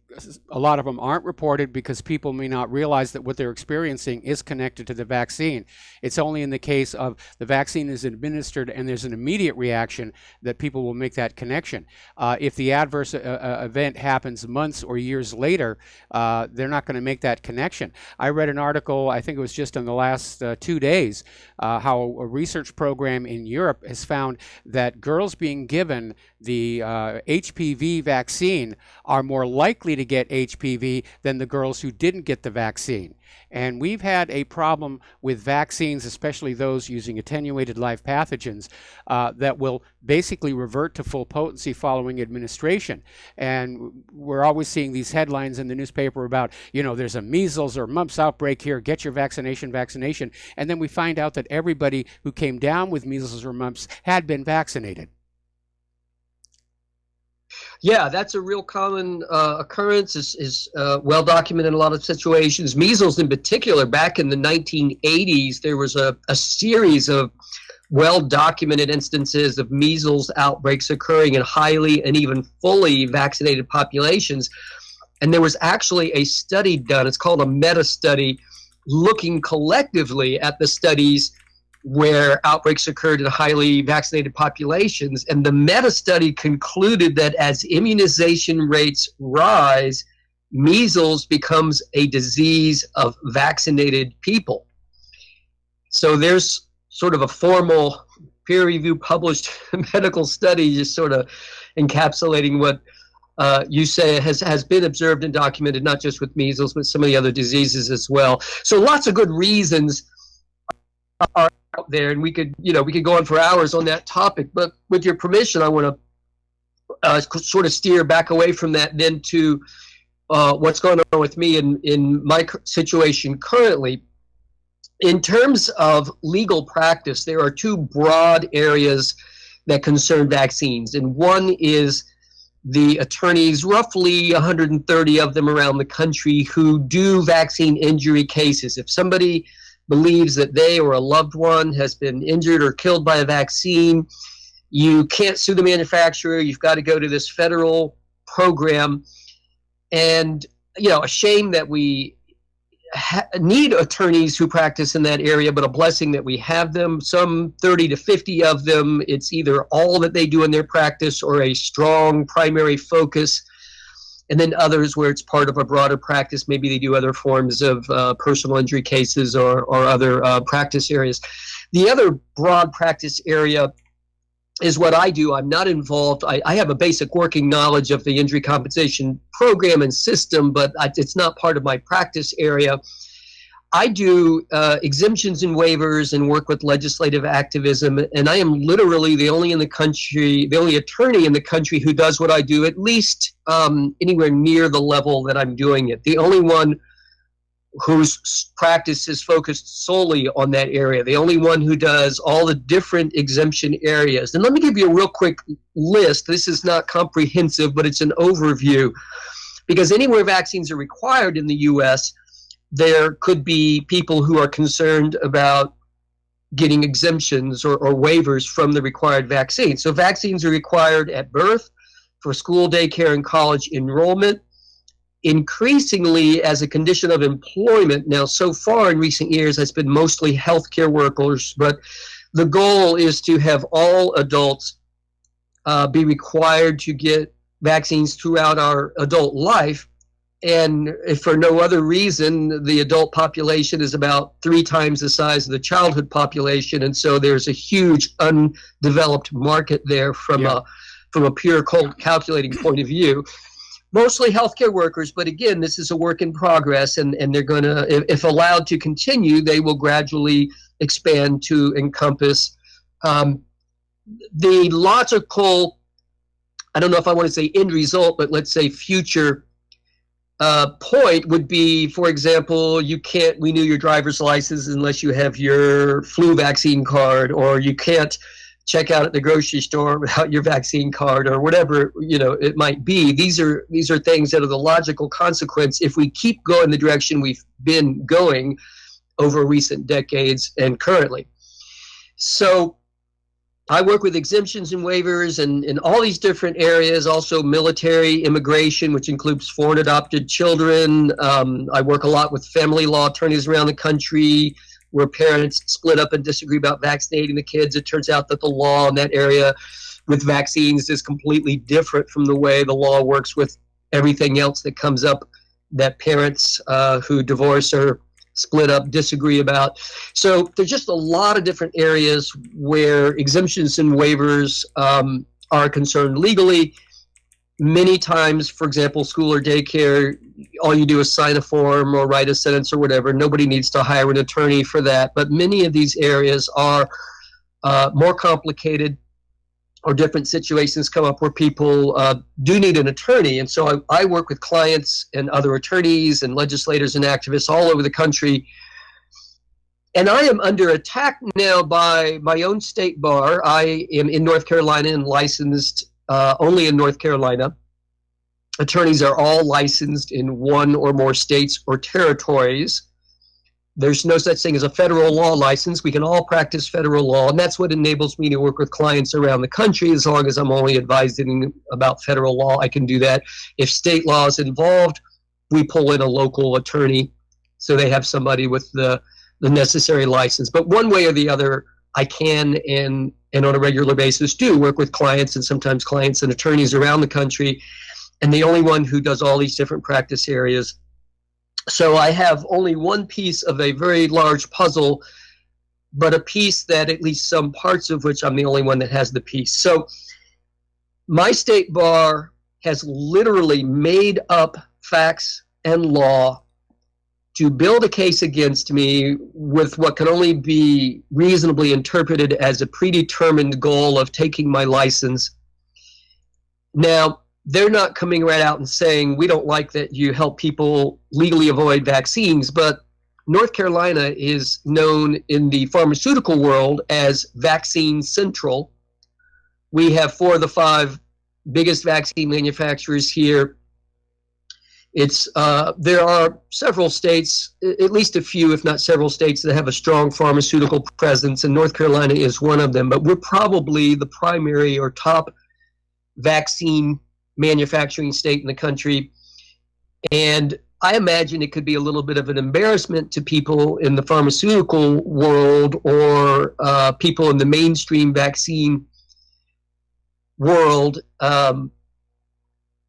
Speaker 4: a lot of them aren't reported because people may not realize that what they're experiencing is connected to the vaccine. It's only in the case of the vaccine is administered and there's an immediate reaction that people will make that connection. If the adverse event happens months or years later, they're not going to make that connection. I read an article, I think it was just in the last 2 days, how a research program in Europe has found that girls being given the HPV vaccine are more likely to get HPV than the girls who didn't get the vaccine. And we've had a problem with vaccines, especially those using attenuated live pathogens, that will basically revert to full potency following administration. And we're always seeing these headlines in the newspaper about, there's a measles or mumps outbreak here, get your vaccination. And then we find out that everybody who came down with measles or mumps had been vaccinated.
Speaker 12: Yeah, that's a real common occurrence, is well documented in a lot of situations. Measles in particular, back in the 1980s, there was a series of well-documented instances of measles outbreaks occurring in highly and even fully vaccinated populations. And there was actually a study done, it's called a meta-study, looking collectively at the studies where outbreaks occurred in highly vaccinated populations. And the meta-study concluded that as immunization rates rise, measles becomes a disease of vaccinated people. So there's sort of a formal peer-reviewed published medical study just sort of encapsulating what you say has been observed and documented, not just with measles, but some of the other diseases as well. So lots of good reasons are out there, and we could go on for hours on that topic. But with your permission, I want to sort of steer back away from that then to what's going on with me in my situation currently. In terms of legal practice, there are two broad areas that concern vaccines, and one is the attorneys, roughly 130 of them around the country, who do vaccine injury cases. If somebody believes that they or a loved one has been injured or killed by a vaccine, you can't sue the manufacturer. You've got to go to this federal program. And, a shame that we need attorneys who practice in that area, but a blessing that we have them. Some 30 to 50 of them, it's either all that they do in their practice or a strong primary focus. And then others where it's part of a broader practice. Maybe they do other forms of personal injury cases or other practice areas. The other broad practice area is what I do. I'm not involved. I have a basic working knowledge of the injury compensation program and system, but it's not part of my practice area. I do exemptions and waivers and work with legislative activism, and I am literally the only attorney in the country who does what I do, at least anywhere near the level that I'm doing it. The only one whose practice is focused solely on that area, the only one who does all the different exemption areas. And let me give you a real quick list. This is not comprehensive, but it's an overview. Because anywhere vaccines are required in the U.S., there could be people who are concerned about getting exemptions or waivers from the required vaccine. So vaccines are required at birth, for school, daycare, and college enrollment, increasingly as a condition of employment. Now, so far in recent years, it's been mostly healthcare workers, but the goal is to have all adults be required to get vaccines throughout our adult life. And if for no other reason, the adult population is about 3 times the size of the childhood population, and so there's a huge undeveloped market there from a pure cold calculating point of view. Mostly healthcare workers, but again, this is a work in progress, and they're going to, if allowed to continue, they will gradually expand to encompass the logical, I don't know if I want to say end result, but let's say future point would be, for example, you can't renew your driver's license unless you have your flu vaccine card, or you can't check out at the grocery store without your vaccine card, or whatever it might be. These are things that are the logical consequence if we keep going the direction we've been going over recent decades and currently. So I work with exemptions and waivers and in all these different areas, also military, immigration, which includes foreign adopted children. I work a lot with family law attorneys around the country where parents split up and disagree about vaccinating the kids. It turns out that the law in that area with vaccines is completely different from the way the law works with everything else that comes up that parents who divorce or split up disagree about. So there's just a lot of different areas where exemptions and waivers are concerned legally. Many times, for example, school or daycare, all you do is sign a form or write a sentence or whatever. Nobody needs to hire an attorney for that. But many of these areas are more complicated, or different situations come up where people do need an attorney. And so I work with clients and other attorneys and legislators and activists all over the country. And I am under attack now by my own state bar. I am in North Carolina and licensed only in North Carolina. Attorneys are all licensed in one or more states or territories. There's no such thing as a federal law license. We can all practice federal law, and that's what enables me to work with clients around the country. As long as I'm only advising about federal law, I can do that. If state law is involved, we pull in a local attorney so they have somebody with the necessary license. But one way or the other, I can and on a regular basis do work with clients, and sometimes clients and attorneys around the country, and the only one who does all these different practice areas. So I have only one piece of a very large puzzle, but a piece that at least some parts of which I'm the only one that has the piece. So my state bar has literally made up facts and law to build a case against me with what can only be reasonably interpreted as a predetermined goal of taking my license. Now, they're not coming right out and saying, we don't like that you help people legally avoid vaccines, but North Carolina is known in the pharmaceutical world as Vaccine Central. We have 4 of the 5 biggest vaccine manufacturers here. There are several states, at least a few, if not several states, that have a strong pharmaceutical presence, and North Carolina is one of them. But we're probably the primary or top vaccine manufacturing state in the country. And I imagine it could be a little bit of an embarrassment to people in the pharmaceutical world or people in the mainstream vaccine world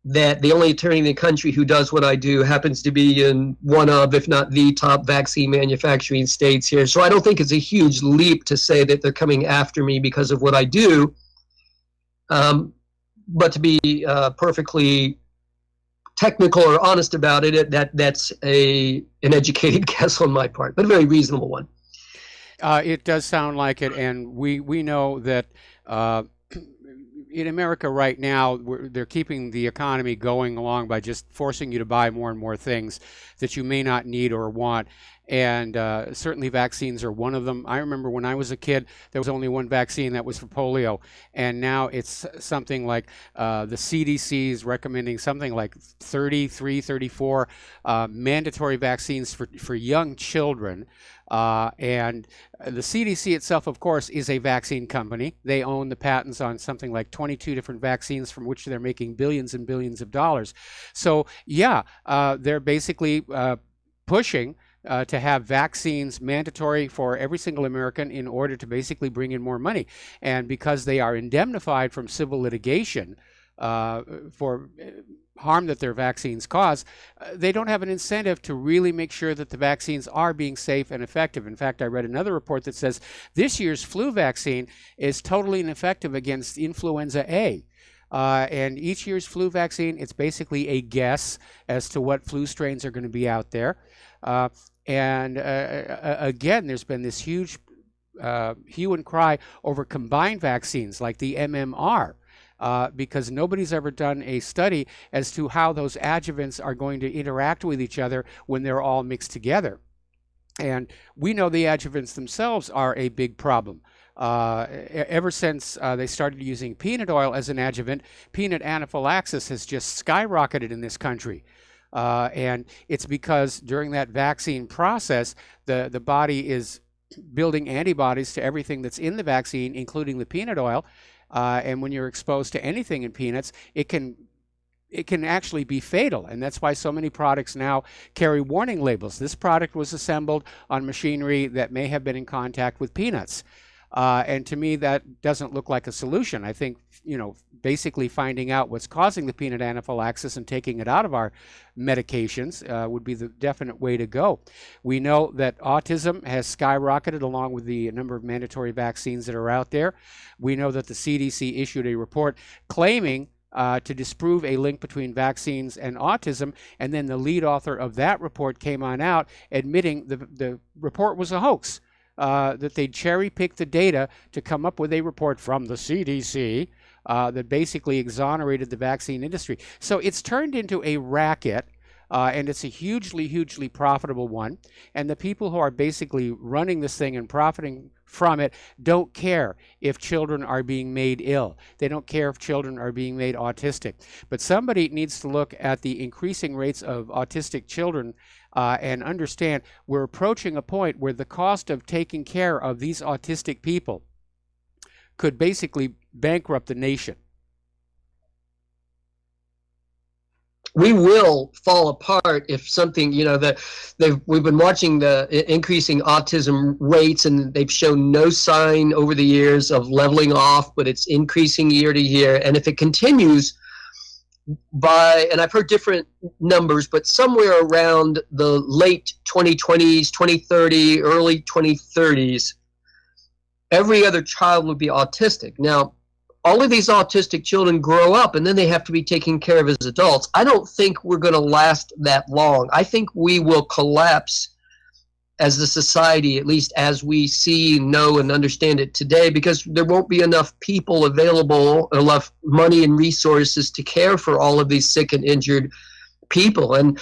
Speaker 12: that the only attorney in the country who does what I do happens to be in one of, if not the top vaccine manufacturing states here. So I don't think it's a huge leap to say that they're coming after me because of what I do. But to be perfectly technical or honest about it, that's an educated guess on my part, but a very reasonable one.
Speaker 4: It does sound like it, and we know that in America right now, they're keeping the economy going along by just forcing you to buy more and more things that you may not need or want. And certainly vaccines are one of them. I remember when I was a kid, there was only one vaccine that was for polio. And now it's something like the CDC is recommending something like 33, 34 mandatory vaccines for young children. And the CDC itself, of course, is a vaccine company. They own the patents on something like 22 different vaccines from which they're making billions and billions of dollars. So, yeah, they're basically pushing to have vaccines mandatory for every single American in order to basically bring in more money. And because they are indemnified from civil litigation for harm that their vaccines cause, they don't have an incentive to really make sure that the vaccines are being safe and effective. In fact, I read another report that says this year's flu vaccine is totally ineffective against influenza A. And each year's flu vaccine, it's basically a guess as to what flu strains are going to be out there. And again, there's been this huge hue and cry over combined vaccines like the MMR. Because nobody's ever done a study as to how those adjuvants are going to interact with each other when they're all mixed together. And we know the adjuvants themselves are a big problem. Ever since they started using peanut oil as an adjuvant, peanut anaphylaxis has just skyrocketed in this country. And it's because during that vaccine process, the body is building antibodies to everything that's in the vaccine, including the peanut oil. And when you're exposed to anything in peanuts, it can actually be fatal. And that's why so many products now carry warning labels. This product was assembled on machinery that may have been in contact with peanuts. And to me, that doesn't look like a solution. I think, basically finding out what's causing the peanut anaphylaxis and taking it out of our medications would be the definite way to go. We know that autism has skyrocketed along with the number of mandatory vaccines that are out there. We know that the CDC issued a report claiming to disprove a link between vaccines and autism, and then the lead author of that report came on out admitting the report was a hoax, that they cherry-picked the data to come up with a report from the CDC that basically exonerated the vaccine industry. So it's turned into a racket, and it's a hugely, hugely profitable one. And the people who are basically running this thing and profiting from it don't care if children are being made ill. They don't care if children are being made autistic. But somebody needs to look at the increasing rates of autistic children and understand we're approaching a point where the cost of taking care of these autistic people could basically bankrupt the nation.
Speaker 12: We will fall apart if something, we've been watching the increasing autism rates, and they've shown no sign over the years of leveling off, but it's increasing year to year. And if it continues and I've heard different numbers, but somewhere around the late 2020s, 2030, early 2030s, every other child would be autistic. Now, all of these autistic children grow up and then they have to be taken care of as adults. I don't think we're going to last that long. I think we will collapse as a society, at least as we see, know, and understand it today, because there won't be enough people available, enough money and resources to care for all of these sick and injured people. And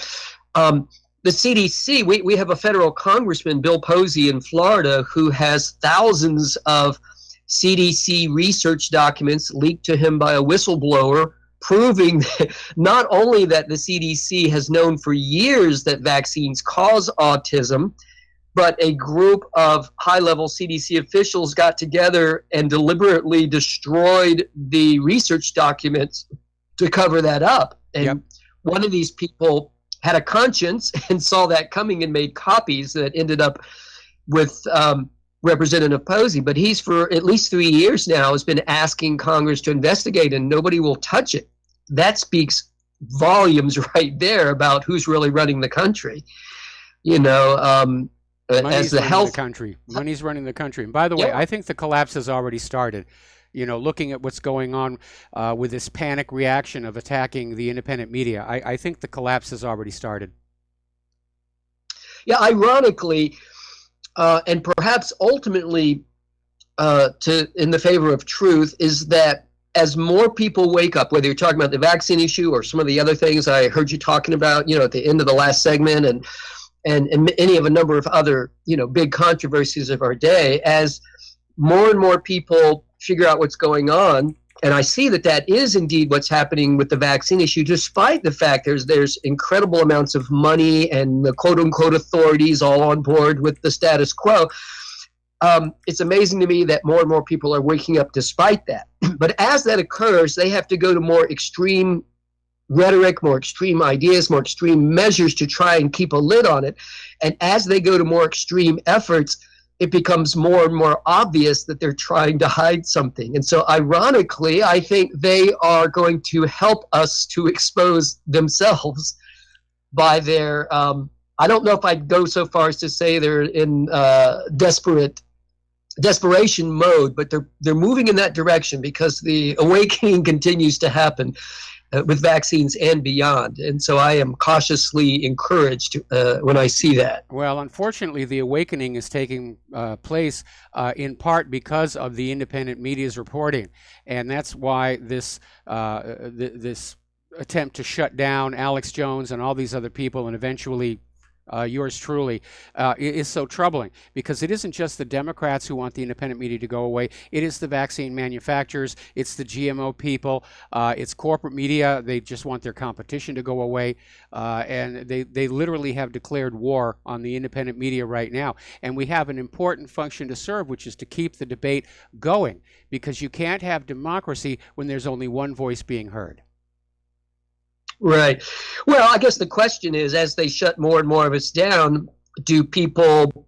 Speaker 12: the CDC, we have a federal congressman, Bill Posey in Florida, who has thousands of CDC research documents leaked to him by a whistleblower, proving that not only that the CDC has known for years that vaccines cause autism, but a group of high-level CDC officials got together and deliberately destroyed the research documents to cover that up. And one of these people had a conscience and saw that coming and made copies that ended up with Representative Posey. But he's, for at least 3 years now, has been asking Congress to investigate, and nobody will touch it. That speaks volumes right there about who's really running the country. As the health
Speaker 4: country, money's running the country. And by the way, I think the collapse has already started. Looking at what's going on with this panic reaction of attacking the independent media, I think the collapse has already started.
Speaker 12: Yeah, ironically, and perhaps ultimately in the favor of truth, is that as more people wake up, whether you're talking about the vaccine issue or some of the other things I heard you talking about, at the end of the last segment, and any of a number of other, big controversies of our day, as more and more people figure out what's going on, and I see that is indeed what's happening with the vaccine issue, despite the fact there's incredible amounts of money and the quote-unquote authorities all on board with the status quo. It's amazing to me that more and more people are waking up despite that. But as that occurs, they have to go to more extreme rhetoric, more extreme ideas, more extreme measures to try and keep a lid on it. And as they go to more extreme efforts, it becomes more and more obvious that they're trying to hide something. And so ironically, I think they are going to help us to expose themselves by their, I don't know if I'd go so far as to say they're in desperation mode, but they're moving in that direction, because the awakening continues to happen with vaccines and beyond. And so I am cautiously encouraged when I see that.
Speaker 4: Well, unfortunately, the awakening is taking place in part because of the independent media's reporting. And that's why this attempt to shut down Alex Jones and all these other people, and eventually yours truly, is so troubling, because it isn't just the Democrats who want the independent media to go away. It is the vaccine manufacturers, it's the GMO people, it's corporate media. They just want their competition to go away, and they literally have declared war on the independent media right now. And we have an important function to serve, which is to keep the debate going, because you can't have democracy when there's only one voice being heard.
Speaker 12: Right. Well, I guess the question is, as they shut more and more of us down, do people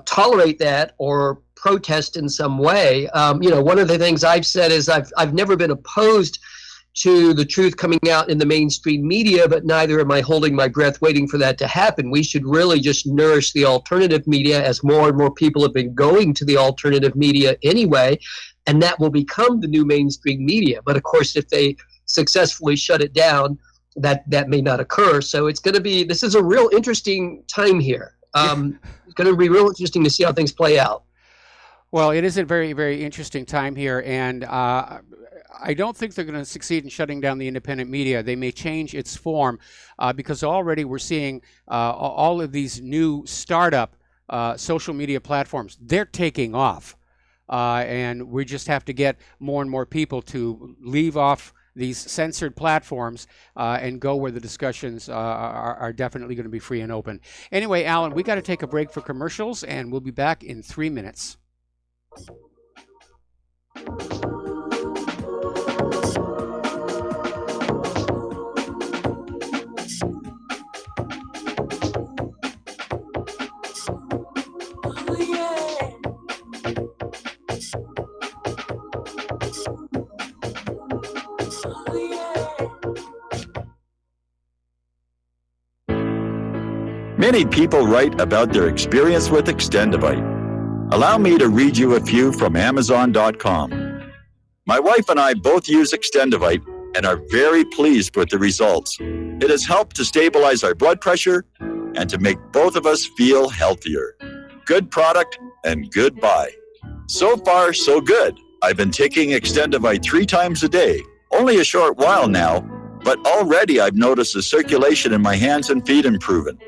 Speaker 12: tolerate that or protest in some way. One of the things I've said is I've never been opposed to the truth coming out in the mainstream media, but neither am I holding my breath waiting for that to happen. We should really just nourish the alternative media, as more and more people have been going to the alternative media anyway, and that will become the new mainstream media. But of course, if they successfully shut it down, that may not occur. So this is a real interesting time here. It's going to be real interesting to see how things play out.
Speaker 4: Well, it is a very, very interesting time here, and I don't think they're going to succeed in shutting down the independent media. They may change its form because already we're seeing all of these new startup social media platforms. They're taking off, and we just have to get more and more people to leave off these censored platforms and go where the discussions are definitely going to be free and open. Anyway, Alan, we got to take a break for commercials, and we'll be back in 3 minutes.
Speaker 15: Many people write about their experience with Extendivite. Allow me to read you a few from Amazon.com. My wife and I both use Extendivite and are very pleased with the results. It has helped to stabilize our blood pressure and to make both of us feel healthier. Good product and good buy. So far, so good. I've been taking Extendivite 3 times a day, only a short while now, but already I've noticed the circulation in my hands and feet improving.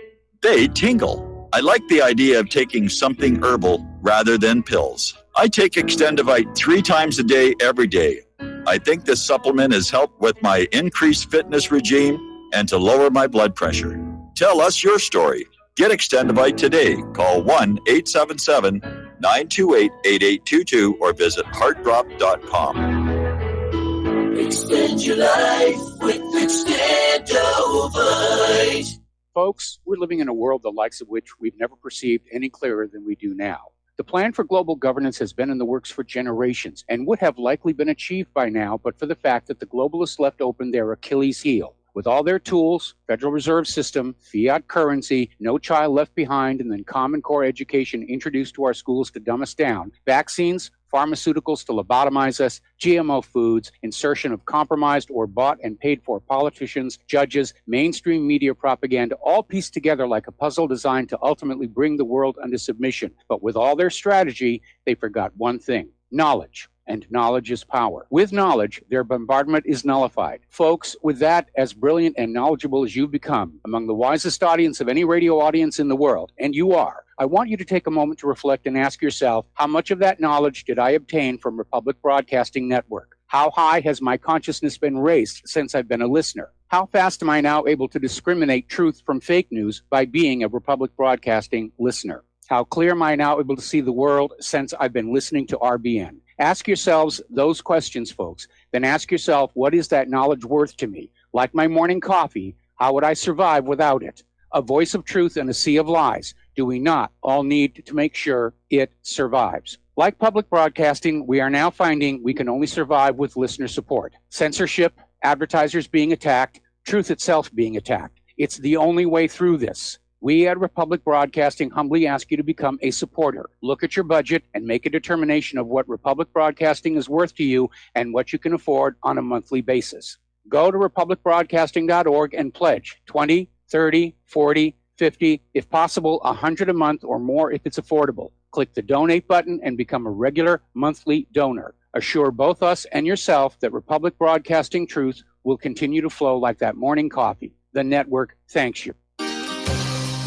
Speaker 15: They tingle. I like the idea of taking something herbal rather than pills. I take Extendivite 3 times a day, every day. I think this supplement has helped with my increased fitness regime and to lower my blood pressure. Tell us your story. Get Extendivite today. Call 1-877-928-8822 or visit heartdrop.com.
Speaker 18: Extend your life with Extendivite.
Speaker 4: Folks, we're living in a world the likes of which we've never perceived any clearer than we do now. The plan for global governance has been in the works for generations and would have likely been achieved by now, but for the fact that the globalists left open their Achilles heel. With all their tools, Federal Reserve System, fiat currency, no child left behind, and then Common Core education introduced to our schools to dumb us down, vaccines, pharmaceuticals to lobotomize us, GMO foods, insertion of compromised or bought and paid for politicians, judges, mainstream media propaganda, all pieced together like a puzzle designed to ultimately bring the world under submission. But with all their strategy, they forgot one thing: knowledge. And knowledge is power. With knowledge, their bombardment is nullified. Folks, with that, as brilliant and knowledgeable as you've become, among the wisest audience of any radio audience in the world, and you are, I want you to take a moment to reflect and ask yourself, how much of that knowledge did I obtain from Republic Broadcasting Network? How high has my consciousness been raised since I've been a listener? How fast am I now able to discriminate truth from fake news by being a Republic Broadcasting listener? How clear am I now able to see the world since I've been listening to RBN? Ask yourselves those questions, folks. Then ask yourself, what is that knowledge worth to me? Like my morning coffee, how would I survive without it? A voice of truth in a sea of lies. Do we not all need to make sure it survives? Like public broadcasting, we are now finding we can only survive with listener support. Censorship, advertisers being attacked, truth itself being attacked. It's the only way through this. We at Republic Broadcasting humbly ask you to become a supporter. Look at your budget and make a determination of what Republic Broadcasting is worth to you and what you can afford on a monthly basis. Go to republicbroadcasting.org and pledge 20, 30, 40, 50, if possible, 100 a month or more if it's affordable. Click the donate button and become a regular monthly donor. Assure both us and yourself that Republic Broadcasting truth will continue to flow like that morning coffee. The network thanks you.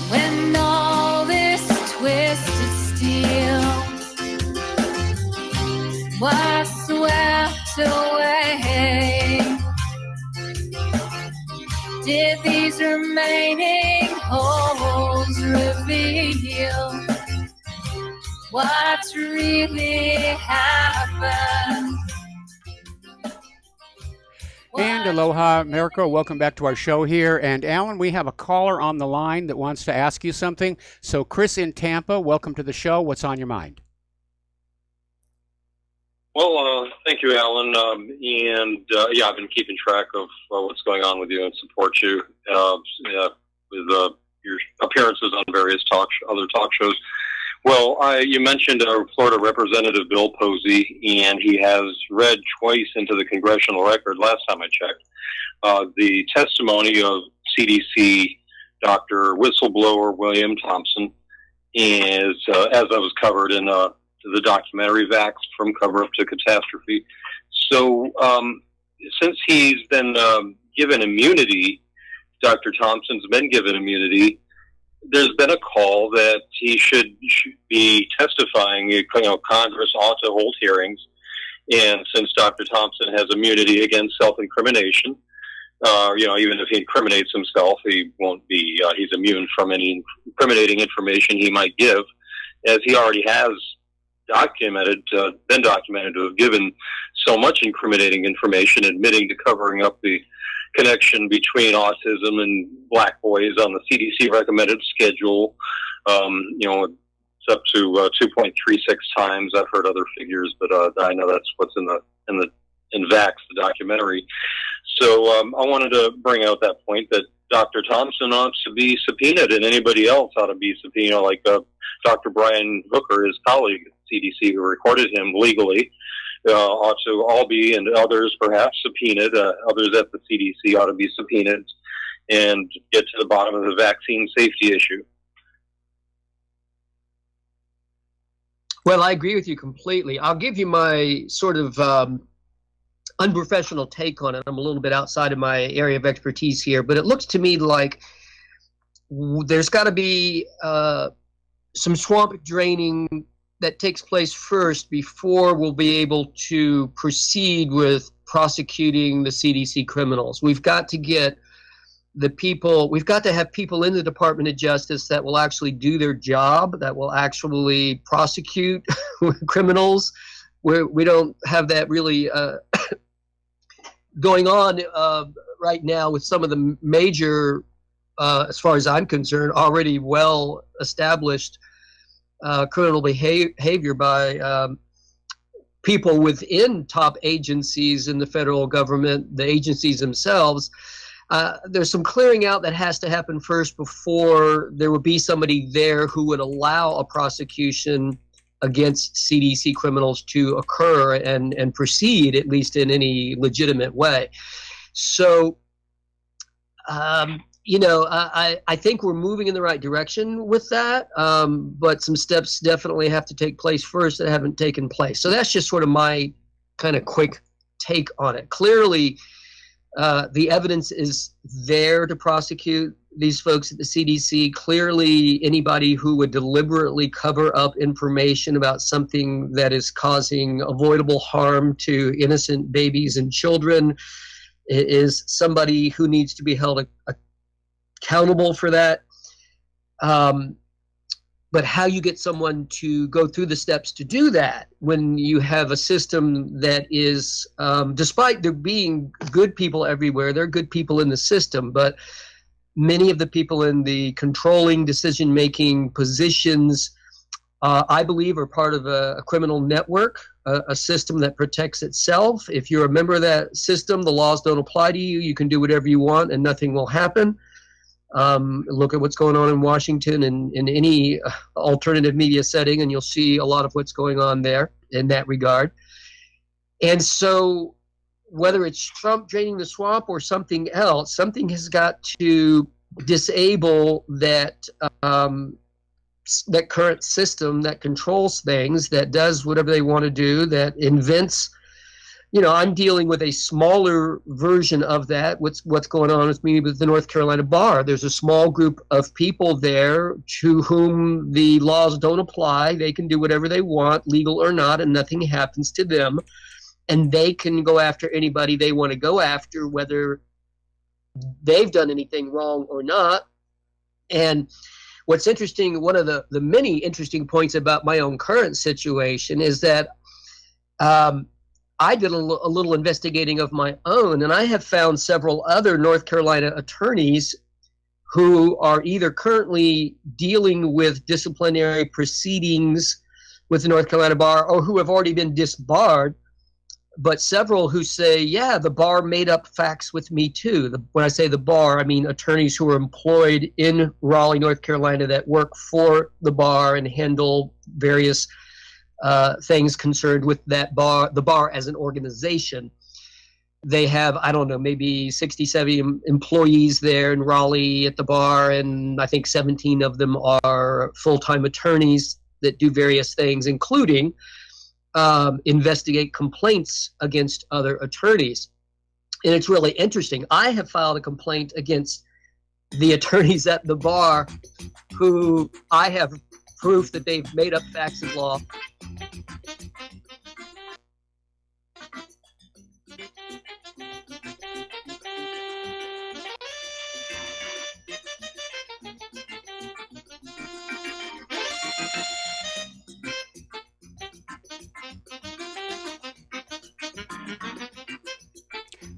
Speaker 13: When all this twisted steel was swept away, did these remaining holes reveal what's really happened?
Speaker 4: And aloha, America. Welcome back to our show here. And Alan, we have a caller on the line that wants to ask you something. So Chris in Tampa, welcome to the show. What's on your mind?
Speaker 14: Well, thank you, Alan. I've been keeping track of what's going on with you and support you with your appearances on various other talk shows. Well, you mentioned Florida Representative Bill Posey, and he has read twice into the congressional record, last time I checked, the testimony of CDC Dr. Whistleblower William Thompson, as I was covered in the documentary Vax from Cover-Up to Catastrophe. So since he's been given immunity, Dr. Thompson's been given immunity, there's been a call that he should be testifying. Congress ought to hold hearings. And since Dr. Thompson has immunity against self-incrimination, even if he incriminates himself, he won't be, he's immune from any incriminating information he might give, as he already has been documented to have given so much incriminating information, admitting to covering up the connection between autism and black boys on the CDC recommended schedule. It's up to 2.36 times. I've heard other figures, but I know that's what's in Vax, the documentary. So I wanted to bring out that point that Dr. Thompson ought to be subpoenaed, and anybody else ought to be subpoenaed, like Dr. Brian Hooker, his colleague at CDC, who recorded him legally, ought to all be, and others perhaps subpoenaed. Others at the CDC ought to be subpoenaed and get to the bottom of the vaccine safety issue.
Speaker 12: Well, I agree with you completely. I'll give you my sort of unprofessional take on it. I'm a little bit outside of my area of expertise here, but it looks to me like there's got to be some swamp draining that takes place first before we'll be able to proceed with prosecuting the CDC criminals. We've got to get we've got to have people in the Department of Justice that will actually do their job, that will actually prosecute criminals. We don't have that really going on right now with some of the major, as far as I'm concerned, already well established criminal behavior by people within top agencies in the federal government, the agencies themselves. There's some clearing out that has to happen first before there would be somebody there who would allow a prosecution against CDC criminals to occur and proceed, at least in any legitimate way. So, I think we're moving in the right direction with that, but some steps definitely have to take place first that haven't taken place. So that's just sort of my kind of quick take on it. Clearly, the evidence is there to prosecute these folks at the CDC. Clearly, anybody who would deliberately cover up information about something that is causing avoidable harm to innocent babies and children is somebody who needs to be held accountable for that. But how you get someone to go through the steps to do that when you have a system that is, despite there being good people everywhere, there are good people in the system, but many of the people in the controlling decision-making positions, I believe, are part of a criminal network, a system that protects itself. If you're a member of that system, the laws don't apply to you. You can do whatever you want and nothing will happen. Look at what's going on in Washington and in any alternative media setting, and you'll see a lot of what's going on there in that regard. And so whether it's Trump draining the swamp or something else, something has got to disable that that current system that controls things, that does whatever they want to do, that invents. I'm dealing with a smaller version of that. What's going on with me with the North Carolina bar? There's a small group of people there to whom the laws don't apply. They can do whatever they want, legal or not, and nothing happens to them. And they can go after anybody they want to go after, whether they've done anything wrong or not. And what's interesting, one of the many interesting points about my own current situation is that I did a little investigating of my own, and I have found several other North Carolina attorneys who are either currently dealing with disciplinary proceedings with the North Carolina bar or who have already been disbarred but several who say, yeah, the bar made up facts with me too. When I say the bar, I mean attorneys who are employed in Raleigh, North Carolina that work for the bar and handle various things concerned with that bar, the bar as an organization. They have, I don't know, maybe 60, 70 employees there in Raleigh at the bar, and I think 17 of them are full-time attorneys that do various things, including investigate complaints against other attorneys. And it's really interesting. I have filed a complaint against the attorneys at the bar who I have proof that they've made up facts of law.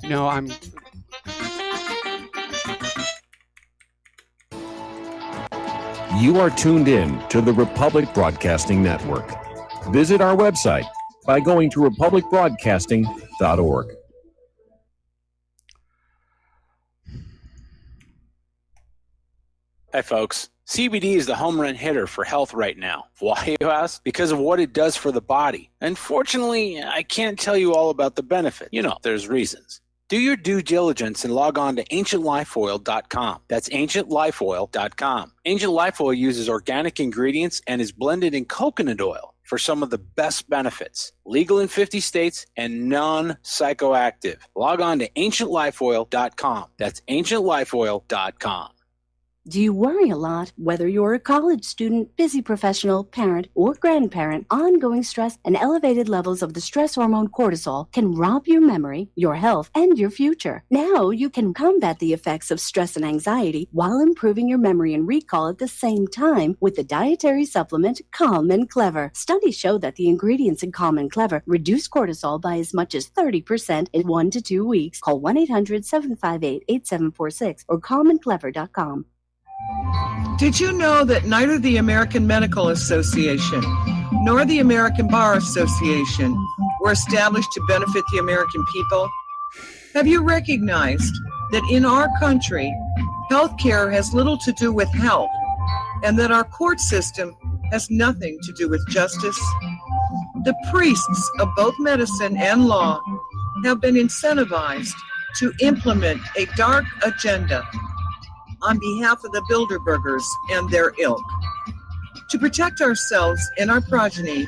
Speaker 4: No, I'm.
Speaker 7: You are tuned in to the Republic Broadcasting Network. Visit our website by going to republicbroadcasting.org.
Speaker 16: Hi, folks. CBD is the home run hitter for health right now. Why, you ask? Because of what it does for the body. Unfortunately, I can't tell you all about the benefit. You know, there's reasons. Do your due diligence and log on to ancientlifeoil.com. That's ancientlifeoil.com. Ancient Life Oil uses organic ingredients and is blended in coconut oil for some of the best benefits. Legal in 50 states and non-psychoactive. Log on to ancientlifeoil.com. That's ancientlifeoil.com.
Speaker 23: Do you worry a lot? Whether you're a college student, busy professional, parent, or grandparent, ongoing stress and elevated levels of the stress hormone cortisol can rob your memory, your health, and your future. Now you can combat the effects of stress and anxiety while improving your memory and recall at the same time with the dietary supplement Calm and Clever. Studies show that the ingredients in Calm and Clever reduce cortisol by as much as 30% in 1 to 2 weeks. Call 1-800-758-8746 or calmandclever.com.
Speaker 17: Did you know that neither the American Medical Association nor the American Bar Association were established to benefit the American people? Have you recognized that in our country, healthcare has little to do with health, and that our court system has nothing to do with justice? The priests of both medicine and law have been incentivized to implement a dark agenda on behalf of the Bilderbergers and their ilk. To protect ourselves and our progeny,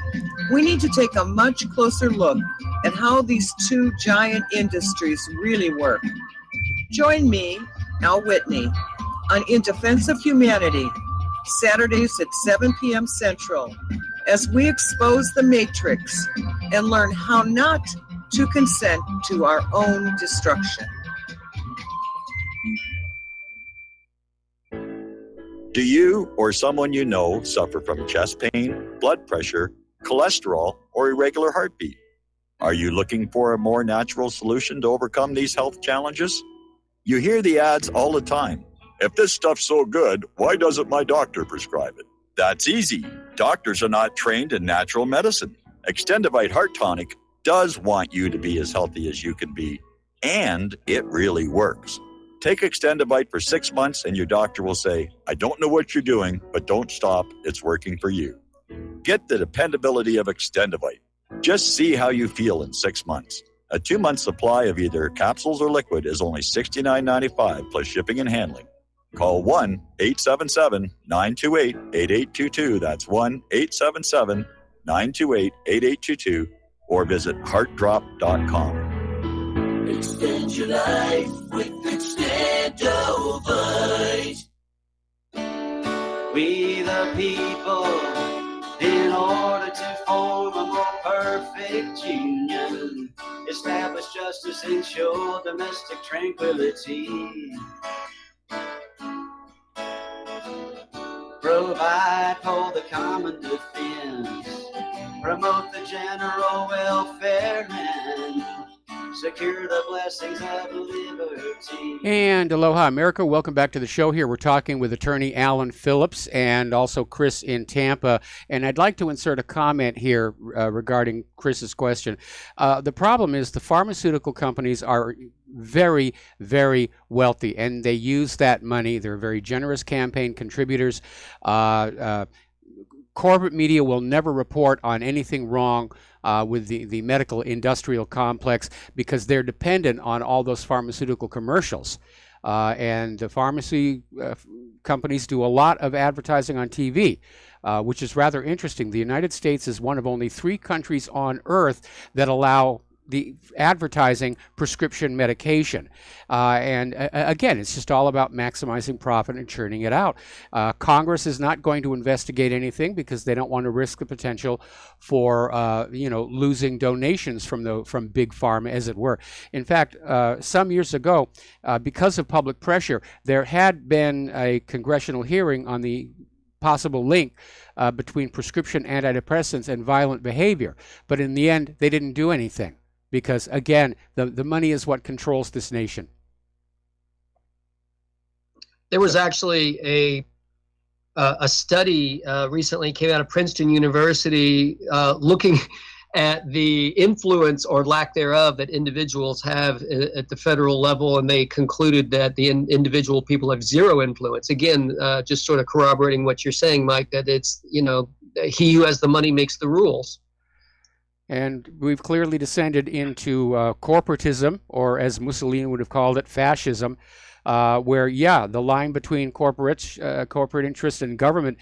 Speaker 17: we need to take a much closer look at how these two giant industries really work. Join me, Al Whitney, on In Defense of Humanity, Saturdays at 7 p.m. Central, as we expose the matrix and learn how not to consent to our own destruction.
Speaker 15: Do you or someone you know suffer from chest pain, blood pressure, cholesterol, or irregular heartbeat? Are you looking for a more natural solution to overcome these health challenges? You hear the ads all the time. If this stuff's so good, why doesn't my doctor prescribe it? That's easy. Doctors are not trained in natural medicine. Extendivite Heart Tonic does want you to be as healthy as you can be, and it really works. Take Extendivite for 6 months and your doctor will say, I don't know what you're doing, but don't stop. It's working for you. Get the dependability of Extendivite. Just see how you feel in 6 months. A 2-month supply of either capsules or liquid is only $69.95 plus shipping and handling. Call 1-877-928-8822. That's 1-877-928-8822 or visit heartdrop.com.
Speaker 18: Extend your life with Extendovite.
Speaker 6: We the people, in order to form a more perfect union, establish justice, ensure domestic tranquility, provide for the common defense, promote the general welfare, and secure the blessings of liberty.
Speaker 4: And aloha, America. Welcome back to the show here. We're talking with attorney Alan Phillips and also Chris in Tampa. And I'd like to insert a comment here regarding Chris's question. The problem is the pharmaceutical companies are very, very wealthy, and they use that money. They're very generous campaign contributors. Corporate media will never report on anything wrong with the medical industrial complex because they're dependent on all those pharmaceutical commercials. And the pharmacy companies do a lot of advertising on TV, which is rather interesting. The United States is one of only 3 countries on earth that allow the advertising prescription medication. And again, it's just all about maximizing profit and churning it out. Congress is not going to investigate anything because they don't want to risk the potential for, losing donations from big pharma, as it were. In fact, some years ago, because of public pressure, there had been a congressional hearing on the possible link between prescription antidepressants and violent behavior. But in the end, they didn't do anything. Because, again, the money is what controls this nation.
Speaker 12: There was actually a study recently came out of Princeton University looking at the influence or lack thereof that individuals have at the federal level, and they concluded that the individual people have zero influence. Again, just sort of corroborating what you're saying, Mike, that it's, he who has the money makes the rules.
Speaker 4: And we've clearly descended into corporatism, or as Mussolini would have called it, fascism, where, the line between corporate interest and government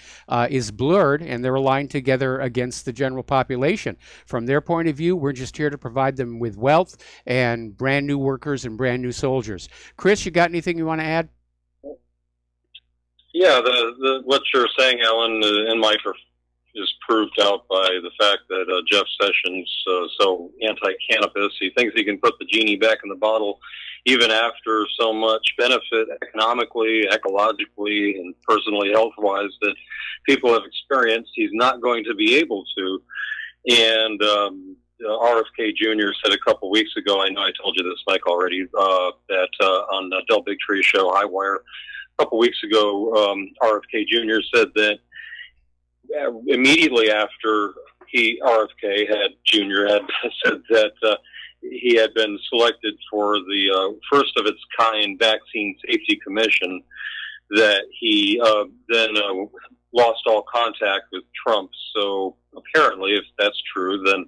Speaker 4: is blurred, and they're aligned together against the general population. From their point of view, we're just here to provide them with wealth and brand new workers and brand new soldiers. Chris, you got anything you want to add?
Speaker 14: Yeah, what you're saying, Alan, and Mike is proved out by the fact that Jeff Sessions so anti-cannabis. He thinks he can put the genie back in the bottle even after so much benefit economically, ecologically, and personally health-wise that people have experienced. He's not going to be able to. And RFK Jr. said a couple weeks ago, I know I told you this, Mike, already, that on the Del Bigtree show, Highwire, a couple weeks ago, RFK Jr. said that immediately after RFK Jr. had said that he had been selected for the first of its kind Vaccine Safety Commission, that he then lost all contact with Trump. So apparently, if that's true, then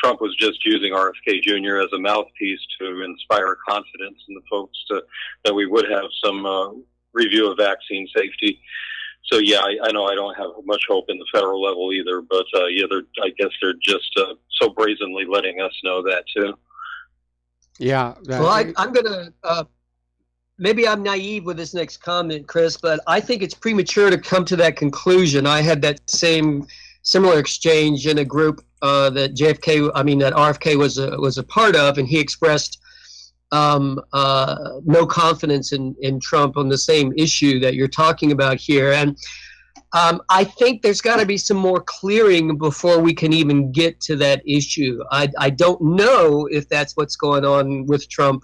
Speaker 14: Trump was just using RFK Jr. as a mouthpiece to inspire confidence in the folks that we would have some review of vaccine safety. So, I know I don't have much hope in the federal level either, but, I guess they're just so brazenly letting us know that, too.
Speaker 4: Yeah.
Speaker 12: Well, I'm going to, maybe I'm naive with this next comment, Chris, but I think it's premature to come to that conclusion. I had that similar exchange in a group that RFK was a part of, and he expressed no confidence in Trump on the same issue that you're talking about here. And I think there's got to be some more clearing before we can even get to that issue. I don't know if that's what's going on with Trump,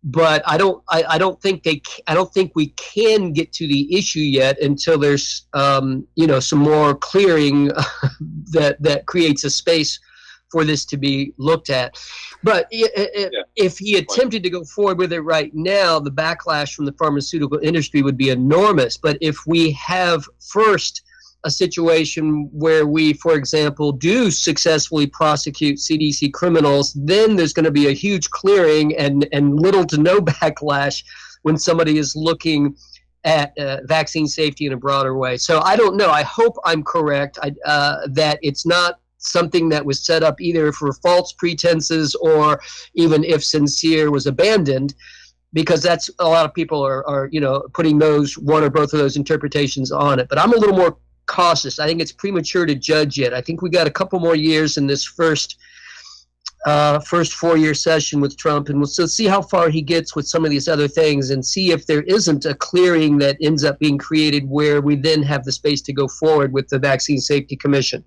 Speaker 12: but I don't think we can get to the issue yet until there's some more clearing that creates a space for this to be looked at. But if he attempted to go forward with it right now, the backlash from the pharmaceutical industry would be enormous. But if we have first a situation where we, for example, do successfully prosecute CDC criminals, then there's going to be a huge clearing and little to no backlash when somebody is looking at vaccine safety in a broader way. So I don't know. I hope I'm correct that it's not something that was set up either for false pretenses or even if sincere was abandoned, because that's a lot of people are putting those one or both of those interpretations on it. But I'm a little more cautious. I think it's premature to judge yet. I think we got a couple more years in this first 4-year session with Trump, and we'll see how far he gets with some of these other things and see if there isn't a clearing that ends up being created where we then have the space to go forward with the Vaccine Safety Commission.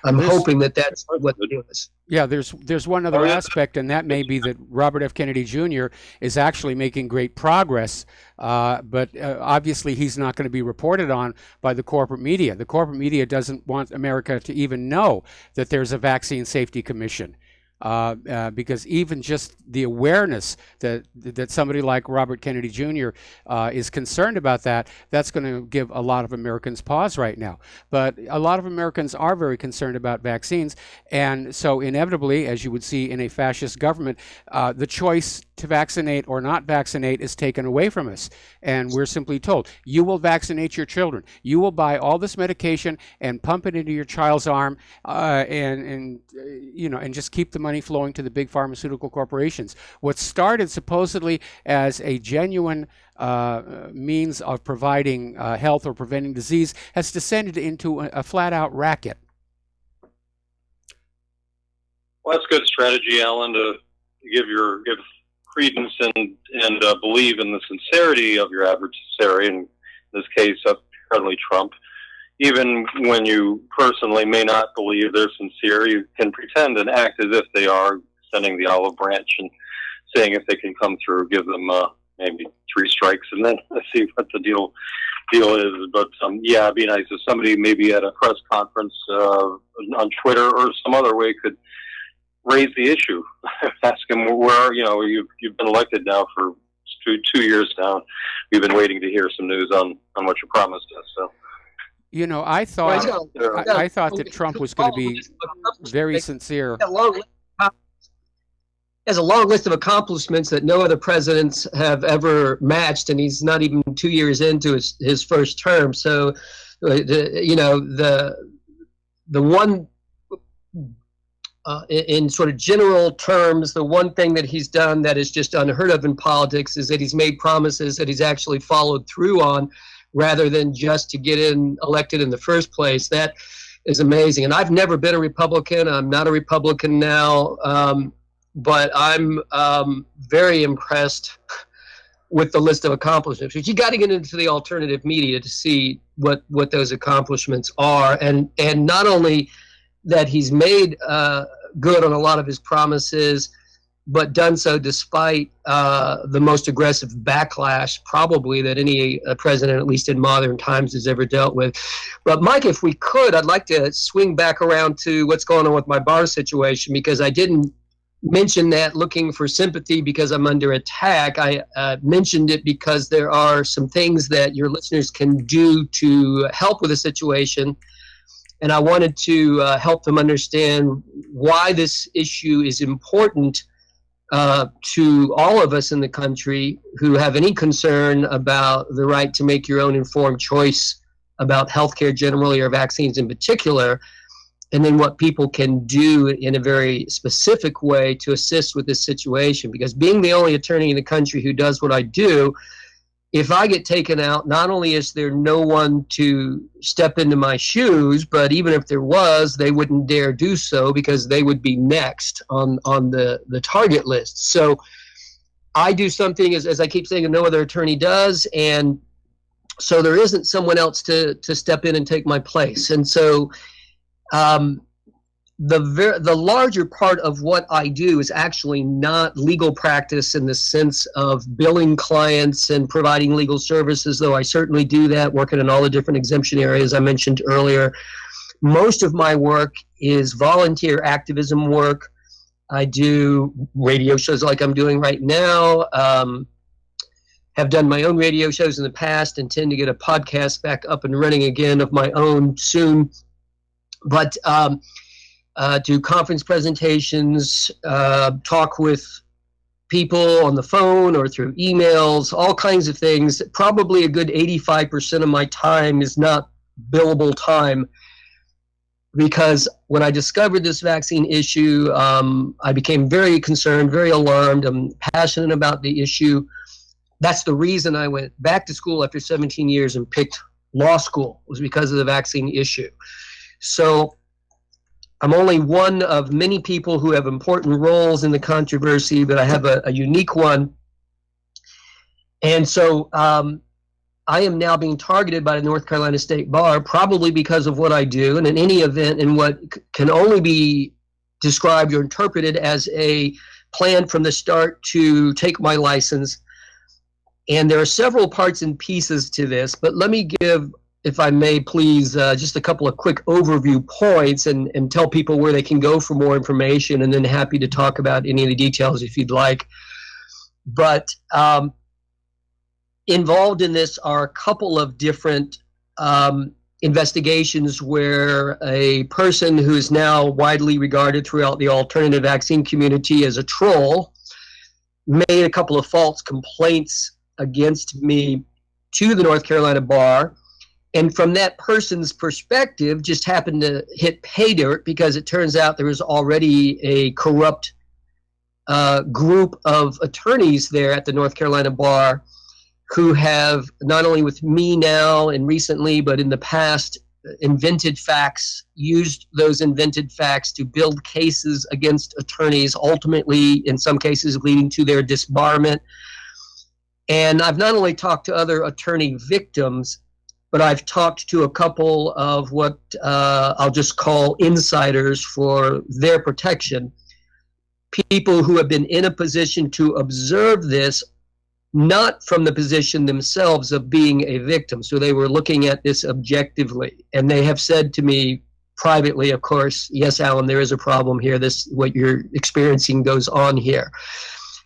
Speaker 12: I'm hoping that that's what the deal is.
Speaker 4: Yeah, there's one other aspect, and that may be that Robert F. Kennedy Jr. is actually making great progress, but obviously he's not going to be reported on by the corporate media. The corporate media doesn't want America to even know that there's a vaccine safety commission. Because even just the awareness that somebody like Robert Kennedy Jr. Is concerned about that's going to give a lot of Americans pause right now. But a lot of Americans are very concerned about vaccines, and so inevitably, as you would see in a fascist government, the choice to vaccinate or not vaccinate is taken away from us, and we're simply told, you will vaccinate your children. You will buy all this medication and pump it into your child's arm, and just keep the money flowing to the big pharmaceutical corporations. What started supposedly as a genuine means of providing health or preventing disease has descended into a flat-out racket.
Speaker 14: Well, that's good strategy, Alan, to give credence and believe in the sincerity of your adversary, in this case, apparently Trump. Even when you personally may not believe they're sincere, you can pretend and act as if they are, sending the olive branch and saying if they can come through, give them maybe 3 strikes, and then see what the deal is. But yeah, it'd be nice if somebody maybe at a press conference on Twitter or some other way could raise the issue. Ask him where, you've been elected now for 2 years now. We've been waiting to hear some news on what you promised us. So.
Speaker 4: I thought that Trump was going to be very sincere.
Speaker 12: Has a long list of accomplishments that no other presidents have ever matched, and he's not even 2 years into his first term. So, the one, in sort of general terms, the one thing that he's done that is just unheard of in politics is that he's made promises that he's actually followed through on, rather than just to get elected in the first place. That is amazing. And I've never been a Republican. I'm not a Republican now. But I'm very impressed with the list of accomplishments. But you got to get into the alternative media to see what those accomplishments are, and not only that he's made good on a lot of his promises, but done so despite the most aggressive backlash probably that any president, at least in modern times, has ever dealt with. But Mike, if we could, I'd like to swing back around to what's going on with my bar situation, because I didn't mention that looking for sympathy because I'm under attack. I mentioned it because there are some things that your listeners can do to help with the situation, and I wanted to help them understand why this issue is important to all of us in the country who have any concern about the right to make your own informed choice about healthcare generally or vaccines in particular, and then what people can do in a very specific way to assist with this situation. Because being the only attorney in the country who does what I do, if I get taken out, not only is there no one to step into my shoes, but even if there was, they wouldn't dare do so because they would be next on the target list. So I do something, as I keep saying, that no other attorney does, and so there isn't someone else to step in and take my place. And so the larger part of what I do is actually not legal practice in the sense of billing clients and providing legal services, though I certainly do that, working in all the different exemption areas I mentioned earlier. Most of my work is volunteer activism work. I do radio shows like I'm doing right now, have done my own radio shows in the past, intend to get a podcast back up and running again of my own soon. But do conference presentations, talk with people on the phone or through emails, all kinds of things. Probably a good 85% of my time is not billable time, because when I discovered this vaccine issue, I became very concerned, very alarmed. I'm passionate about the issue. That's the reason I went back to school after 17 years and picked law school, was because of the vaccine issue. So I'm only one of many people who have important roles in the controversy, but I have a unique one. And so I am now being targeted by the North Carolina State Bar, probably because of what I do, and in any event, in what can only be described or interpreted as a plan from the start to take my license. And there are several parts and pieces to this, but let me give, if I may, please, just a couple of quick overview points and tell people where they can go for more information, and then happy to talk about any of the details if you'd like. But involved in this are a couple of different investigations where a person who is now widely regarded throughout the alternative vaccine community as a troll made a couple of false complaints against me to the North Carolina Bar. And from that person's perspective, just happened to hit pay dirt because it turns out there was already a corrupt group of attorneys there at the North Carolina Bar who have, not only with me now and recently, but in the past, invented facts, used those invented facts to build cases against attorneys, ultimately, in some cases, leading to their disbarment. And I've not only talked to other attorney victims, but I've talked to a couple of what I'll just call insiders for their protection, people who have been in a position to observe this, not from the position themselves of being a victim. So they were looking at this objectively, and they have said to me privately, of course, yes, Alan, there is a problem here. This, what you're experiencing goes on here.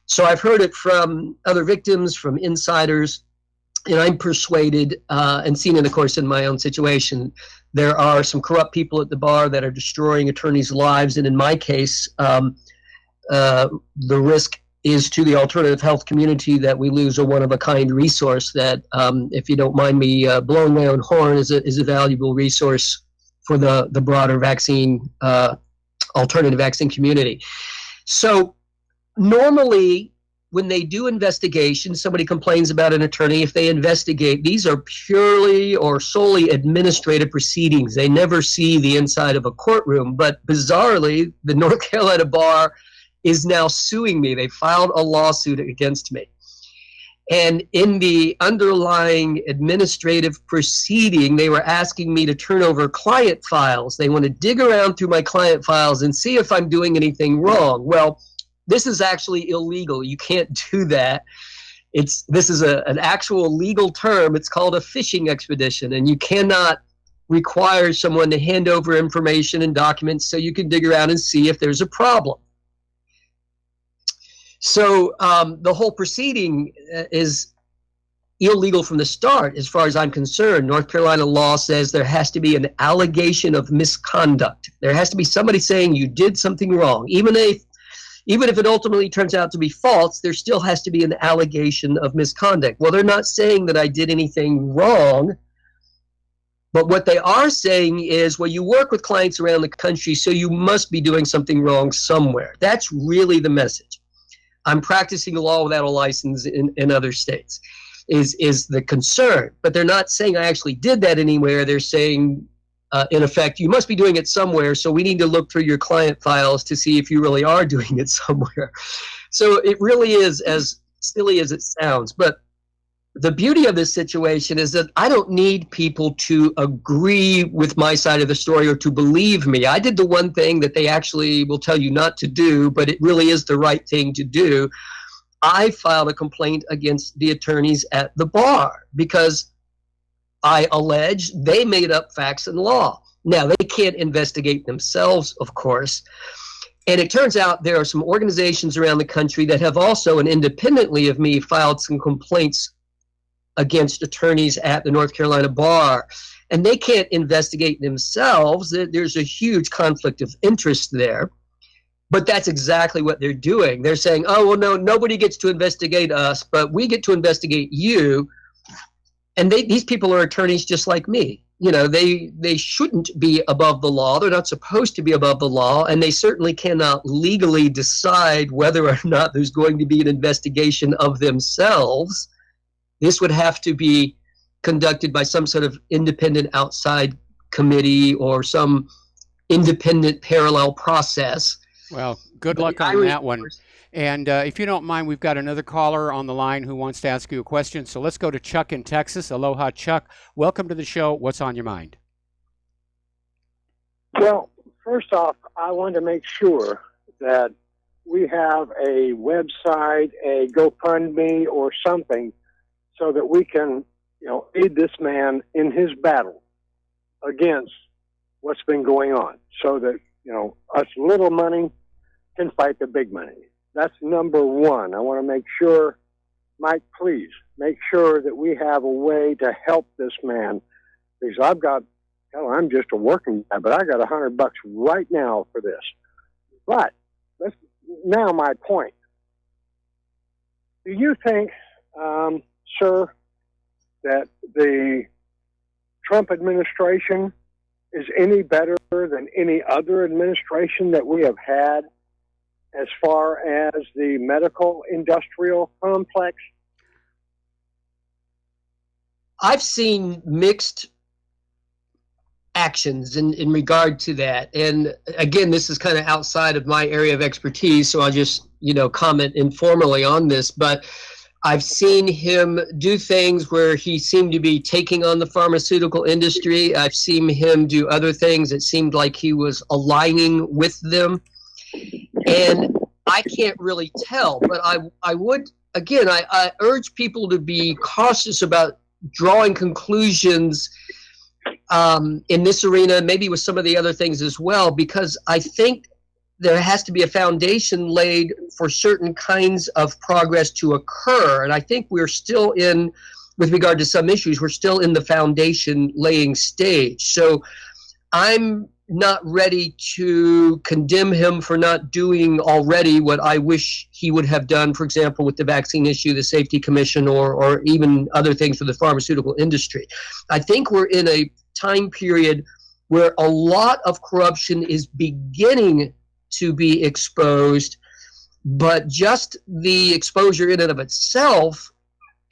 Speaker 12: So I've heard it from other victims, from insiders, and I'm persuaded, and seen it, of course, in my own situation, there are some corrupt people at the bar that are destroying attorneys' lives. And in my case, the risk is to the alternative health community that we lose a one-of-a-kind resource that, if you don't mind me blowing my own horn, is a valuable resource for the broader vaccine, alternative vaccine community. So normally, when they do investigations, somebody complains about an attorney, if they investigate, these are purely or solely administrative proceedings. They never see the inside of a courtroom. But bizarrely, the North Carolina Bar is now suing me. They filed a lawsuit against me. And in the underlying administrative proceeding, they were asking me to turn over client files. They want to dig around through my client files and see if I'm doing anything wrong. Well, this is actually illegal. You can't do that. This is an actual legal term. It's called a fishing expedition, and you cannot require someone to hand over information and documents so you can dig around and see if there's a problem. So the whole proceeding is illegal from the start, as far as I'm concerned. North Carolina law says there has to be an allegation of misconduct. There has to be somebody saying you did something wrong. Even if it ultimately turns out to be false, there still has to be an allegation of misconduct. Well, they're not saying that I did anything wrong, but what they are saying is, well, you work with clients around the country, so you must be doing something wrong somewhere. That's really the message. I'm practicing law without a license in other states, is the concern. But they're not saying I actually did that anywhere. They're saying, in effect, you must be doing it somewhere, so we need to look through your client files to see if you really are doing it somewhere. So it really is as silly as it sounds. But the beauty of this situation is that I don't need people to agree with my side of the story or to believe me. I did the one thing that they actually will tell you not to do, but it really is the right thing to do. I filed a complaint against the attorneys at the bar because I allege they made up facts and law. Now, they can't investigate themselves, of course. And it turns out there are some organizations around the country that have also, and independently of me, filed some complaints against attorneys at the North Carolina Bar. And they can't investigate themselves. There's a huge conflict of interest there. But that's exactly what they're doing. They're saying, oh, well, no, nobody gets to investigate us, but we get to investigate you. And these people are attorneys just like me. You know, they shouldn't be above the law. They're not supposed to be above the law, and they certainly cannot legally decide whether or not there's going to be an investigation of themselves. This would have to be conducted by some sort of independent outside committee or some independent parallel process.
Speaker 4: Well, good luck on that one. And if you don't mind, we've got another caller on the line who wants to ask you a question. So let's go to Chuck in Texas. Aloha, Chuck. Welcome to the show. What's on your mind?
Speaker 19: Well, first off, I want to make sure that we have a website, a GoFundMe or something so that we can, aid this man in his battle against what's been going on so that, us little money can fight the big money. That's number one. I want to make sure, Mike, please make sure that we have a way to help this man because I'm just a working guy, but I got $100 right now for this. But now my point. Do you think, sir, that the Trump administration is any better than any other administration that we have had as far as the medical industrial complex?
Speaker 12: I've seen mixed actions in regard to that. And again, this is kind of outside of my area of expertise, so I'll just, comment informally on this. But I've seen him do things where he seemed to be taking on the pharmaceutical industry. I've seen him do other things that seemed like he was aligning with them. And I can't really tell, but I would, again, I urge people to be cautious about drawing conclusions in this arena, maybe with some of the other things as well, because I think there has to be a foundation laid for certain kinds of progress to occur. And I think we're still with regard to some issues, we're still in the foundation laying stage. So I'm not ready to condemn him for not doing already what I wish he would have done, for example, with the vaccine issue, the Safety Commission, or even other things for the pharmaceutical industry. I think we're in a time period where a lot of corruption is beginning to be exposed, but just the exposure in and of itself,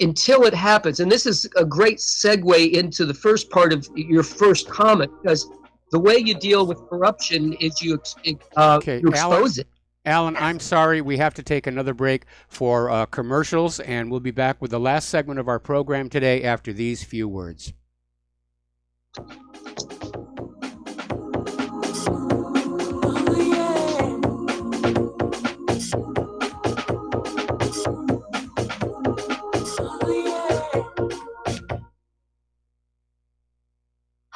Speaker 12: until it happens, and this is a great segue into the first part of your first comment, because the way you deal with corruption is you expose it.
Speaker 4: Alan, I'm sorry. We have to take another break for commercials, and we'll be back with the last segment of our program today after these few words.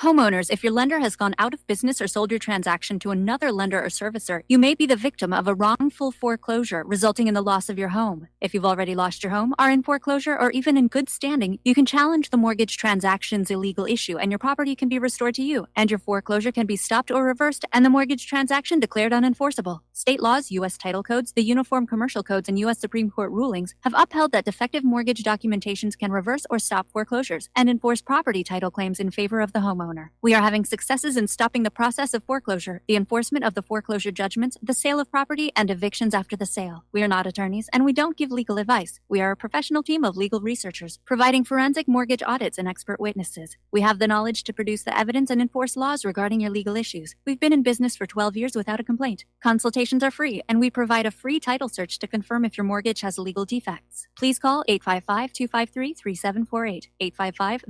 Speaker 20: Homeowners, if your lender has gone out of business or sold your transaction to another lender or servicer, you may be the victim of a wrongful foreclosure, resulting in the loss of your home. If you've already lost your home, are in foreclosure, or even in good standing, you can challenge the mortgage transaction's illegal issue, and your property can be restored to you, and your foreclosure can be stopped or reversed, and the mortgage transaction declared unenforceable. State laws, U.S. title codes, the Uniform Commercial Codes, and U.S. Supreme Court rulings have upheld that defective mortgage documentations can reverse or stop foreclosures and enforce property title claims in favor of the homeowner. We are having successes in stopping the process of foreclosure, the enforcement of the foreclosure judgments, the sale of property, and evictions after the sale. We are not attorneys, and we don't give legal advice. We are a professional team of legal researchers, providing forensic mortgage audits and expert witnesses. We have the knowledge to produce the evidence and enforce laws regarding your legal issues. We've been in business for 12 years without a complaint. Consultations are free, and we provide a free title search to confirm if your mortgage has legal defects. Please call 855-253-3748. 855,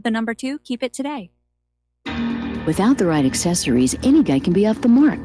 Speaker 20: keep it today.
Speaker 10: Without the right accessories, any guy can be off the mark.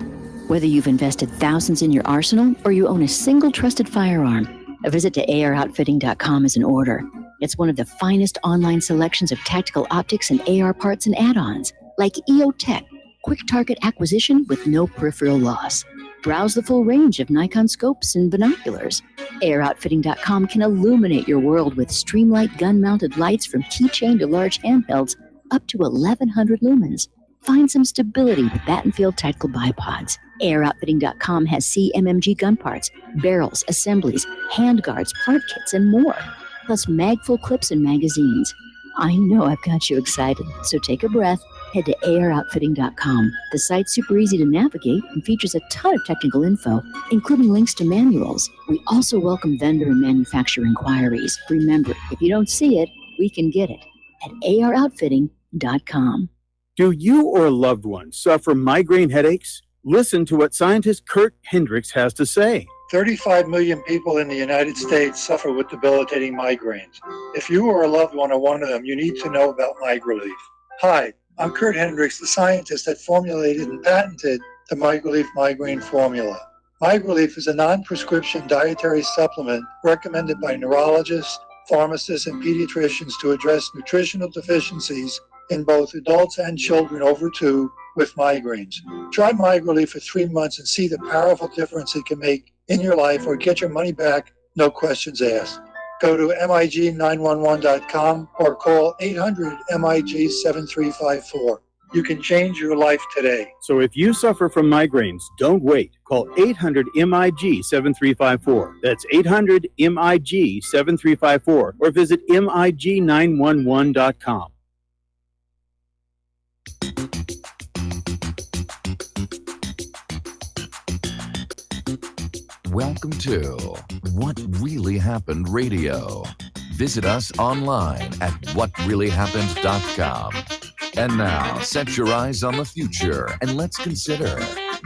Speaker 10: Whether you've invested thousands in your arsenal or you own a single trusted firearm, a visit to AROutfitting.com is in order. It's one of the finest online selections of tactical optics and AR parts and add-ons, like EOTech, quick target acquisition with no peripheral loss. Browse the full range of Nikon scopes and binoculars. AROutfitting.com can illuminate your world with Streamlight gun-mounted lights from keychain to large handhelds up to 1,100 lumens. Find some stability with Battenfield tactical bipods. AirOutfitting.com has CMMG gun parts, barrels, assemblies, handguards, part kits, and more, plus mag-full clips and magazines. I know I've got you excited, so take a breath. Head to AirOutfitting.com. The site's super easy to navigate and features a ton of technical info, including links to manuals. We also welcome vendor and manufacturer inquiries. Remember, if you don't see it, we can get it at AROutfitting.com.
Speaker 21: Do you or a loved one suffer migraine headaches? Listen to what scientist Kurt Hendricks has to say.
Speaker 2: 35 million people in the United States suffer with debilitating migraines. If you or a loved one are one of them, you need to know about MigraLief. Hi, I'm Kurt Hendricks, the scientist that formulated and patented the MigraLief migraine formula. MigraLief is a non-prescription dietary supplement recommended by neurologists, pharmacists, and pediatricians to address nutritional deficiencies in both adults and children over 2 with migraines. Try MigraLief for 3 months and see the powerful difference it can make in your life, or get your money back, no questions asked. Go to MIG911.com or call 800-MIG-7354. You can change your life today.
Speaker 21: So if you suffer from migraines, don't wait. Call 800-MIG-7354. That's 800-MIG-7354 or visit MIG911.com.
Speaker 22: Welcome to What Really Happened Radio. Visit us online at whatreallyhappened.com. And now, set your eyes on the future and let's consider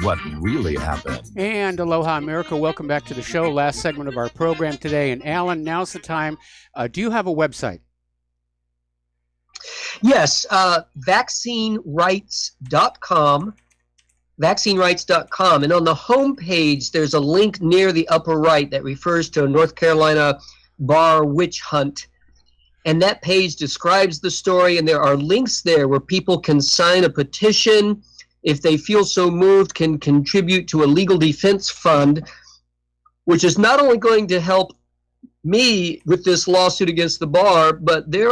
Speaker 22: what really happened.
Speaker 4: And aloha, America. Welcome back to the show. Last segment of our program today. And Alan, now's the time. Do you have a website?
Speaker 12: Yes, vaccinerights.com. vaccinerights.com, and on the home page there's a link near the upper right that refers to a North Carolina bar witch hunt, and that page describes the story, and there are links there where people can sign a petition, if they feel so moved, can contribute to a legal defense fund, which is not only going to help me with this lawsuit against the bar, but there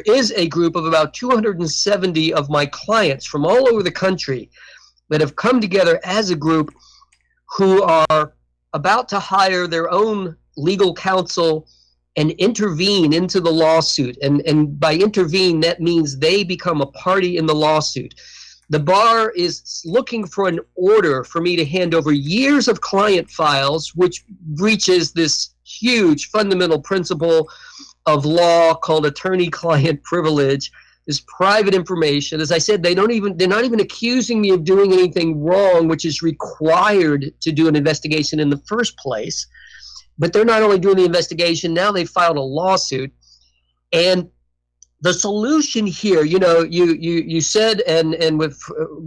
Speaker 12: is a group of about 270 of my clients from all over the country that have come together as a group who are about to hire their own legal counsel and intervene into the lawsuit. And by intervene, that means they become a party in the lawsuit. The bar is looking for an order for me to hand over years of client files, which breaches this huge fundamental principle of law called attorney-client privilege, this private information. As I said, they're not even accusing me of doing anything wrong, which is required to do an investigation in the first place. But they're not only doing the investigation, now they filed a lawsuit. And the solution here, you said, and with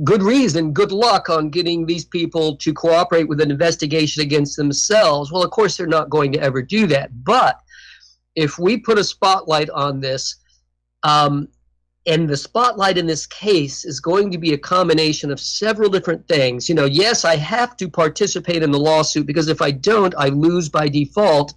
Speaker 12: good reason, good luck on getting these people to cooperate with an investigation against themselves. Well, of course, they're not going to ever do that. But if we put a spotlight on this, and the spotlight in this case is going to be a combination of several different things. Yes, I have to participate in the lawsuit, because if I don't, I lose by default.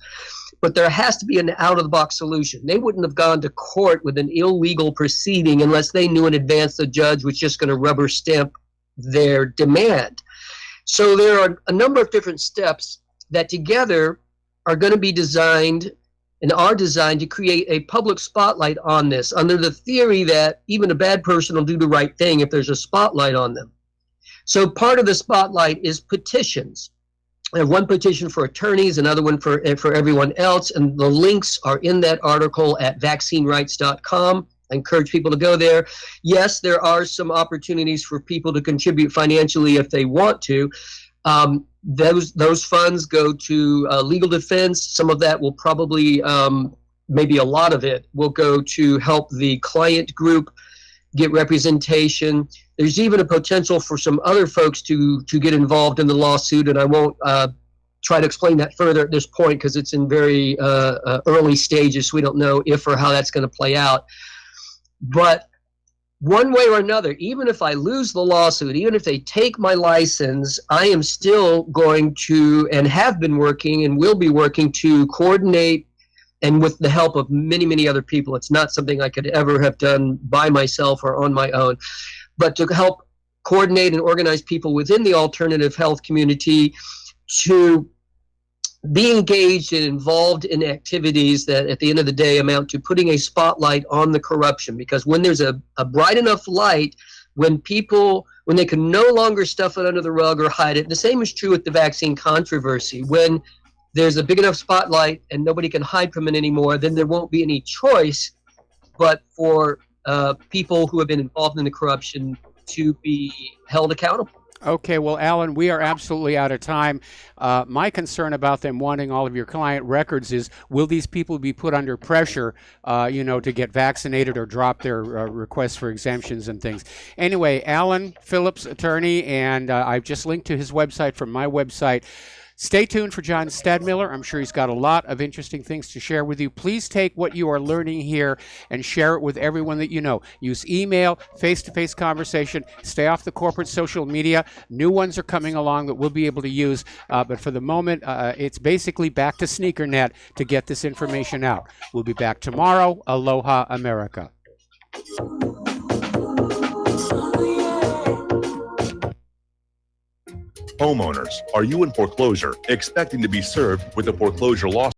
Speaker 12: But there has to be an out-of-the-box solution. They wouldn't have gone to court with an illegal proceeding unless they knew in advance the judge was just going to rubber stamp their demand. So there are a number of different steps that together are going to be designed and are designed to create a public spotlight on this, under the theory that even a bad person will do the right thing if there's a spotlight on them. So part of the spotlight is petitions. I have one petition for attorneys, another one for everyone else, and the links are in that article at vaccinerights.com. I encourage people to go there. Yes, there are some opportunities for people to contribute financially if they want to. Those funds go to legal defense. Some of that will probably, maybe a lot of it, will go to help the client group get representation. There's even a potential for some other folks to get involved in the lawsuit, and I won't try to explain that further at this point because it's in very early stages, so we don't know if or how that's going to play out. But one way or another, even if I lose the lawsuit, even if they take my license, I am still going to, and have been working and will be working to coordinate, and with the help of many, many other people. It's not something I could ever have done by myself or on my own, but to help coordinate and organize people within the alternative health community to be engaged and involved in activities that at the end of the day amount to putting a spotlight on the corruption. Because when there's a bright enough light, when they can no longer stuff it under the rug or hide it, the same is true with the vaccine controversy. When there's a big enough spotlight and nobody can hide from it anymore, then there won't be any choice but for people who have been involved in the corruption to be held accountable.
Speaker 4: Okay, well, Alan, we are absolutely out of time. My concern about them wanting all of your client records is, will these people be put under pressure, to get vaccinated or drop their requests for exemptions and things? Anyway, Alan Phillips, attorney, and I've just linked to his website from my website. Stay tuned for John Stadmiller. I'm sure he's got a lot of interesting things to share with you. Please take what you are learning here and share it with everyone that you know. Use email, face-to-face conversation. Stay off the corporate social media. New ones are coming along that we'll be able to use. But for the moment, it's basically back to SneakerNet to get this information out. We'll be back tomorrow. Aloha, America.
Speaker 8: Homeowners, are you in foreclosure, expecting to be served with a foreclosure law